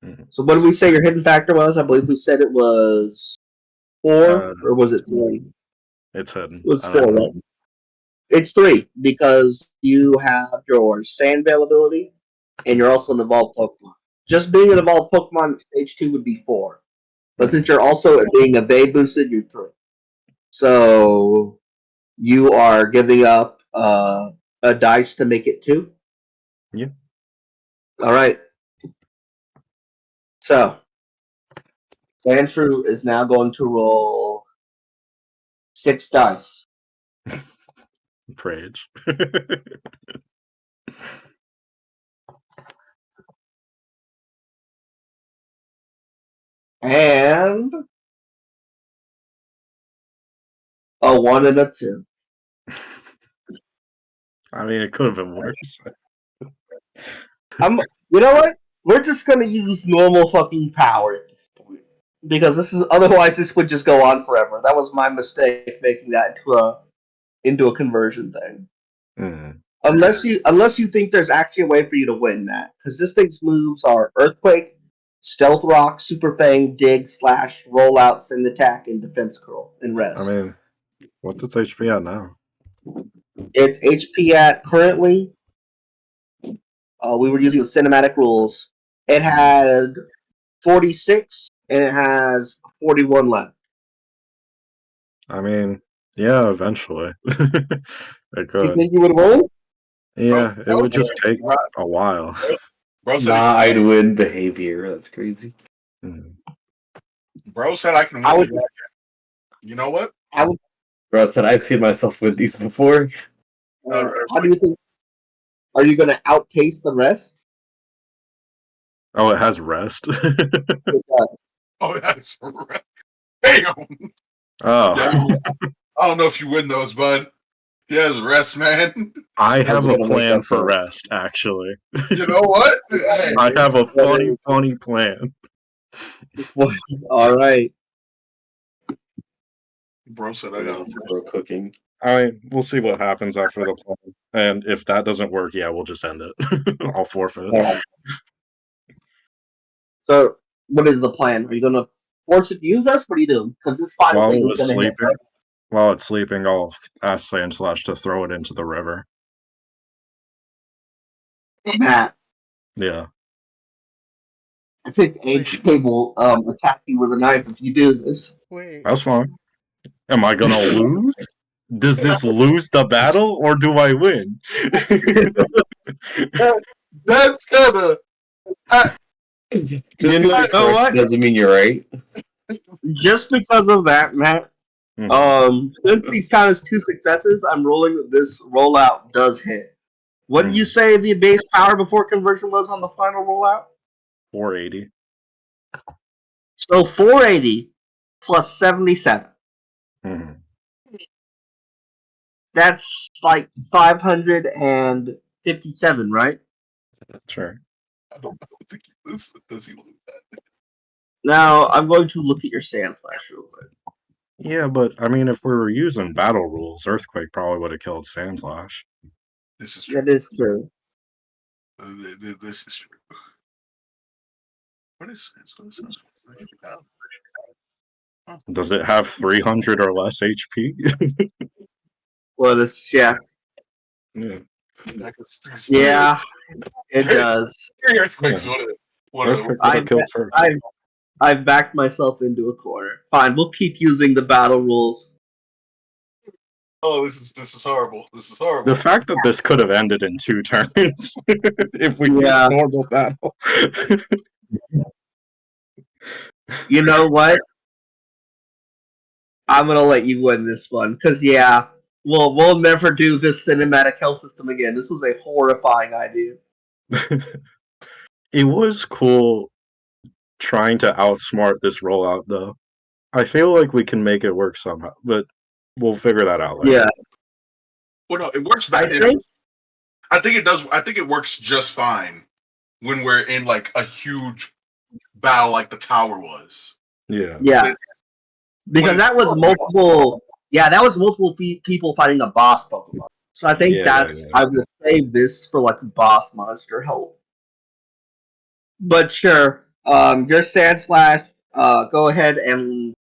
Mhm. So what did we say your hidden factor was? I believe we said it was 4, or was it 3? It's hidden. It was 4, right? It's 3 because you have your sand availability and you're also an evolved Pokemon. Just being an evolved Pokemon at stage 2 would be 4. But since you're also being a Bay boosted, you're 3. So you are giving up a dice to make it 2? Yeah. All right. So Sandshrew is now going to roll 6 dice. Prage. And a 1 and a 2. I mean, it could have been worse. You know what? We're just gonna use normal fucking power at this point because otherwise this would just go on forever. That was my mistake making that into a conversion thing. Mm. Unless you think there's actually a way for you to win that, because this thing's moves are Earthquake, Stealth Rock, Super Fang, Dig, Slash, Rollout, Send Attack, and Defense Curl, and I Rest. mean, What's its HP at now? Its HP at currently, we were using the cinematic rules. It had 46 and it has 41 left. I mean, yeah, eventually. It You could. think you would win? Yeah, it would just take Bro, a while. bro said, Nah, I'd win behavior. That's crazy. Mhm. bro said I can I win. would. You know what? I would. Bro said I've seen myself win these before. How do you think? Are you going to outpace the rest? Oh, it has rest. Oh, that's right. Damn. Oh, I don't know if you win those, bud. He has rest, man. I have a gonna make plan that for fun. rest. Actually, You know what? Hey, I have a funny plan. All right. bro said I got. Bro cooking. I mean, we'll see what happens after the plan, and if that doesn't work, yeah, we'll just end it. I'll forfeit. All right. So, what is the plan? Are you going to force it to use rest? What are you doing? Because this final While thing it is was going to hit. sleeping, while it's sleeping, I'll ask Sandslash to throw it into the river. Matt, Yeah. I picked AJ will attack you with a knife if you do this. Wait. That's fine. Am I gonna lose? Does this lose the battle or do I win? That's kinda. Just You because know you're correct what? doesn't mean you're right. Just because of that, Matt. Since these count as two successes, I'm rolling that this rollout does hit. What did you say the base power before conversion was on the final rollout? 480. So 480 plus 77. Mhm. That's like 557, right? Sure. I don't think he loses. Does he lose that? Now I'm going to look at your sand slash real quick. Yeah, but I mean, if we were using battle rules, Earthquake probably would have killed Sandslash. This is true. That is true. This is true. What is this? What is this? Does it have 300 or less HP? Well, this yeah, Yeah. yeah, it does. Earthquakes. Yeah. What Earthquake would I have killed first. I've backed myself into a corner. Fine, we'll keep using the battle rules. Oh, this is horrible. This is horrible. The fact that this could have ended in 2 turns if we Yeah. used normal battle. You know what? I'm gonna let you win this one because yeah, we'll never do this cinematic health system again. This was a horrifying idea. It was cool trying to outsmart this rollout, though. I feel like we can make it work somehow, but we'll figure that out later. Yeah, Well, no, it works. I think I think it does. I think it works just fine when we're in like a huge battle, like the tower was. Yeah. yeah, because that was multiple. Yeah, that was multiple people fighting a boss Pokemon. So I think Yeah. I would save this for like boss monster help. But sure, your Sand Slash. Go ahead and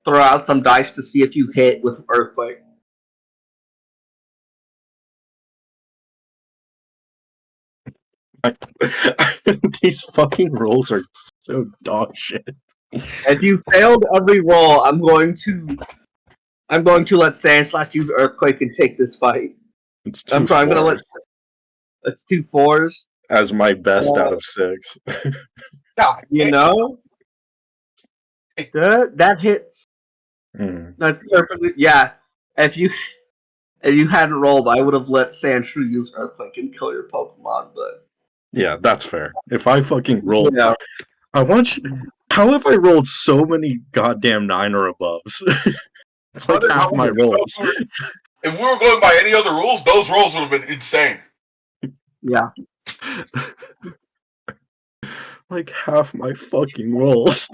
throw out some dice to see if you hit with Earthquake. These fucking rolls are so dog shit. If you failed every roll, I'm going to let Sandslash use Earthquake and take this fight. It's 2 I'm sorry, I'm gonna let fours it's 2 4s. as my best out of 6. God, You know? That hits. Mm. That's perfectly yeah. If you hadn't rolled, I would have let Sandshrew use Earthquake and kill your Pokemon, but Yeah, that's fair. If I fucking rolled, yeah. I want you. How have I rolled so many goddamn 9 or aboves? It's like half my rolls. If we were going by any other rules, those rolls would have been insane. Yeah. Like half my fucking rolls.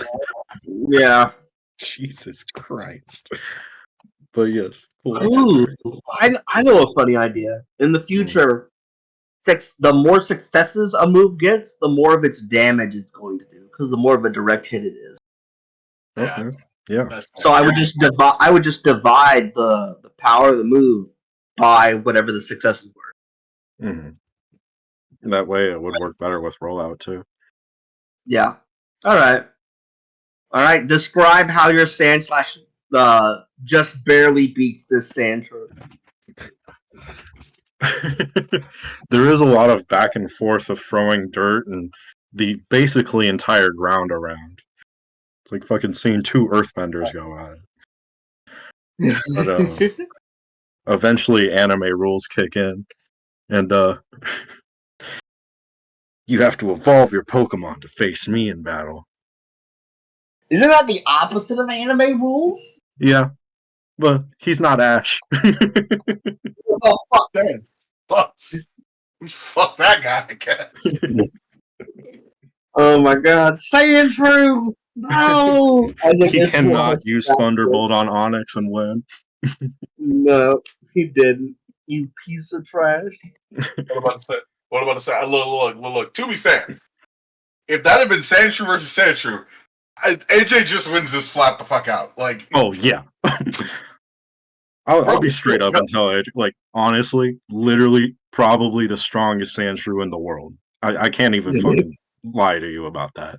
Yeah. Jesus Christ. But yes, cool. Ooh, I know a funny idea. In the future, the more successes a move gets, the more of its damage it's going to do, because the more of a direct hit it is. Okay. Yeah. That's So I would just divide. I would just divide the power of the move by whatever the successes were. hmm That way it would work better with rollout too. Yeah. All right. All right. Describe how your sand slash just barely beats this sand troop. There is a lot of back and forth of throwing dirt and the basically entire ground around. It's like fucking seeing two earthbenders go at it. But eventually anime rules kick in and you have to evolve your Pokemon to face me in battle. Isn't that the opposite of anime rules? Yeah, but he's not Ash. Oh fuck! damn. Fuck that guy, I guess. Oh my god! Sandshrew! No! As it He gets cannot launched use backwards. Thunderbolt on Onyx and win. No, he didn't. You piece of trash. What about to say? What about to say? Look. To be fair, if that had been Sandshrew versus Sandshrew, AJ just wins this flat the fuck out. Like, Oh yeah. I'll bro, be straight up and tell it, like, honestly, literally, probably the strongest Sandshrew in the world. I can't even fucking lie to you about that.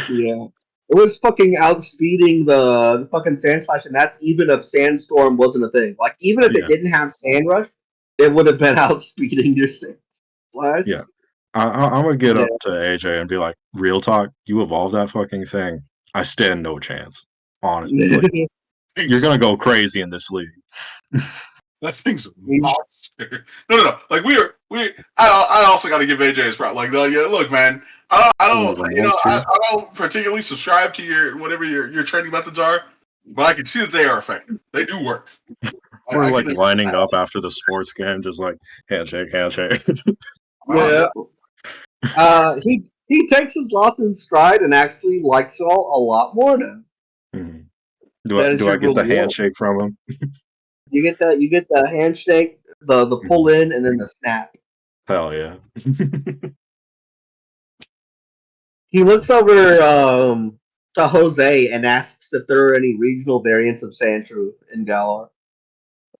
Yeah. It was fucking outspeeding the fucking Sandslash, and that's even if Sandstorm wasn't a thing. Like, even if Yeah. it didn't have Sand Rush, it would have been outspeeding your Sandslash. Yeah. I'm gonna get Yeah. up to AJ and be like, real talk, you evolve that fucking thing. I stand no chance. Honestly. Like, you're gonna go crazy in this league. that thing's a monster. No. Like I also got to give AJ his props. Like, yeah, look, man. I He's don't, a you know, monster. I don't particularly subscribe to your whatever your training methods are, but I can see that they are effective. They do work. We're I like can- lining up after the sports game, just like handshake. Yeah. He takes his loss in stride and actually likes y'all a lot more now. Mhm. That is Do I your get the reward. handshake from him? You get the handshake, the pull in, and then the snap. Hell yeah. He looks over to Jose and asks if there are any regional variants of Sandshrew in Galar.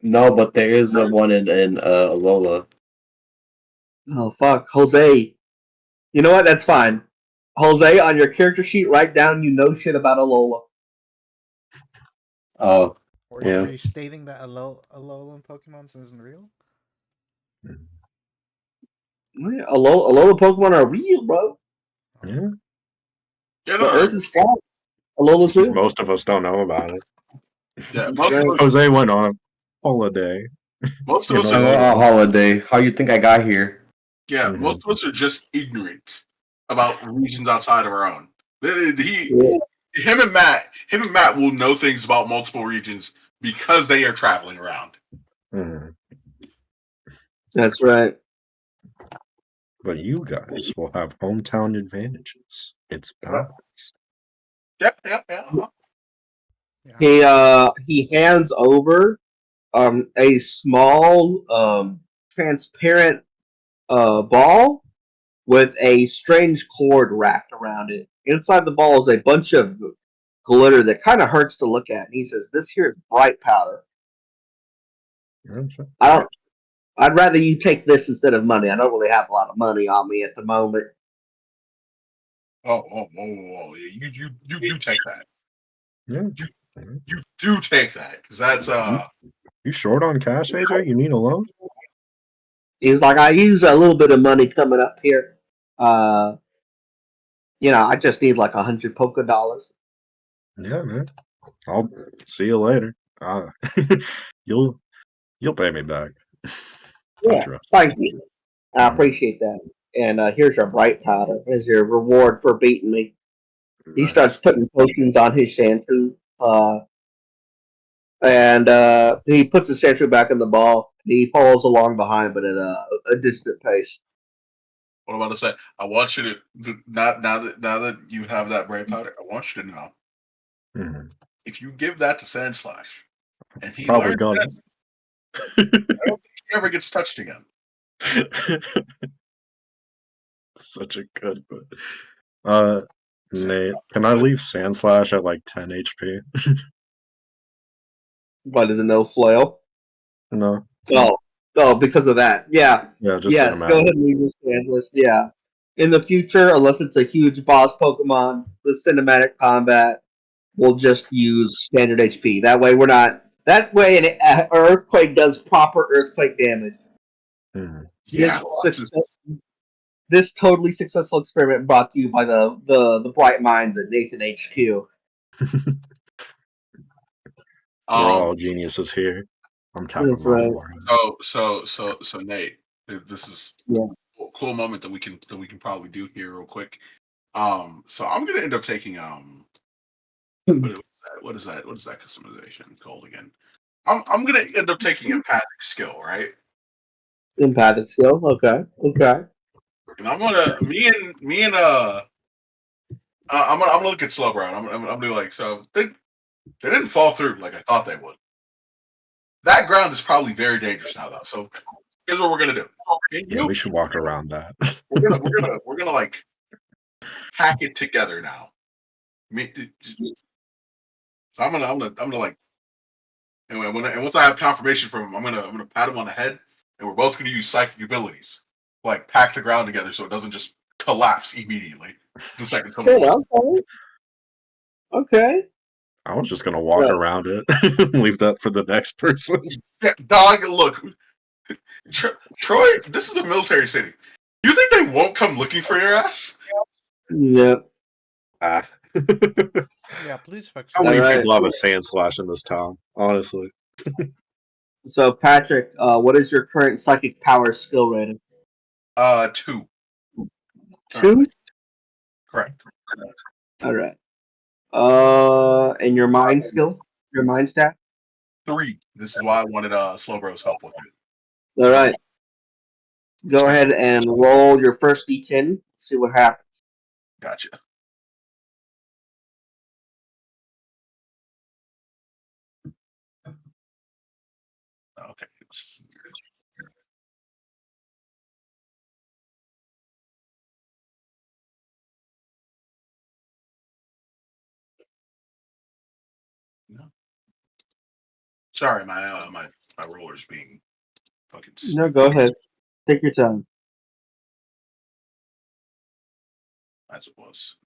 No, but there is one in Alola. Oh fuck, Jose. You know what? That's fine. Jose, on your character sheet, write down you know shit about Alola. Oh, Or yeah. are you stating that Alolan Pokemon isn't real? Yeah, Alola Pokemon are real, bro. Yeah. Yeah, The no, Earth is flat. Alola's Just real. most of us don't know about it. yeah. Jose went on a holiday. Most of You us know, are. Oh, holiday. How you think I got here? Yeah, Mhm. most of us are just ignorant about regions outside of our own. Yeah. Him and Matt will know things about multiple regions because they are traveling around. Mhm. That's right. But you guys will have hometown advantages. It's balanced. Yeah. Yeah. He hands over a small transparent ball with a strange cord wrapped around it. Inside the ball is a bunch of glitter that kind of hurts to look at. And he says, "This here is bright powder. I don't. I'd rather you take this instead of money. I don't really have a lot of money on me at the moment." Oh. Yeah, you take that. Yeah. You do take that because that's You short on cash, AJ? You need a loan? He's like, "I use a little bit of money coming up here. Uh, I just need like 100 polka dollars." Yeah, man. I'll see you later. You'll pay me back. I Yeah, trust. thank you. I Mhm. appreciate that. And here's your bright powder as your reward for beating me. He starts Nice. putting potions on his Sandshrew, and he puts the Sandshrew back in the ball. He follows along behind, but at a distant pace. what I'm about to say. I want you to now that you have that brain powder, I want you to know Mhm. if you give that to Sandslash and he Probably learns gonna. that, I don't think he ever gets touched again. Such a good. Uh, Nate, can I leave Sandslash at like 10 HP? Why does it no flail? No. Oh, because of that. Yeah. Yeah, just Yes, go ahead cinematic. and leave your stand list. Yeah. In the future, unless it's a huge boss Pokemon, the cinematic combat will just use standard HP. That way, we're not. That way, an earthquake does proper earthquake damage. Hmm. Yeah. This totally successful experiment brought to you by the bright minds at Nathan HQ. We're all geniuses here. I'm tapping That's my right. forehead. So Nate, this is Yeah. a cool moment that we can probably do here real quick. So I'm gonna end up taking what is that customization called again? I'm gonna end up taking empathic skill, right? Empathic skill. Okay. Okay. And I'm gonna me and I'm gonna look at Slowbro. I'm gonna be like, so they didn't fall through like I thought they would. That ground is probably very dangerous now, though. So here's what we're gonna do. Yeah, we should walk around that. We're gonna like hack it together now. So I'm gonna like, and once I have confirmation from him, I'm gonna pat him on the head, and we're both gonna use psychic abilities, like pack the ground together so it doesn't just collapse immediately the second someone looks. Okay. I was just gonna walk around it and leave that for the next person. Yeah, dog, look, Troy, this is a military city. You think they won't come looking for your ass? Yep. Ah. Yeah, please fix How it. many All right. people have a Sandslash in this town? Honestly. So, Patrick, what is your current psychic power skill rating? 2. 2? Correct. All right. And your mind skill? Your mind stat? 3. This is why I wanted Slowbro's help with it. All right. Go ahead and roll your first D10. See what happens. Gotcha. Okay. No. Sorry, my roller's being fucking. No, go ahead. Take your time. As it was.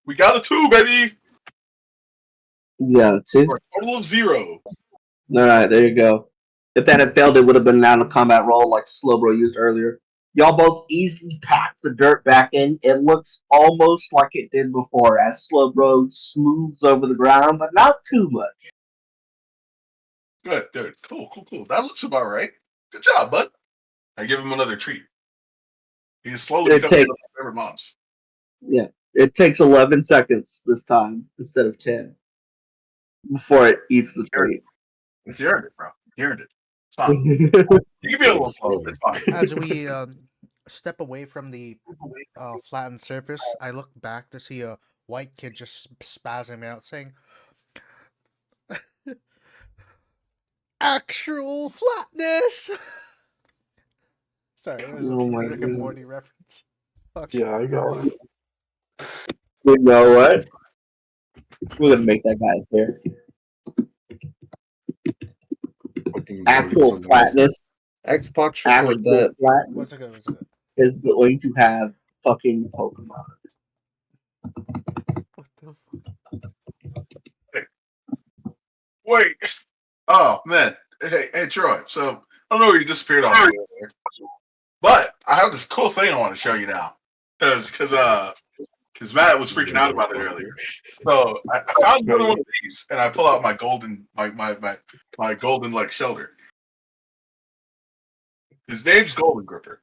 We got a 2, baby. Yeah, 2. For a total of 0. All right, there you go. If that had failed, it would have been down a combat roll like Slowbro used earlier. Y'all both easily pack the dirt back in. It looks almost like it did before as Slowbro smooths over the ground, but not too much. Good, dude. Cool. That looks about right. Good job, bud. I give him another treat. He is slowly It becoming takes, one of my favorite mons. yeah, it takes 11 seconds this time instead of 10 before it eats the treat. You earned it, bro. You earned it. It's fine. You can be a little slow. It's fine. As we step away from the flattened surface, I look back to see a white kid just spasming out, saying, "Actual flatness." Sorry, it was Oh my a Rick and God. Morty reference. Fuck. Yeah, I got it. You know what? We're gonna make that guy fair. Fucking Actual Morty's flatness. Xbox record Actual that. flatness What's it good? What's it good? is going to have fucking Pokemon. What the fuck? Wait. Oh, man. Hey, Troy. So, I don't know where you disappeared off of there. But I have this cool thing I want to show you now. Because Matt was freaking out about it earlier. So I found another one of these, and I pull out my golden, my golden like shoulder. His name's Golden Gripper.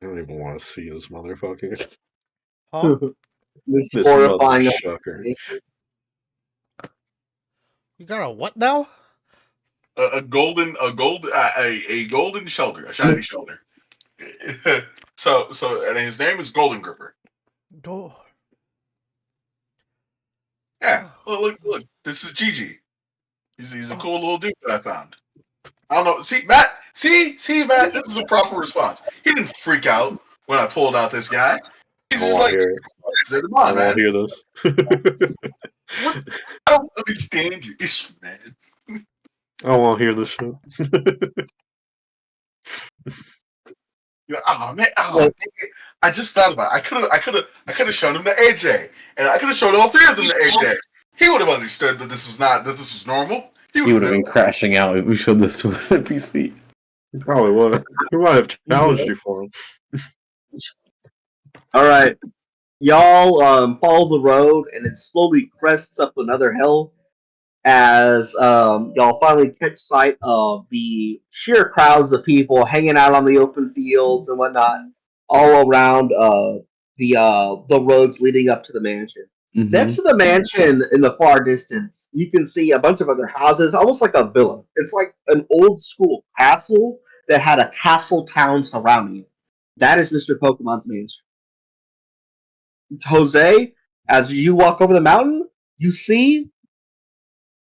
I don't even want to see this motherfucker. Huh? This This horrifying. motherfucker. You got a what now? A golden shoulder, a shiny shoulder. so and his name is Golden Gripper. Go. Yeah. Look. This is Gigi. He's a cool little dude that I found. I don't know. See, Matt, See, Matt, this is a proper response. He didn't freak out when I pulled out this guy. He's I just want like, to hear it. come I on, want man. to hear this. What? I don't understand your issue, man. I want to hear this shit. Man, I just thought about it. I could have shown him the AJ, and I could have shown all three of them the AJ. He would have understood that this was normal. He would have been crashing out if we showed this to an NPC. He probably would. He might have challenged you for him. All right, y'all follow the road, and it slowly crests up another hill as y'all finally catch sight of the sheer crowds of people hanging out on the open fields and whatnot, all around the roads leading up to the mansion. Mm-hmm. Next to the mansion, in the far distance, you can see a bunch of other houses, almost like a villa. It's like an old school castle that had a castle town surrounding it. That is Mr. Pokemon's mansion. Jose, as you walk over the mountain, you see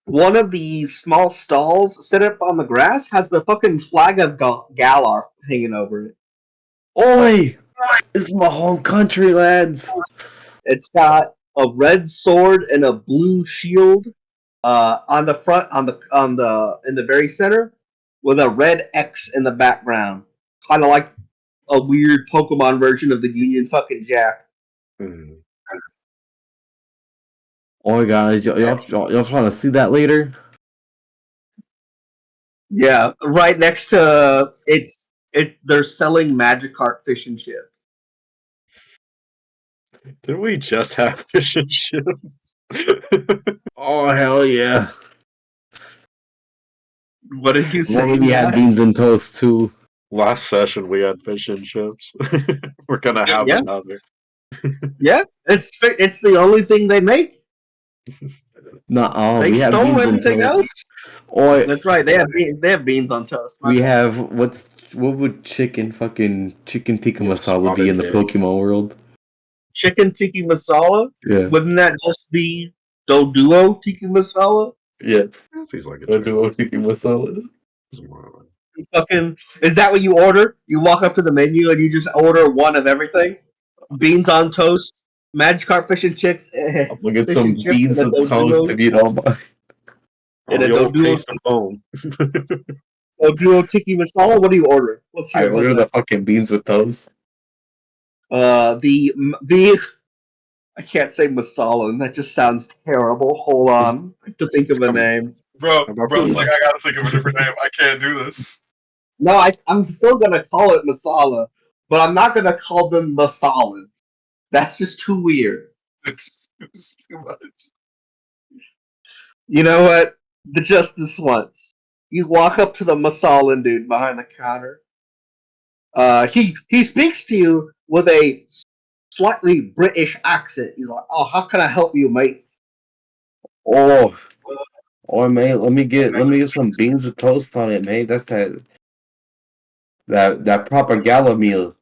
one of these small stalls set up on the grass has the fucking flag of Galar hanging over it. Oi! This is my home country, lads. It's got a red sword and a blue shield on the front, in the very center, with a red X in the background, kind of like a weird Pokemon version of the Union fucking Jack. Mm. Oi, guys, y'all trying to see that later? Yeah, right next to they're selling Magikarp fish and chips. Didn't we just have fish and chips? Oh, hell yeah. What did you say? Well, we had Matt? beans and toast, too. Last session we had fish and chips. We're gonna have Yeah. another. Yeah, it's the only thing they make. Nuh-uh, They we have stole beans and everything toast. else. Oi, That's right. They have beans on toast. My we bad. have what would chicken tikka Yeah, masala be in the spotted Pokemon world? Chicken tiki masala. Yeah. Wouldn't that just be Doduo tiki masala? Yeah. Seems like a Tikka masala. Fucking, is that what you order? You walk up to the menu and you just order one of everything? Beans on toast, Magikarp fish and chips. I'm gonna get Fish some and chips beans and a with toast Doduo. to beat all my. And a the old Doduo, taste of home. Doduo tiki masala. What are you ordering? Let's I hear about ordered that. the fucking beans with toast. The I can't say masala, and that just sounds terrible. Hold on, I have to think of a name. Bro, About like I gotta think of a different name. I can't do this. No, I'm still gonna call it masala, but I'm not gonna call them masalas. That's just too weird. It's too much. You know what? Just this once. You walk up to the masalan dude behind the counter. He speaks to you with a slightly British accent. He's like, "Oh, how can I help you, mate?" Oh, mate, let me get some beans with toast on it, mate. That's that proper gala meal.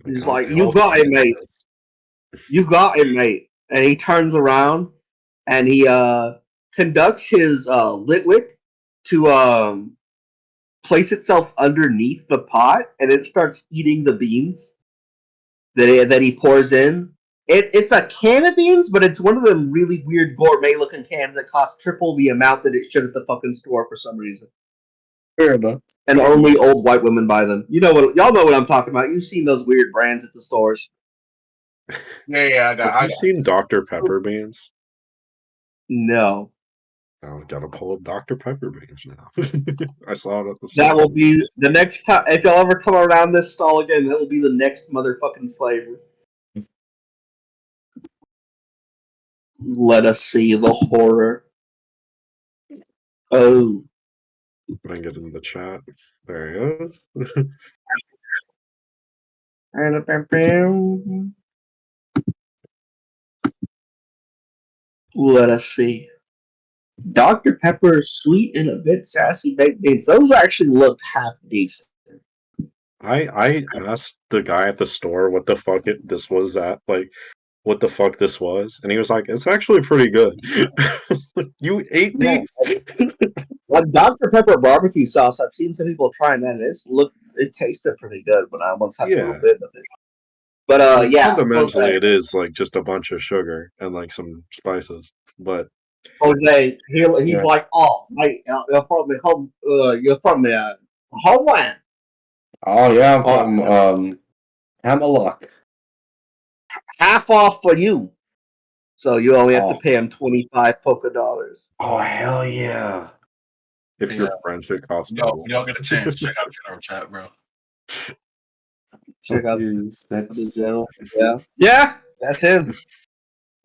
He's like, "You got it, mate. You got it, mate." And he turns around and he conducts his Litwick to place itself underneath the pot, and it starts eating the beans that he pours in. It's a can of beans, but it's one of them really weird gourmet looking cans that cost triple the amount that it should at the fucking store for some reason. Fair enough. And only old white women buy them. Y'all know what I'm talking about. You've seen those weird brands at the stores. Yeah, Have you seen Dr. Pepper beans? No. Oh, gotta pull up Dr. Pepper beans now. I saw it at the That store. will be the next time. If y'all ever come around this stall again, that will be the next motherfucking flavor. Let us see the horror. Oh. Putting it in the chat. There he is. Let us see. Dr. Pepper, sweet and a bit sassy baked beans. Those actually look half decent. I asked the guy at the store what the fuck this was at, like what the fuck this was, and he was like, "It's actually pretty good." You ate these? Like Dr. Pepper barbecue sauce, I've seen some people trying that. It tasted pretty good when I once had a little Yeah. bit of it. But Like, yeah, fundamentally, it is like just a bunch of sugar and like some spices. But Jose, he's Yeah. like, oh, mate, you're from the homeland. Oh yeah, I'm Oh, from Hammerlock. half off for you. So you only have to Oh. pay him 25 polka dollars. Oh hell yeah. if Yeah. you're French, it costs Yo, double. when y'all get a chance, check out General Chat, bro. Check out Jeez, the that's general. Yeah. Yeah, that's him.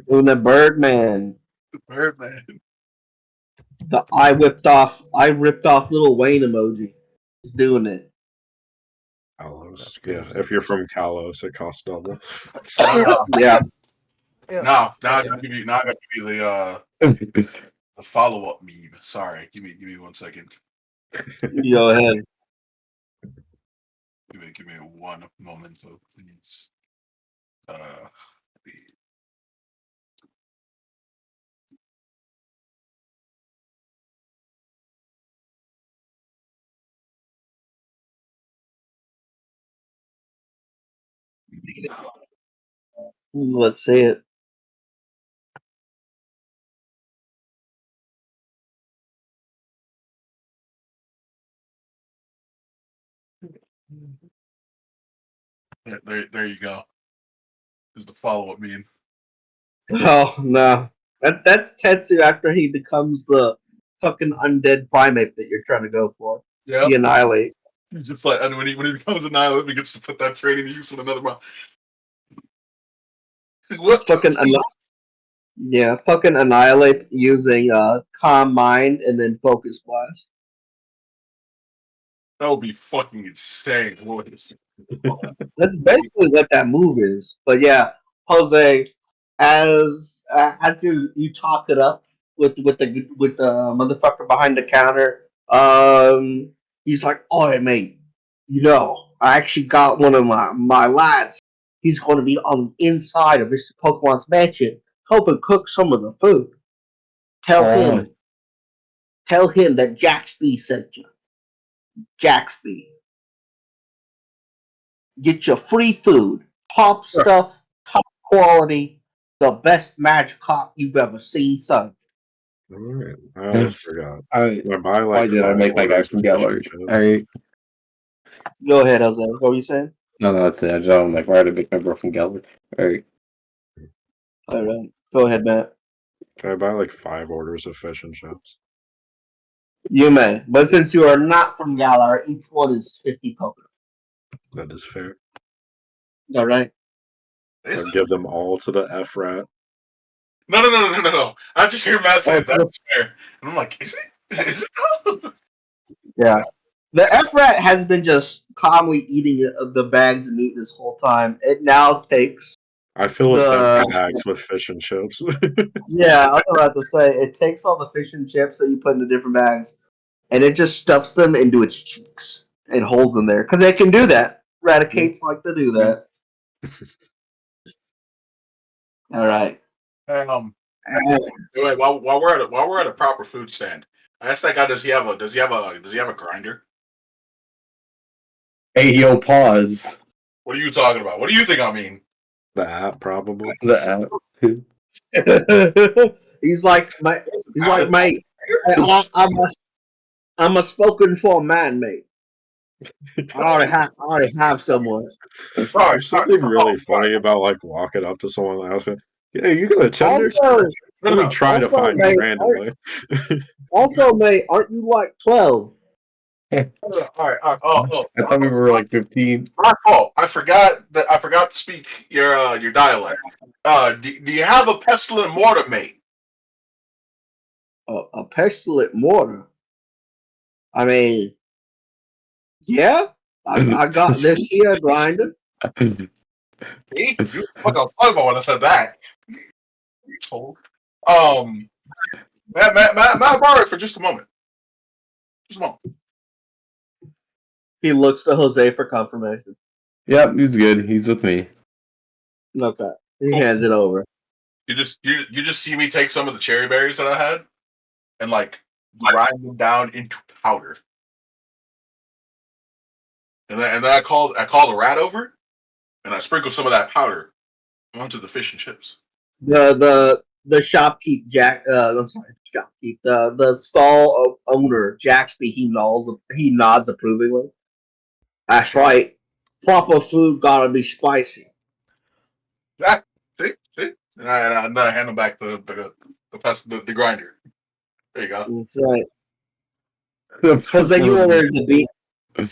Doing the Birdman. Birdman. The I ripped off Little Wayne emoji. He's doing it. Kalos. That's Yeah, crazy. if you're from Kalos, it costs double. Yeah. Yeah. Now I gotta give you the follow up meme. Sorry, give me 1 second. You go ahead. Give me one moment, please. Let's see it. There you go. This is the follow up meme. Oh no. That's Tetsu after he becomes the fucking undead primate that you're trying to go for. Yeah. He annihilate. He's just like, and when he becomes an island, he gets to put that training to use in another month. What? Fucking yeah, fucking annihilate using calm mind and then focus blast. That would be fucking insane. Boys. That's basically what that move is. But yeah, Jose, as you talk it up with the motherfucker behind the counter, he's like, "Oh, hey, mate, I actually got one of my lads. He's going to be on the inside of Mr. Pokemon's mansion, helping cook some of the food. Tell Oh. him, that Jaxby sent you. Jaxby." Get your free food, top stuff, top quality, the best Magikarp you've ever seen, son. Alright, I almost forgot. I I buy why like did I 5 make my guy orders from of fish and Gallery? chips. Alright. Go ahead, Jose. What were you saying? No, that's it. I'm like, why did I make my bro from Gallery? Alright. All right. Go ahead, Matt. I buy like 5 orders of fish and chips. You may. But since you are not from Galar, each one is 50 Pokemon. That is fair. All right. Is I it? give them all to the F-Rat. No. I just hear Matt say that's fair. And I'm like, is it? Is it though? Yeah. The F-Rat has been just calmly eating the bags of meat this whole time. It now takes I fill its the... empty bags with fish and chips. Yeah, I was about to say, it takes all the fish and chips that you put into different bags, and it just stuffs them into its cheeks and holds them there. Because it can do that. Raticates like to do that. All right. Wait, while we're at a proper food stand, I asked that guy, does he have a grinder? Hey, yo, pause. What are you talking about? What do you think I mean? The app, probably. The app. He's like, mate, I'm a spoken for man, mate. I already have someone. There's something really funny about like walking up to someone and asking, "Yeah, you got a Tinder?" Also, Let me try to also, find mate, you randomly. mate, aren't you like 12? All right. Oh, I thought we were like 15. my fault. I forgot to speak your dialect. Do you have a pestle and mortar, mate? A pestilent mortar. I mean, yeah, I got this here grinder. Me? You fuck on Flubber when I said that. You told. Matt, borrow it for just a moment. Just a moment. He looks to Jose for confirmation. Yep, he's good. He's with me. Okay, he hands it over. You just see me take some of the cherry berries that I had, and like grind them down into powder. And then I called a rat over, and I sprinkled some of that powder onto the fish and chips. The shopkeep Jack. I'm sorry, shopkeep. The stall owner Jaxby. He nods approvingly. That's right. Proper food gotta be spicy. Yeah, see, and then I hand him back the grinder. There you go. That's right. Jose, you ordered the bean.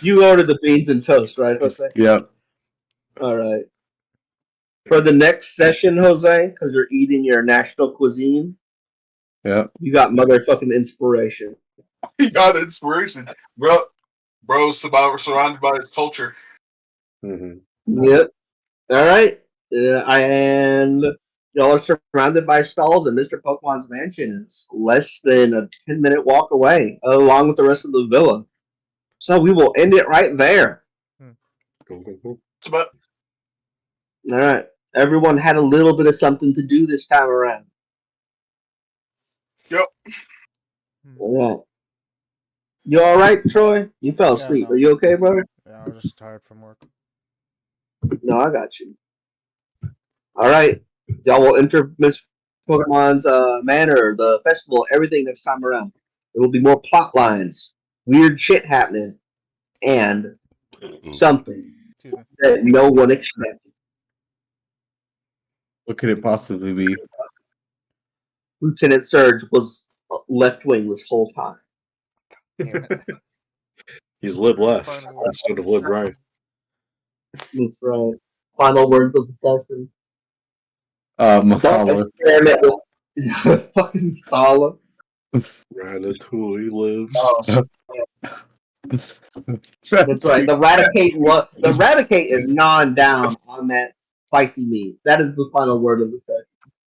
You ordered the beans and toast, right, Jose? Yep. All right. For the next session, Jose, because you're eating your national cuisine, Yep. you got motherfucking inspiration. He got inspiration, bro's surrounded by his culture. Mm-hmm. Yep. All right. And y'all are surrounded by stalls, and Mr. Pokemon's mansion is less than a 10-minute walk away, along with the rest of the villa. So we will end it right there. Cool. It's about All right. Everyone had a little bit of something to do this time around. yep. All right. You all right, Troy? You fell Yeah, asleep. no. Are you okay, brother? Yeah, I was just tired from work. No, I got you. All right. Y'all will enter Miss Pokemon's manor, the festival, everything next time around. There will be more plot lines, weird shit happening, and something Excuse me. that no one expected. What could it possibly be? Lieutenant Surge was left wing this whole time. Damn it. He's lived left Final word. instead of lived right. That's right. Final words of the session. Don't Masala. experiment with fucking Sala. Ratatouille lives. Oh, that's right. The Raticate is non down on that spicy meat. That is the final word of the session.